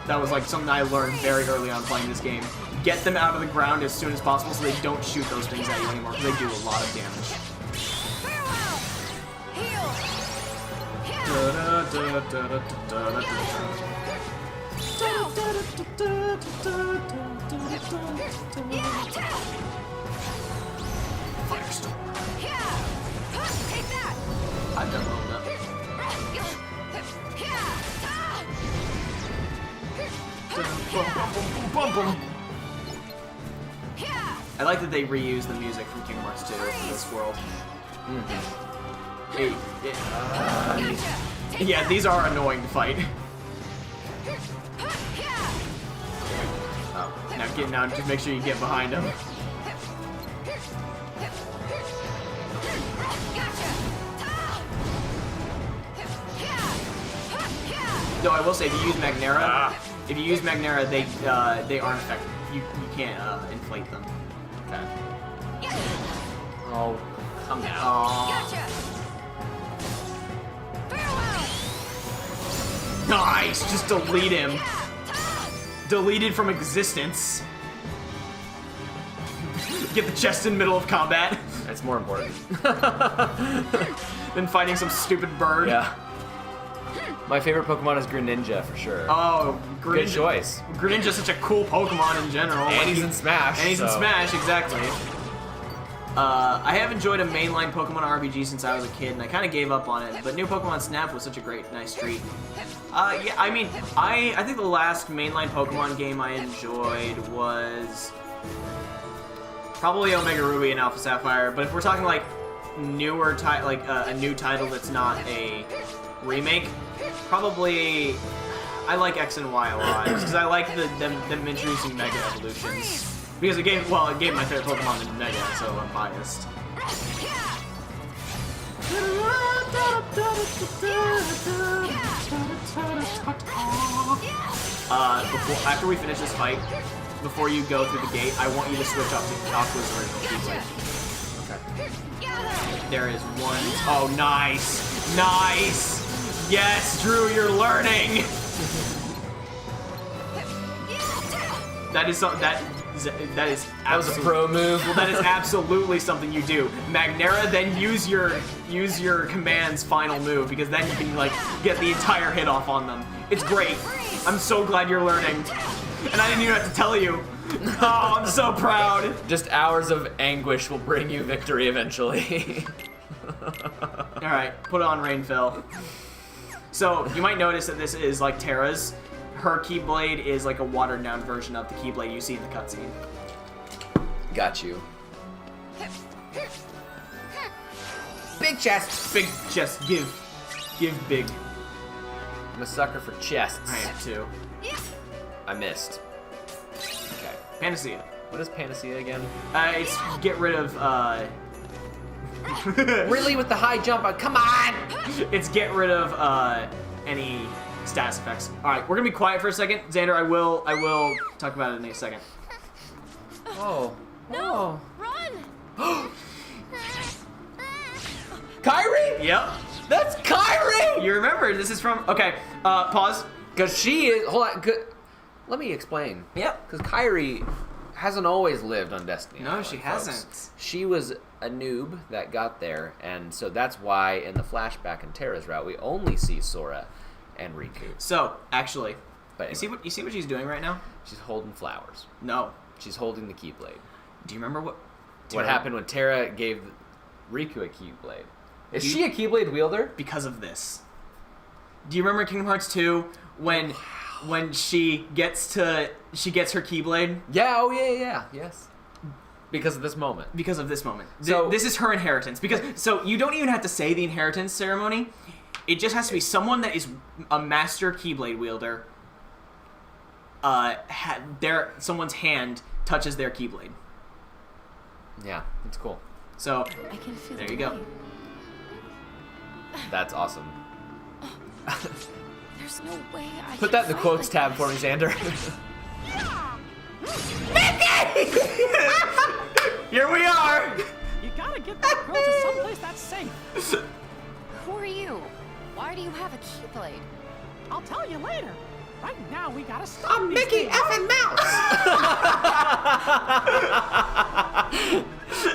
That was like something I learned very early on playing this game. Get them out of the ground as soon as possible so they don't shoot those things at you anymore, because they do a lot of damage. Firestorm. Take that. I've done well enough. I like that they reuse the music from Kingdom Hearts 2 in this world. Yeah, these are annoying to fight. Now just make sure you get behind them. Though I will say, if you use Magnera, they aren't effective. You can't inflate them. Okay. Oh, come down. Nice! Just delete him. Deleted from existence. Get the chest in middle of combat. That's more important. Than fighting some stupid bird. Yeah. My favorite Pokemon is Greninja, for sure. Oh, Greninja. Good choice. Greninja's such a cool Pokemon in general. And he's in Smash. And he's in Smash, exactly. I have enjoyed a mainline Pokemon RPG since I was a kid, and I kind of gave up on it, but new Pokemon Snap was such a nice treat. Yeah, I mean, I think the last mainline Pokemon game I enjoyed was probably Omega Ruby and Alpha Sapphire, but if we're talking like newer a new title that's not a remake, probably I like X and Y a lot, because I like them introducing Mega Evolutions. Because it gave my favorite Pokemon in Mega, so I'm biased. After we finish this fight, before you go through the gate, I want you to switch off to his original Keyblade. Okay. There is one. Oh, nice! Nice! Yes, Drew, you're learning! That is something that is was a pro move. Well, that is absolutely something you do. Magnera, then use your command's final move, because then you can like get the entire hit off on them. It's great. I'm so glad you're learning, and I didn't even have to tell you. Oh, I'm so proud. Just hours of anguish will bring you victory eventually. All right, put on Rainfell. So you might notice that this is like Terra's. Her Keyblade is like a watered-down version of the Keyblade you see in the cutscene. Got you. Big chest. Big chest. Give big. I'm a sucker for chests. I am too. I missed. Okay. Panacea. What is Panacea again? It's get rid of Really, with the high jump? Come on! It's get rid of any status effects. All right, we're gonna be quiet for a second, Xander. I will talk about it in a second. Oh. No! Run! Kyrie? Yep. That's Kyrie! You remember, this is from... Okay, pause. Because she is... Hold on. Let me explain. Yep. Because Kairi hasn't always lived on Destiny No, Island, she folks. hasn't. She was a noob that got there, and so that's why in the flashback in Terra's route, we only see Sora and Riku. So, actually, But anyway, you see what she's doing right now? she's holding flowers. No. She's holding the Keyblade. Do you remember what Happened when Terra gave Riku a Keyblade? Is she a Keyblade wielder? Because of this. Do you remember Kingdom Hearts 2 when she gets her Keyblade? Yeah, oh yeah, yes. Because of this moment. Because of this moment. So this is her inheritance. So you don't even have to say the inheritance ceremony. It just has to be someone that is a master Keyblade wielder. Someone's hand touches their Keyblade. Yeah, that's cool. So I can feel there you go. That's awesome. There's no way I Put can that in the fight quotes like tab this. for me, Xander. Here we are! You gotta get that girl to someplace that's safe. Who are you? Why do you have a Keyblade? I'll tell you later. Right now, we gotta stop I'm these Mickey things. effing Mouse!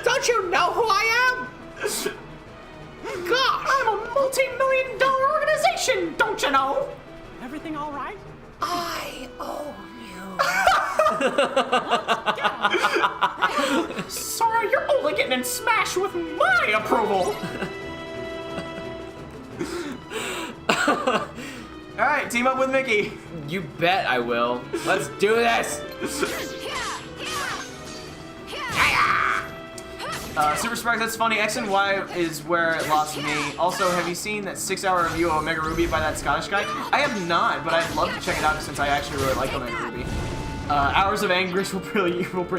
Don't you know who I am? Gosh! I'm a multi-million-dollar organization, don't you know? Everything all right? I owe Sorry, you're only getting in Smash with my approval. All right, team up with Mickey. You bet I will. Let's do this. Super Sparks, that's funny. X and Y is where it lost me. Also, have you seen that 6-hour review of Omega Ruby by that Scottish guy? I have not, but I'd love to check it out since I actually really like Omega Ruby. Hours of Anguish will bring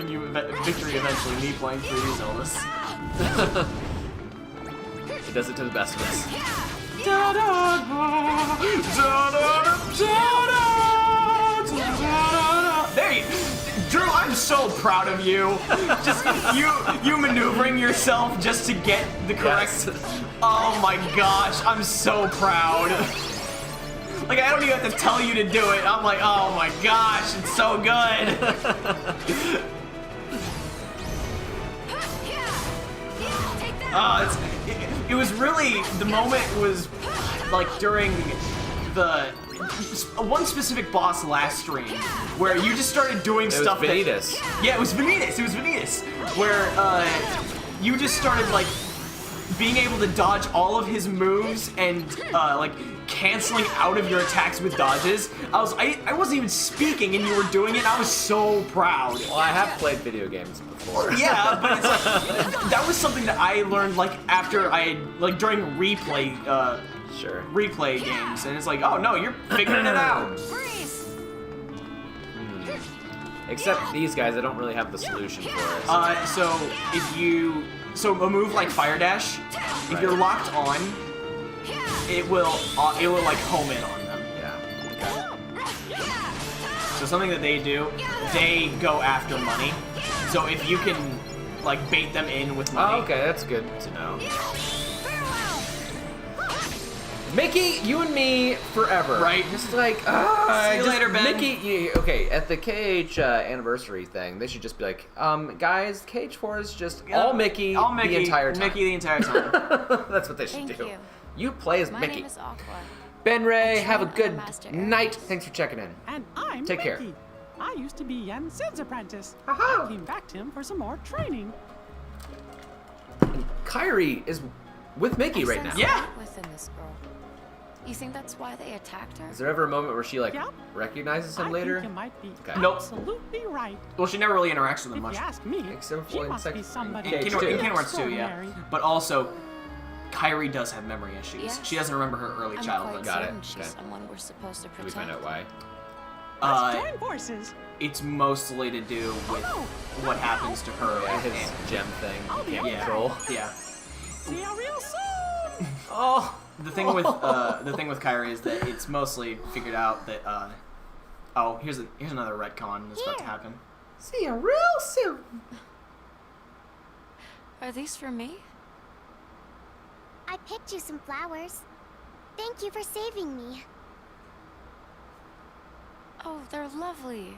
you victory eventually. Me playing 3D Zeldas. He does it to the best of us. There you, Drew. I'm so proud of you. Just you maneuvering yourself just to get the correct. Yes. Oh my gosh, I'm so proud. Like I don't even have to tell you to do it. I'm like, oh my gosh, it's so good. It was really, the moment was like during the one specific boss last stream where you just started doing stuff. Vanitas. Yeah, it was Vanitas. It was Vanitas, where you just started like being able to dodge all of his moves and like canceling out of your attacks with dodges. I wasn't even speaking and you were doing it. And I was so proud. Well, I have played video games before. Yeah, but it's like that was something that I learned like after during replay games, and it's like, oh no, you're figuring it out. Except these guys, I don't really have the solution for it. So a move like Fire Dash, if you're locked on, it will like home in on them. Yeah. So something that they do, they go after money. So if you can like bait them in with money. Oh, okay, that's good to know. Mickey, you and me forever. Right? Just like, see you later, Ben. Mickey, okay, at the KH anniversary thing, they should just be like, guys, KH4 is just all Mickey the entire time. Mickey the entire time. That's what they should Thank do. you. You play as My Mickey. name is Aqua. Ben Ray, I'm have a trained good Master night. Aries. Thanks for checking in. And I'm Take care. Mickey. I used to be Yen Sid's apprentice. Aha. I came back to him for some more training. Kairi is with Mickey right now. Yeah. Within this girl. You think that's why they attacked her? Is there ever a moment where she like Yep. recognizes him I later? think you might be Okay. Nope. absolutely right. Well, she never really interacts with them If much. you ask me, Except for she in must be sex- somebody in In Kingdom Hearts 2, yeah. extraordinary. But also, Kairi does have memory issues. Yes. She doesn't remember her early I'm childhood. quite Got it. certain she's Okay. someone we're supposed to Can we protect. find out why? Let's join forces. It's mostly to do with what happens to her. Yeah, his and- gem thing I'll be he can't okay. control. Yeah. See you real soon. Oh, The thing with Kairi is that it's mostly figured out that oh, here's another retcon that's about to happen. See you real soon. Are these for me? I picked you some flowers. Thank you for saving me. Oh, they're lovely.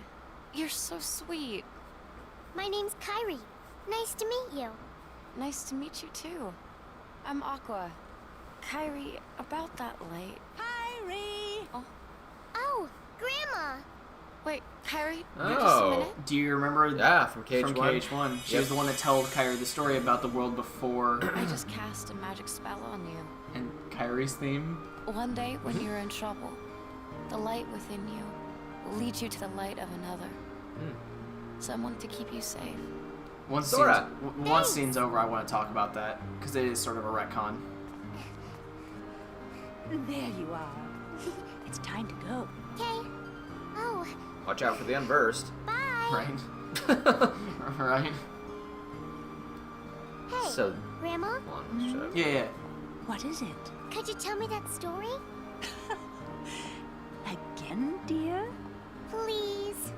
You're so sweet. My name's Kyrie. Nice to meet you. Nice to meet you too. I'm Aqua. Kyrie, about that light. Kyrie! Oh, Grandma! Wait, Kyrie, Oh. just a minute. Do you remember? Yeah, from KH1. From KH1. She was the one that told Kyrie the story about the world before. I just cast a magic spell on you. And Kyrie's theme? One day, when you're in trouble, the light within you will lead you to the light of another. Someone to keep you safe. Once scene's over, I want to talk about that, because it is sort of a retcon. There you are. It's time to go. Okay. Oh. Watch out for the unversed. Bye. Right. Right. Hey, So, Grandma? Yeah. What is it? Could you tell me that story? Again, dear? Please.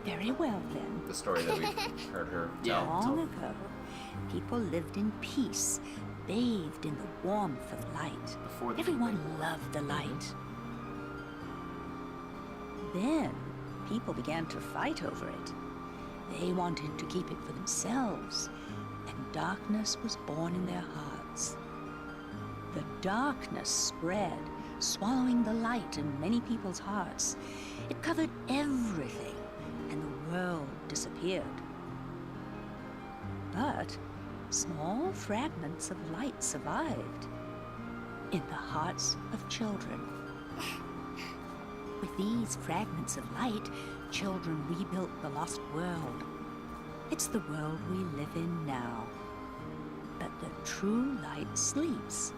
Very well, then. The story that we heard her tell. Long ago, people lived in peace, bathed in the warmth of light. Everyone loved the light. Then, people began to fight over it. They wanted to keep it for themselves, and darkness was born in their hearts. The darkness spread, swallowing the light in many people's hearts. It covered everything, and the world disappeared. But small fragments of light survived in the hearts of children. With these fragments of light, children rebuilt the lost world. It's the world we live in now. But the true light sleeps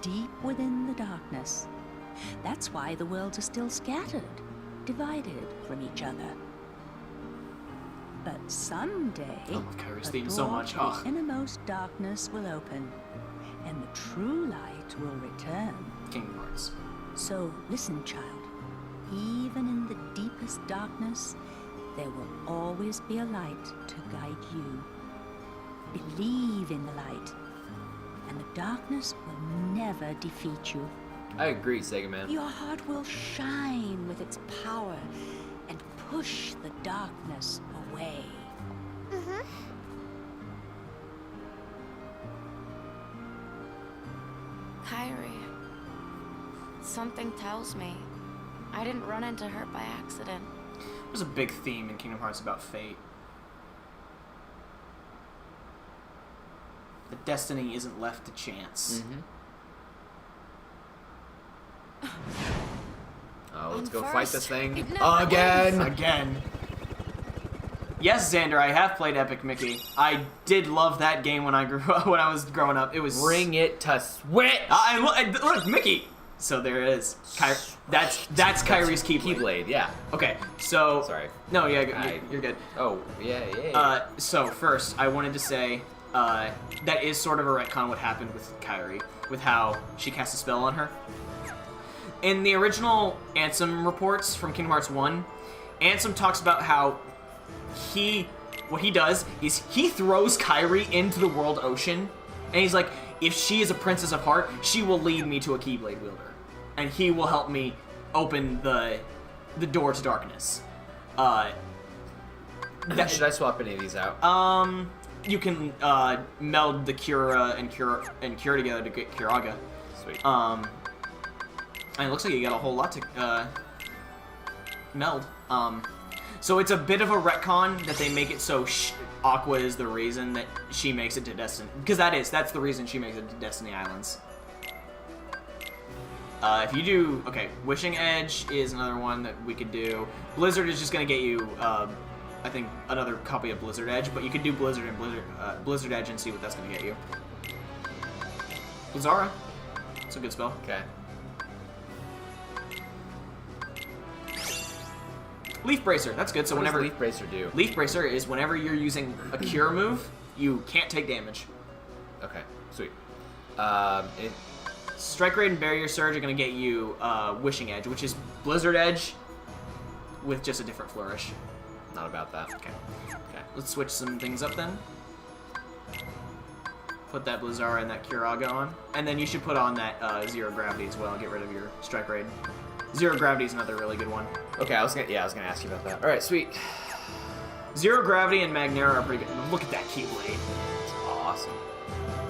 deep within the darkness. That's why the worlds are still scattered, divided from each other. But someday, I love Kyrie's a theme so door much. to the innermost darkness will open, and the true light will return. Kingdom Hearts. So listen, child. Even in the deepest darkness, there will always be a light to guide you. Believe in the light, and the darkness will never defeat you. I agree, Sega Man. Your heart will shine with its power and push the darkness away. Kyrie, something tells me I didn't run into her by accident. There's a big theme in Kingdom Hearts about fate. The destiny isn't left to chance. Oh, let's go fight this thing Again. again. Yes, Xander, I have played Epic Mickey. I did love that game when I was growing up. It was Bring it to Switch. Look, Mickey. So there it is. That's Kyrie's Keyblade. Yeah. Okay. So sorry. No, yeah, you're good. Oh, yeah. So first, I wanted to say that is sort of a retcon what happened with Kyrie, with how she cast a spell on her. In the original Ansem reports from Kingdom Hearts 1, Ansem talks about how what he does is he throws Kyrie into the world ocean, and he's like, if she is a princess of heart, she will lead me to a Keyblade wielder, and he will help me open the door to darkness. Should I swap any of these out? You can meld the Cura and Cure together to get Curaga. Sweet. And it looks like you got a whole lot to meld. So it's a bit of a retcon that they make it so Aqua is the reason that she makes it to Destiny. Because that's the reason she makes it to Destiny Islands. If you do... Okay, Wishing Edge is another one that we could do. Blizzard is just going to get you, I think, another copy of Blizzard Edge. But you could do Blizzard and Blizzard Edge and see what that's going to get you. Blizzara. It's a good spell. Okay. Leaf Bracer, that's good. So What whenever does Leaf Bracer do? Leaf Bracer is whenever you're using a cure move, you can't take damage. Okay, sweet. Strike Rate and Barrier Surge are gonna get you Wishing Edge, which is Blizzard Edge with just a different flourish. Not about that. Okay. Let's switch some things up then. Put that Blizzara and that Curaga on, and then you should put on that Zero Gravity as well. Get rid of your Strike Raid. Zero Gravity is another really good one. Okay, I was gonna ask you about that. All right, sweet. Zero Gravity and Magnera are pretty good. Look at that Keyblade. It's awesome.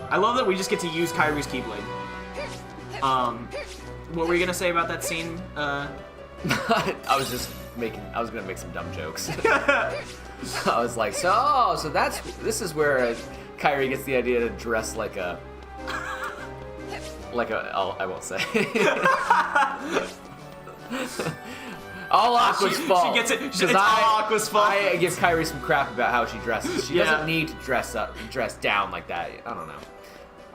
I love that we just get to use Kyrie's Keyblade. What were you gonna say about that scene? I was gonna make some dumb jokes. I was like, so this is where Kyrie gets the idea to dress like a I won't say. All Aqua's fault. She gets it. It's all Aqua's fault. I give Kyrie some crap about how she dresses. She doesn't need to dress down like that. I don't know.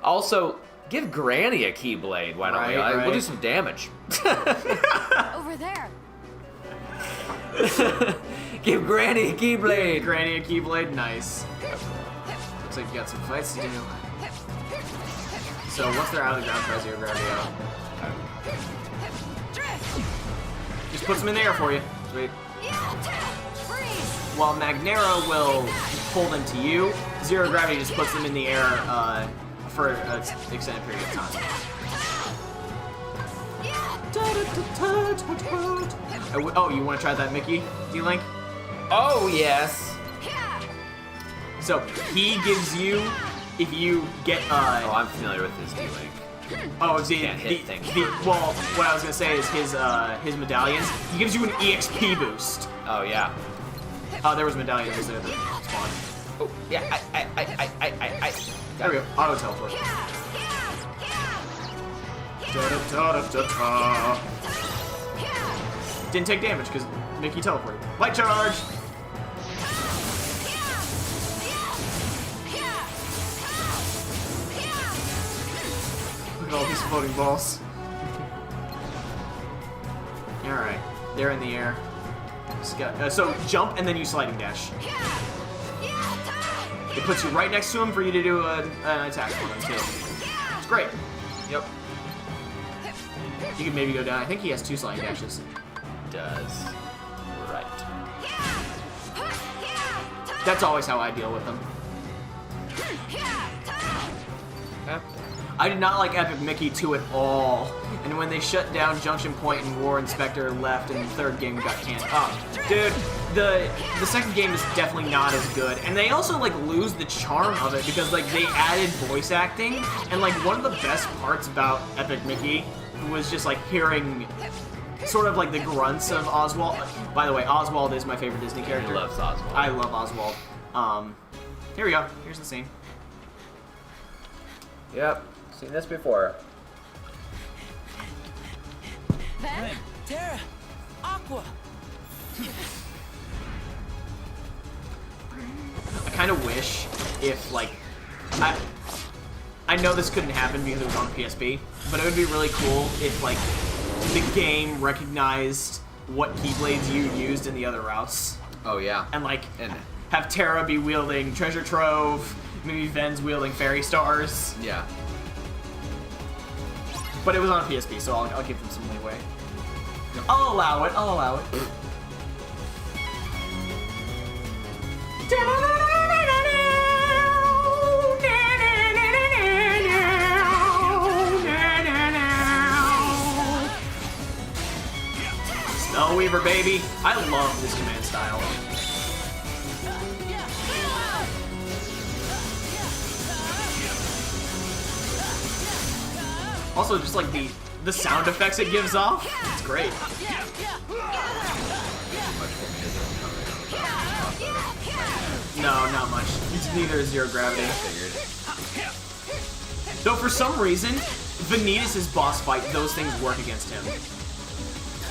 Also, give Granny a Keyblade. Why don't we? We'll do some damage. Over there. Give Granny a Keyblade. Granny a Keyblade. Nice. Looks like you got some fights to do. So once they're out of the ground, try Zero Gravity out. Just puts them in the air for you. Sweet. While Magnera will pull them to you, Zero Gravity just puts them in the air for an extended period of time. Oh, you want to try that Mickey D-Link? Oh, yes. So he gives you, if you get oh, I'm familiar with his D-Link. Oh, can't hit things. Well, what I was gonna say is his medallions. He gives you an EXP boost. Oh yeah. Oh, there was medallions there that spawned. Oh yeah. There we go. Auto teleport. Didn't take damage because Mickey teleported. Light charge. Look at all these floating balls. Alright, they're in the air. So jump and then you sliding dash. It puts you right next to him for you to do an attack on him too. It's great. Yep. You can maybe go down. I think he has 2 sliding dashes. Does. Right. That's always how I deal with them. Okay. I did not like Epic Mickey 2 at all. And when they shut down Junction Point and War Inspector left and the third game got canceled. Oh, dude, the second game is definitely not as good. And they also like lose the charm of it because like they added voice acting. And like one of the best parts about Epic Mickey was just like hearing sort of like the grunts of Oswald. By the way, Oswald is my favorite Disney character. He loves Oswald. I love Oswald. Here we go. Here's the scene. Yep. Seen this before. Ven, Terra, Aqua. I kind of wish if, like, I know this couldn't happen because it was on PSP, but it would be really cool if, like, the game recognized what Keyblades you used in the other routes. Oh, yeah. And, like, have Terra be wielding Treasure Trove, maybe Ven's wielding Fairy Stars. Yeah. But it was on PSP, so I'll give them some leeway. I'll allow it. I'll allow it. Spellweaver, baby. I love this command style. Also, just like the sound effects it gives off, it's great. No, not much. Neither is Zero Gravity. Though for some reason, Vanitas' boss fight, those things work against him.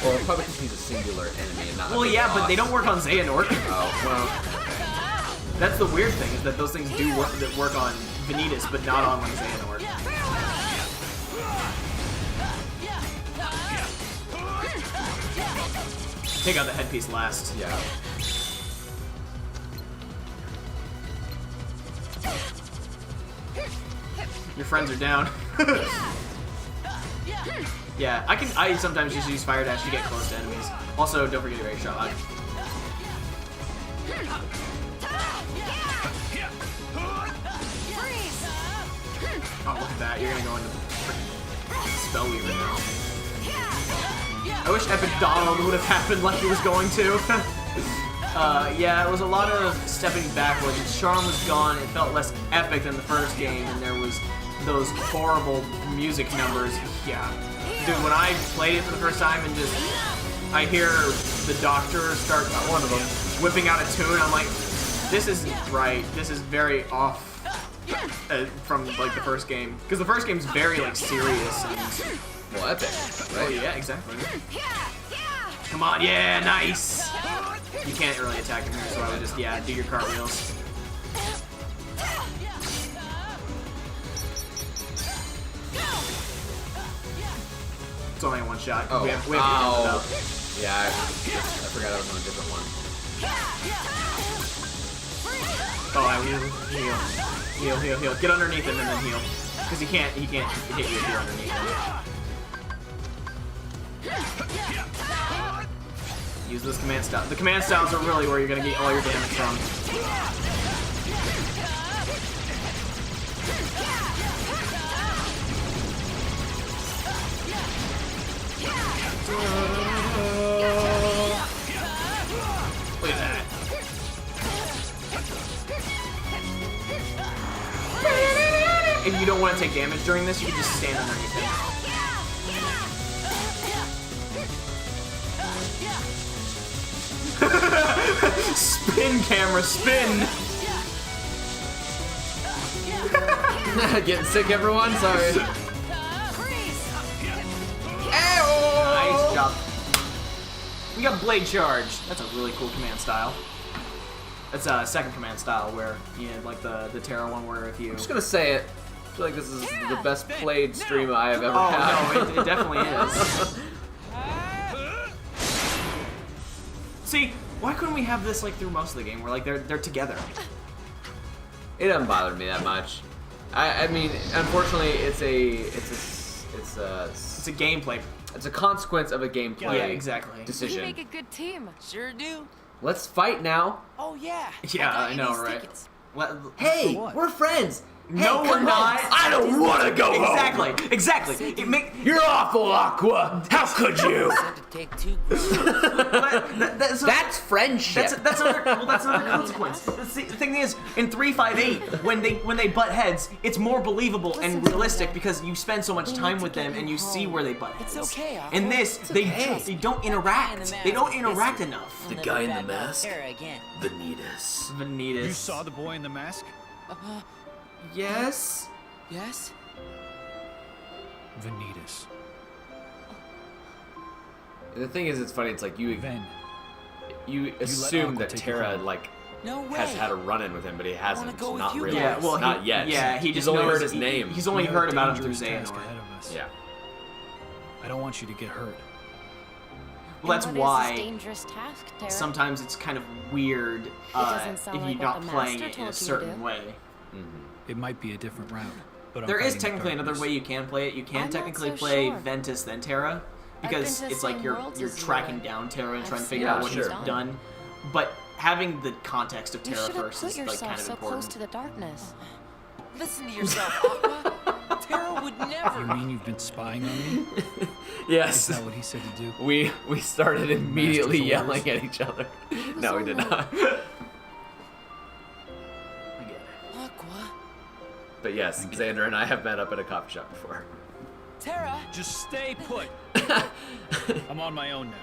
Well, probably because he's a singular enemy and not. Well, yeah, but they don't work on Xehanort. Oh, well. That's the weird thing, is that those things do work on Vanitas, but not on like Xehanort. Take out the headpiece last. Yeah. Your friends are down. Yeah, I sometimes just use Fire Dash to get close to enemies. Also, don't forget your air shot. Oh, look at that. You're gonna go into Spellweaver now. I wish Epic Donald would have happened like he was going to. Yeah, it was a lot of stepping backwards. Its charm was gone. It felt less epic than the first game, and there was those horrible music numbers. Yeah. Dude, when I played it for the first time and just I hear the Doctor start one of them whipping out a tune, I'm like, this isn't right. This is very off from like the first game, because the first game's very like serious and well, epic, right? Oh yeah, exactly. Come on, yeah, nice. You can't really attack him here, so I would just do your cartwheels. It's only a one shot. Oh, we have to yeah, I forgot I was on a different one. Oh, I will heal. Get underneath him and then heal, because he can't hit you if you're underneath him. Use this command style. The command styles are really where you're gonna get all your damage from. Look at that. If you don't want to take damage during this, you can just stand underneath him. Spin, camera, spin! Getting sick, everyone? Sorry. Nice job. We got Blade Charge. That's a really cool command style. That's a second command style where you had like the Terra one where if you... I'm just gonna say it. I feel like this is the best played stream I have ever had. Oh, no, it definitely is. See, why couldn't we have this like through most of the game where like they're together? It doesn't bother me that much. I mean, unfortunately, it's a gameplay. It's a consequence of a gameplay decision. You make a good team. Sure do. Let's fight now. Oh yeah. Yeah, I know, right? Hey, we're friends. No, Hey, we're not. I don't want to go home. Exactly. You're awful, Aqua. How could you? That's friendship. That's another consequence. The thing is, in 358, when they butt heads, it's more believable and realistic because you spend so much time with them and you see where they butt heads. It's okay. In this, they don't interact. They don't interact enough. The guy in the mask. Vanitas. You saw the boy in the mask? Yes. Yes? Vanitas. The thing is, it's funny. It's like you assume that Terra like No way. has had a run-in with him, but he hasn't. go with Not you really. Yeah, well, not yet. Yeah, he's just only only knows heard his name. He's only heard about him through Xehanort. Yeah. I don't want you to get hurt. Well, that's And what is why this dangerous task, Terra? sometimes it's kind of weird doesn't if sound you're like what not the playing master it in a told you to certain do. way. It might be a different route, but There I'm is fighting technically the another darkness. way you can play it. You can I'm not technically so play sure. Ventus then Terra, I've because been to it's the like same you're worlds as you, tracking and down Terra and I've trying to seen figure out what what she's he's done. done. But having the context of You Terra should have first put is like yourself kind of so close important. to the darkness. Listen to yourself, Aqua. Terra would never. You mean you've been spying on me? Yes. Is that what he said to do? We started immediately Master's orders. yelling at each other. No, we did not. Aqua. But yes, Xander and I have met up at a coffee shop before. Terra. Just stay put. I'm on my own now.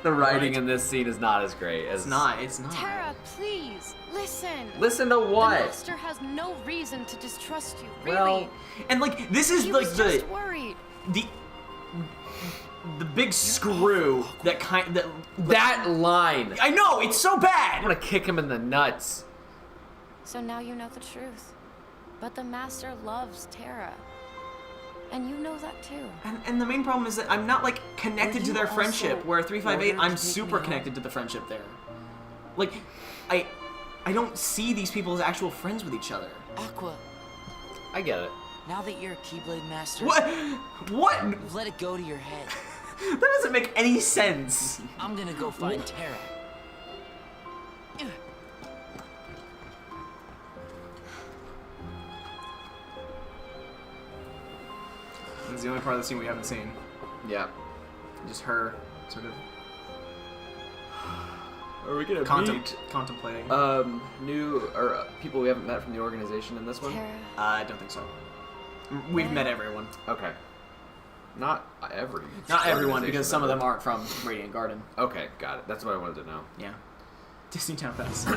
The writing in this scene is not as great as It's not. It's not. Terra, please, listen. Listen to The what? master has no reason to distrust you, really. Well, And like this is he like was the just worried. the big screw that that line. I know, it's so bad. I'm gonna kick him in the nuts. So now you know the truth. But the master loves Terra. And you know that too. And the main problem is that I'm not like connected Were to you their also friendship, where 358 ordered I'm to take super me home? connected to the friendship there. Like I don't see these people as actual friends with each other. Aqua. I get it. Now that you're a Keyblade Master. What? What? You've let it go to your head. That doesn't make any sense. I'm gonna go find Terra. This is the only part of the scene we haven't seen. Yeah. Just her sort of Are we gonna contemplating? New or people we haven't met from the organization in this one? I don't think so. We've met everyone. Okay. Not everyone, because some of them aren't from Radiant Garden. Okay, got it. That's what I wanted to know. Yeah. Disney Town Fest.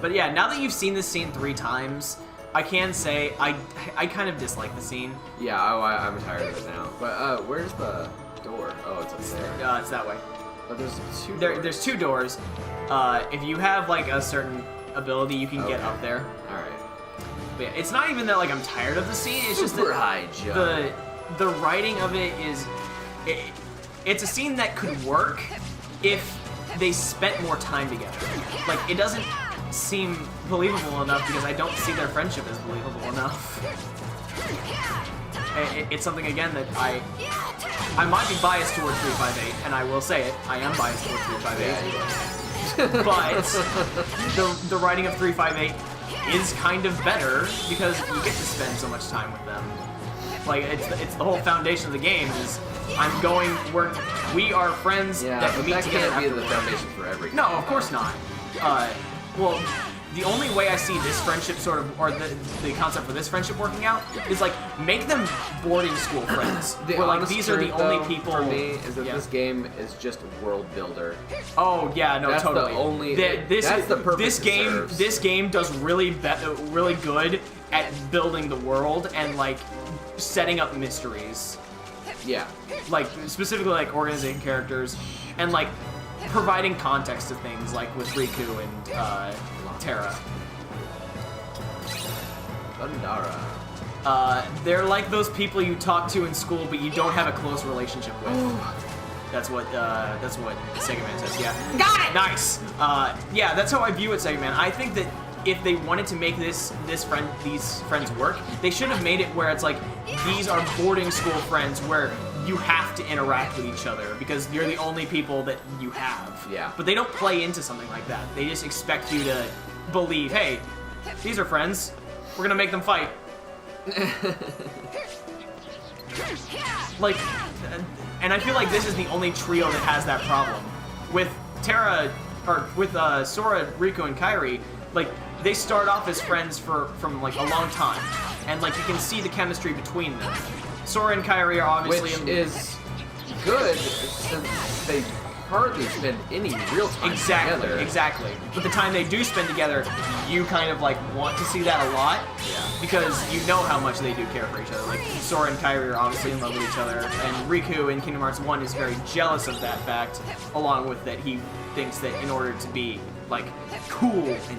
But yeah, now that you've seen this scene 3 times, I can say I kind of dislike the scene. Yeah, I'm tired of it now. But where's the door? Oh, it's up there. It's that way. Oh, there's 2 doors. There's 2 doors. If you have like a certain ability, you can get up there. All right. But yeah, it's not even that like I'm tired of the scene. It's just that high jump. the writing of it is it's a scene that could work if they spent more time together. Like it doesn't seem believable enough because I don't see their friendship as believable enough. It's something again that I might be biased towards 358, and I will say it. I am biased towards 358. But the writing of 358 is kind of better because you get to spend so much time with them. Like it's the whole foundation of the game is we are friends that meet that together. Can't be the foundation for everything. No, of course not. Well, the only way I see this friendship sort of, or the concept for this friendship working out is like make them boarding school friends. Where like these are the only people. For me, is that this game is just a world builder. Oh yeah, no, that's totally. The only. That's the purpose. This game does really good at building the world and like setting up mysteries. Yeah. Like specifically like organizing characters and like providing context to things like with Riku and Terra. Thundara. They're like those people you talk to in school but you don't have a close relationship with. That's what Sega Man says, yeah. Got it! Nice! Yeah, that's how I view it, Sega Man. I think that if they wanted to make these friends work, they should have made it where it's like, these are boarding school friends where you have to interact with each other because you're the only people that you have. Yeah. But they don't play into something like that. They just expect you to believe, hey, these are friends. We're gonna make them fight. Like, and I feel like this is the only trio that has that problem. With Terra, or with Sora, Riku, and Kairi, like, they start off as friends from like a long time. And like, you can see the chemistry between them. Sora and Kairi are obviously Which is good since they hardly spend any real time together. Exactly. But the time they do spend together, you kind of like want to see that a lot. Yeah. Because you know how much they do care for each other. Like Sora and Kairi are obviously in love with each other, and Riku in Kingdom Hearts 1 is very jealous of that fact, along with that he thinks that in order to be like cool and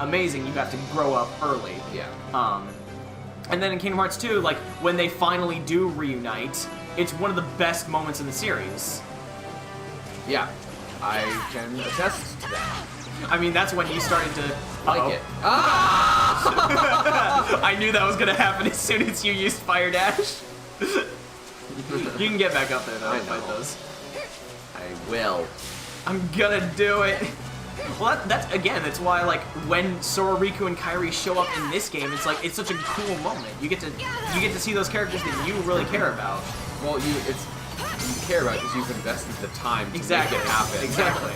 amazing, you have to grow up early. Yeah. And then in Kingdom Hearts 2, like when they finally do reunite, it's one of the best moments in the series. Yeah, I can attest to that. I mean, that's when you started to like it. I knew that was gonna happen as soon as you used Fire Dash. You can get back up there though and fight those. I will. I'm gonna do it. Well, that's why like when Sora, Riku, and Kairi show up in this game, it's like it's such a cool moment. You get to see those characters that you really care about. Well, you care about because you've invested the time to make it happen. Exactly.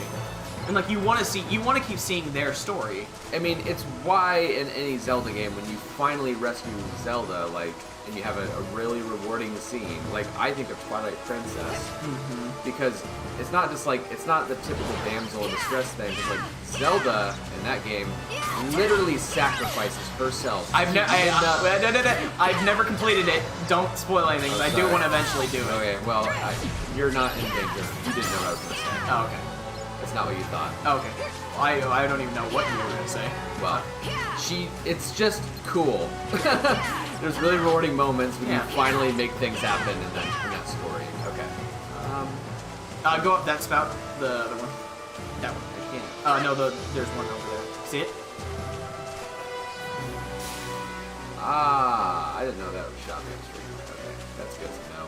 And like you want to keep seeing their story. I mean, it's why in any Zelda game when you finally rescue Zelda, like, and you have a really rewarding scene, like I think of Twilight Princess, because it's not just like it's not the typical damsel in distress thing. It's like Zelda in that game literally sacrifices herself. I've never completed it. Don't spoil anything. I do want to eventually do it. Okay, well, you're not in danger. You didn't know what I was gonna say. Oh, okay. That's not what you thought. Okay. I don't even know what you were gonna say. Well, it's just cool. There's really rewarding moments when you finally make things happen in that story. Okay. Go up that spout. The other one. That one. I can't. No, there's one over there. See it? I didn't know that was shotgun stream. Okay, that's good to know.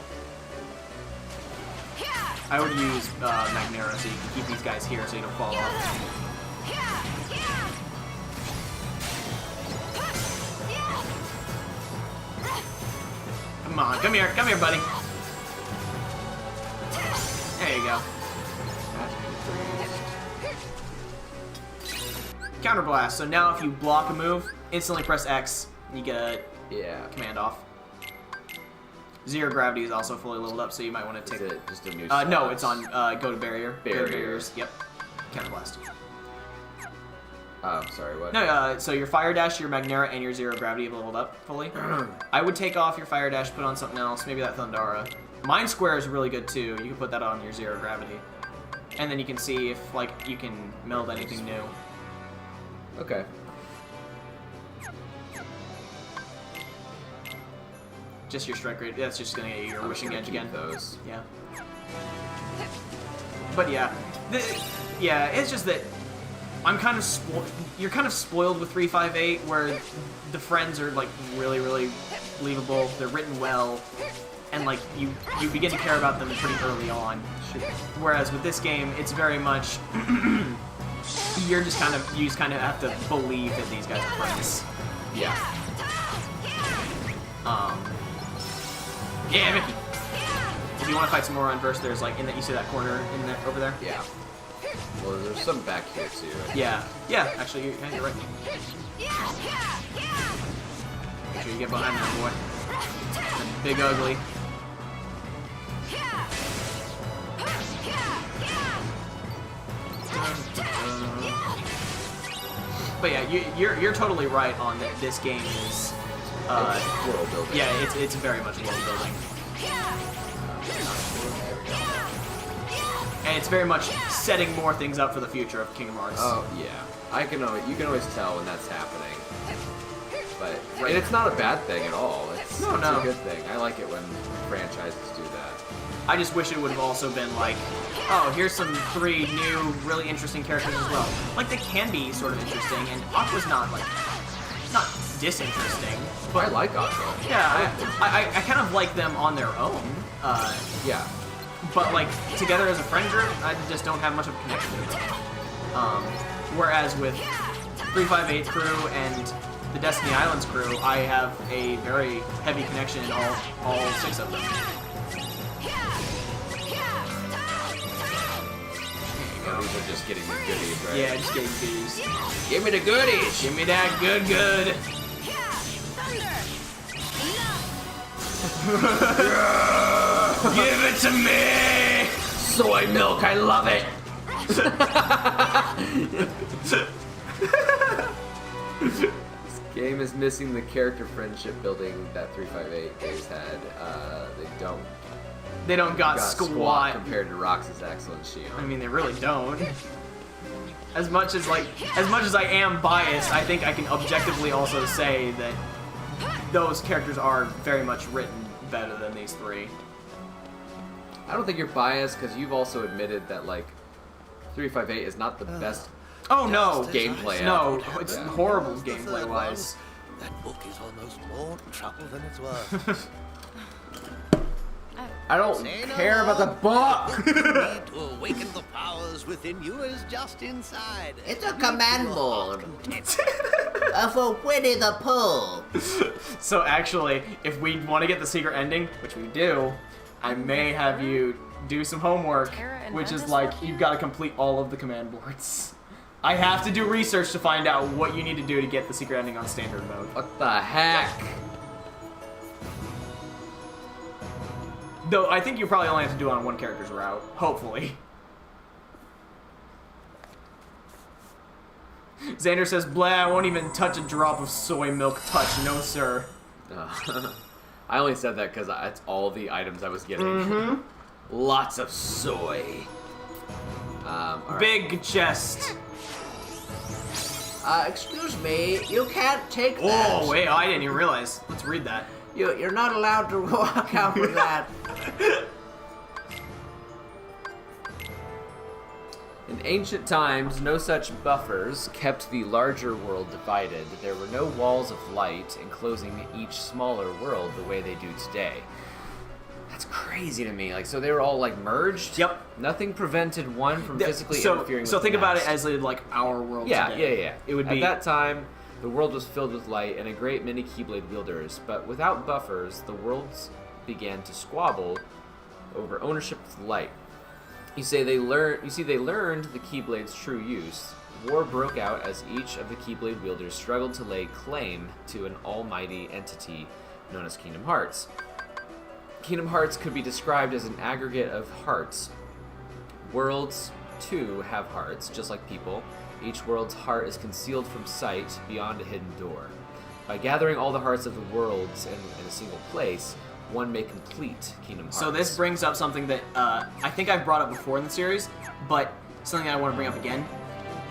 I would use Magnera so you can keep these guys here so you don't fall off. Come on, come here, buddy. There you go. Counterblast. So now if you block a move, instantly press X, and you get a command off. Zero gravity is also fully leveled up, so you might want to take it. Just a new no, it's on go to barrier. Barriers. Yep. Counterblast. Oh, sorry, what? No, so your Fire Dash, your Magnera, and your Zero Gravity have leveled up fully. I would take off your Fire Dash, put on something else, maybe that Thundara. Mind Square is really good too. You can put that on your Zero Gravity. And then you can see if, like, you can meld anything new. Okay. Just your strike rate. That's just gonna get you your Wishing Edge again. Those. Yeah. But yeah, it's just that I'm kind of you're kind of spoiled with 358, where the friends are like really believable. They're written well, and like you begin to care about them pretty early on. Whereas with this game, it's very much you just kind of have to believe that these guys are friends. Yeah. Yeah, Mickey. If you want to fight some more on Verse, there's like you see that corner in there over there. Yeah. Well, there's some back here too. Yeah. Yeah. Actually, you're right. Make sure you get behind that boy. The big ugly. But yeah, you're totally right on that. This game is world building. Yeah, it's very much world building. And it's very much setting more things up for the future of Kingdom Hearts. Oh yeah, you can always tell when that's happening. But and it's not a bad thing at all. It's a good thing. I like it when franchises do that. I just wish it would have also been like, oh, here's some 3 new, really interesting characters as well. Like, they can be sort of interesting, and Aqua's not disinteresting. But I like Aqua. Yeah, I kind of like them on their own. Yeah. But, like, together as a friend group, I just don't have much of a connection with them. Whereas with 358 crew and the Destiny Islands crew, I have a very heavy connection in all 6 of them. These are just getting the goodies, right? Yeah, just getting goodies. Give me the goodies! Give me that good. Give it to me! Soy milk, I love it! This game is missing the character friendship building that 358 games had. They don't got squat compared to Roxas, Axel, and Shion. I mean, they really don't. As much as I am biased, I think I can objectively also say that those characters are very much written better than these 3. I don't think you're biased because you've also admitted that like 358 is not the best. Oh no, gameplay. No, it's horrible gameplay wise. That book is almost more trouble than it's worth. I don't care about the book! The need to awaken the powers within you is just inside. It's a command board. For Winnie the Pooh. So actually, if we want to get the secret ending, which we do, I may have you do some homework, which is like, you've got to complete all of the command boards. I have to do research to find out what you need to do to get the secret ending on standard mode. What the heck? Though, I think you probably only have to do it on one character's route. Hopefully. Xander says, blah, I won't even touch a drop of soy milk touch. No, sir. I only said that because that's all the items I was getting. Lots of soy. Big chest. Excuse me, you can't take that. Oh, wait, I didn't even realize. Let's read that. You're not allowed to walk out with that. In ancient times, no such buffers kept the larger world divided. There were no walls of light enclosing each smaller world the way they do today. That's crazy to me. Like, so they were all like merged? Yep. Nothing prevented one from physically interfering with So think the about next. it as like our world Yeah, today. yeah. It would At be... that time, the world was filled with light and a great many Keyblade wielders, but without buffers, the worlds began to squabble over ownership of light. You see, they learned the Keyblade's true use. War broke out as each of the Keyblade wielders struggled to lay claim to an almighty entity known as Kingdom Hearts. Kingdom Hearts could be described as an aggregate of hearts. Worlds, too, have hearts, just like people. Each world's heart is concealed from sight beyond a hidden door. By gathering all the hearts of the worlds in a single place, one may complete Kingdom Hearts. So this brings up something that I think I've brought up before in the series, but something I want to bring up again.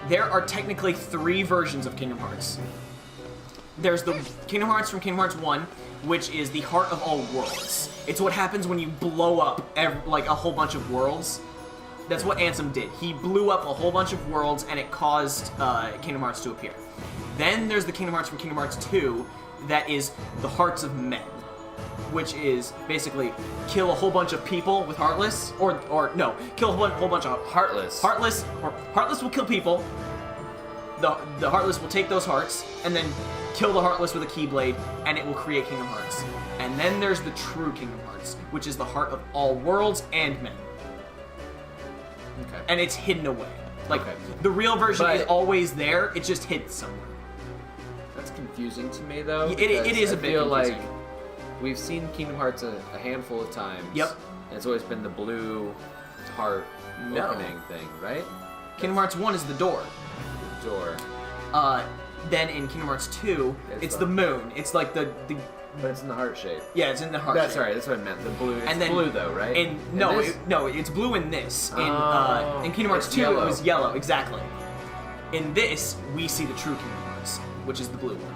There are technically 3 versions of Kingdom Hearts. There's the Kingdom Hearts from Kingdom Hearts 1, which is the heart of all worlds. It's what happens when you blow up like a whole bunch of worlds. That's what Ansem did. He blew up a whole bunch of worlds, and it caused Kingdom Hearts to appear. Then there's the Kingdom Hearts from Kingdom Hearts 2, that is the hearts of men, which is basically kill a whole bunch of people with Heartless, or no, kill a whole bunch of Heartless. Heartless will kill people. The Heartless will take those hearts and then kill the Heartless with a Keyblade, and it will create Kingdom Hearts. And then there's the true Kingdom Hearts, which is the heart of all worlds and men. Okay. And it's hidden away. Like, the real version is always there, it's just hidden somewhere. That's confusing to me, though. It is a bit confusing. I feel like we've seen Kingdom Hearts a handful of times. Yep. And it's always been the blue heart opening thing, right? Kingdom Hearts 1 is the door. The door. Then in Kingdom Hearts 2, it's the moon. It's like the But it's in the heart shape. Yeah, it's in the heart That's shape. right, that's what I meant. The blue. It's and then, blue, though, right? No, it's blue in this. In Kingdom Hearts 2, yellow. it was yellow, exactly. In this, we see the true Kingdom Hearts, which is the blue one.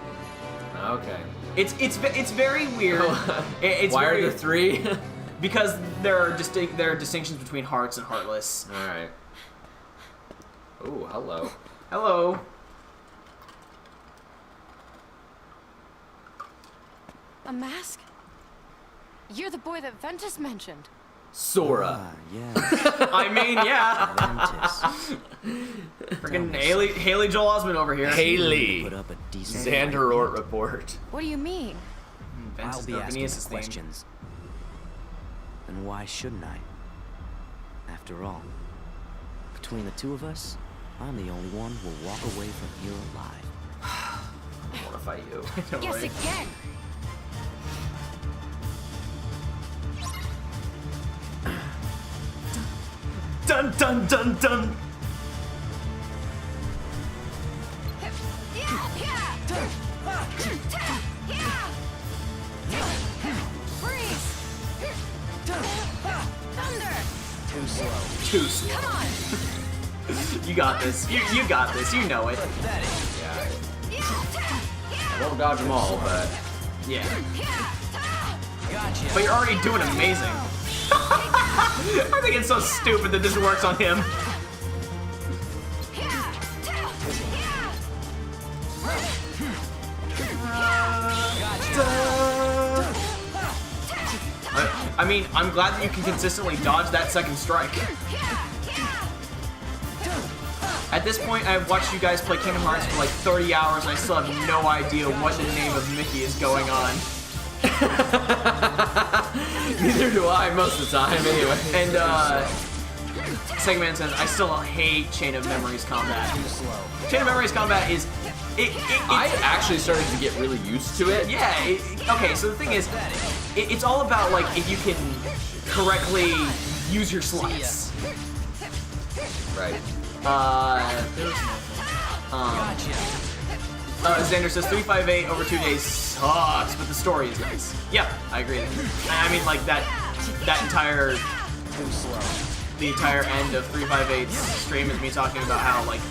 Okay. It's very weird. Why are there 3? Because there are distinctions between hearts and heartless. All right. Ooh, hello. Hello. A mask? You're the boy that Ventus mentioned. Sora. Yeah. I mean, yeah. Freaking Haley Joel Osment over here. Haley. Put up a decent Xanderort report. What do you mean? I'll be asking questions. And why shouldn't I? After all, between the two of us, I'm the only one who will walk away from here alive. I want to fight you. Yes, again. Dun dun dun dun. Too slow. Too slow. Come on. You got this. You got this. You know it. Yeah. I won't dodge them all, but yeah. Gotcha. But you're already doing amazing. I think it's so stupid that this works on him. I mean, I'm glad that you can consistently dodge that second strike. At this point, I've watched you guys play Kingdom Hearts for like 30 hours, and I still have no idea what the name of Mickey is going on. Neither do I most of the time, anyway. And Segman says, I still hate Chain of Memories combat. Chain of Memories combat is... I actually started to get really used to it. Yeah, okay, so the thing is, it's all about, like, if you can correctly use your slice. Right. Xander says 358 over 2 days sucks, but the story is nice. Yep, I agree. I mean, like, that entire... The entire end of 358's stream is me talking about how, like,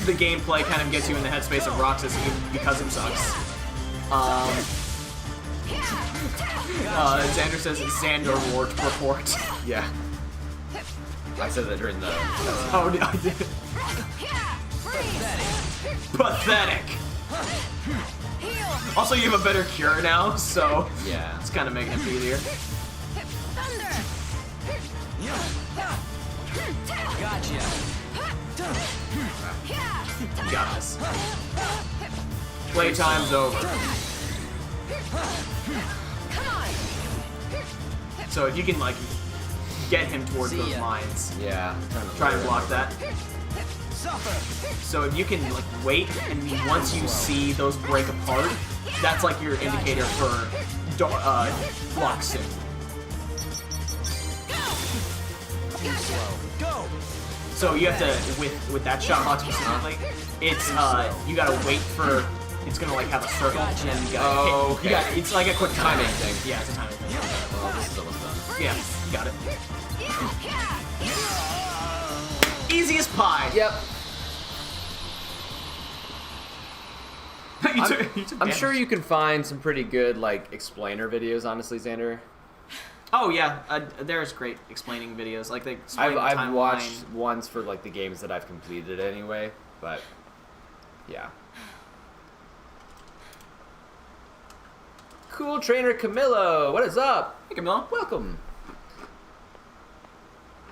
the gameplay kind of gets you in the headspace of Roxas because it sucks. Xander says Xanderort report. Yeah. I said that during the... Oh, I did. Pathetic. Also, you have a better cure now, so... Yeah. It's kind of making it easier. Gotcha. You got this. Playtime's over. So if you can, like, get him towards those mines. Yeah. Try and block that. So if you can like wait, and then once you see those break apart, that's like your indicator for block soon. Go. So you have to with that shot block specifically, it's you gotta wait for it's gonna like have a circle and then you gotta hit. Okay. You gotta, it's like a quick timing timer. thing. Yeah, it's a timing thing. Well, this is almost done. Yeah, you got it. Easy as pie. Yep. you took I'm damage. sure you can find some pretty good like explainer videos, honestly, Xander. Oh yeah, there's great explaining videos. Like they explain the I've timeline. watched ones for like the games that I've completed anyway, but yeah. Cool Trainer Camillo, what is up? Hey Camillo, welcome.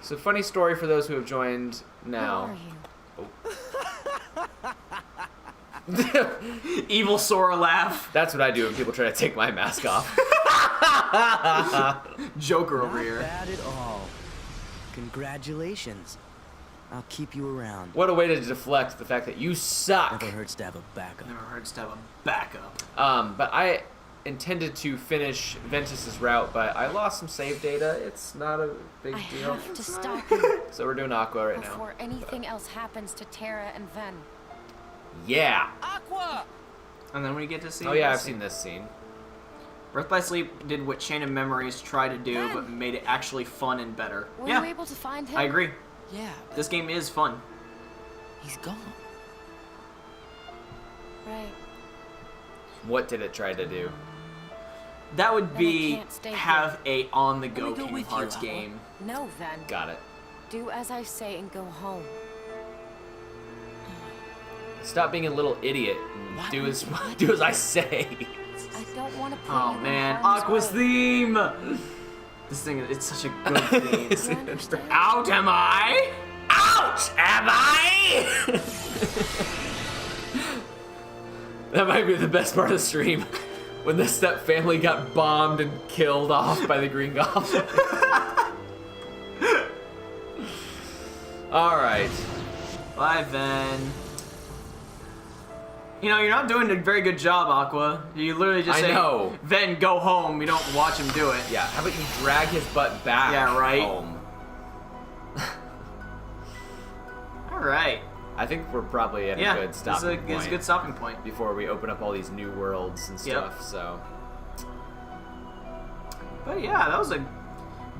So funny story for those who have joined now. Evil Sora laugh. That's what I do when people try to take my mask off. Joker over Not here. bad at all. Congratulations. I'll keep you around. What a way to deflect the fact that you suck. Never hurts to have a backup. Never hurts to have a backup. But I intended to finish Ventus's route, but I lost some save data. It's not a big I deal. have to stop you So we're doing Aqua right now. before anything else happens to Terra and Ven. Yeah. Aqua. And then we get to see. Oh yeah, I've this seen this scene. Birth by Sleep did what Chain of Memories tried to do, but made it actually fun and better. Were yeah, you able to find him? I agree. Yeah, This game is fun. he's gone. Right. What did it try to do? That would Then I be can't stay have a on-the-go Let me go Kingdom with you, Hearts Aqua. game. No, Ven. Got it. Do as I say and go home. Stop being a little idiot and do as I say. I don't want to put Oh you in man, harm's Aqua's way. theme. This thing, it's such a good theme. You understand? Out am I? Ouch! Am I? That might be the best part of the stream. When the Step family got bombed and killed off by the Green Goblin. Alright. Bye, Ven. You know, you're not doing a very good job, Aqua. You literally just I say, know. Ven, go home. You don't watch him do it. Yeah, how about you drag his butt back Yeah, right. home? Alright. I think we're probably at Yeah, a good stopping point. it's a good stopping point. Before we open up all these new worlds and stuff, Yep. so. But yeah, that was a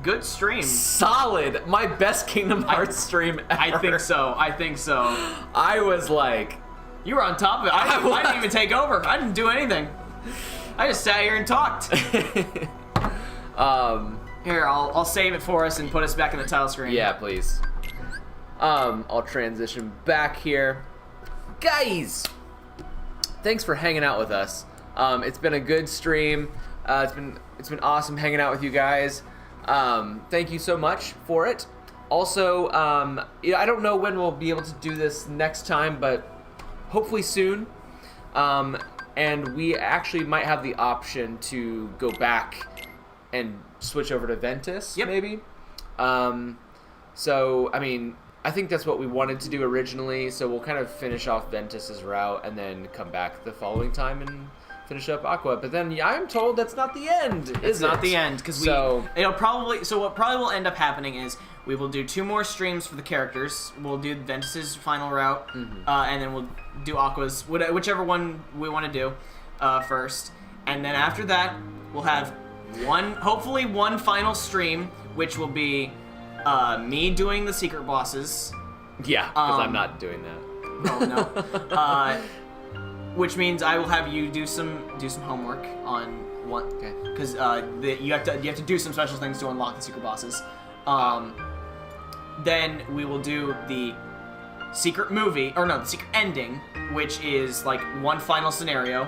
good stream. Solid! My best Kingdom Hearts stream ever. I think so. I think so. I was like... You were on top of it. I didn't even take over. I didn't do anything. I just sat here and talked. Here, I'll save it for us and put us back in the title screen. Yeah, please. I'll transition back here. Guys! Thanks for hanging out with us. It's been a good stream. It's been awesome hanging out with you guys. Thank you so much for it. Also, yeah, I don't know when we'll be able to do this next time, but hopefully soon. And we actually might have the option to go back and switch over to Ventus, maybe. So, I mean, I think that's what we wanted to do originally, so we'll kind of finish off Ventus's route and then come back the following time and finish up Aqua. But then I'm told that's not the end, It's not the end, because what probably will end up happening is we will do 2 more streams for the characters. We'll do Ventus's final route, and then we'll do Aqua's, whichever one we want to do first. And then after that, we'll have hopefully one final stream, which will be me doing the secret bosses. Yeah, because I'm not doing that. Oh no. Which means I will have you do some homework on what, because you have to do some special things to unlock the secret bosses. Then we will do the secret movie, or no, the secret ending, which is like one final scenario,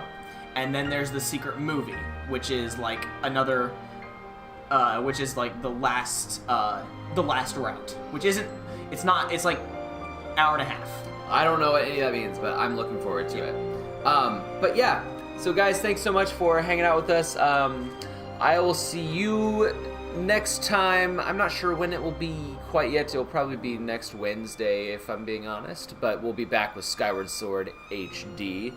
and then there's the secret movie, which is like another, which is like the last route, which isn't, it's like hour and a half. I don't know what any of that means, but I'm looking forward to it. But yeah, so guys, thanks so much for hanging out with us. I will see you next time, I'm not sure when it will be quite yet. It'll probably be next Wednesday, if I'm being honest. But we'll be back with Skyward Sword HD.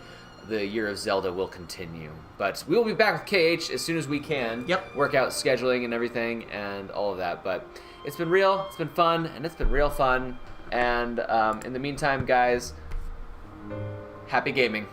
The Year of Zelda will continue. But we will be back with KH as soon as we can. Yep. Work out scheduling and everything and all of that. But it's been real, it's been fun, and it's been real fun. And in the meantime, guys, happy gaming.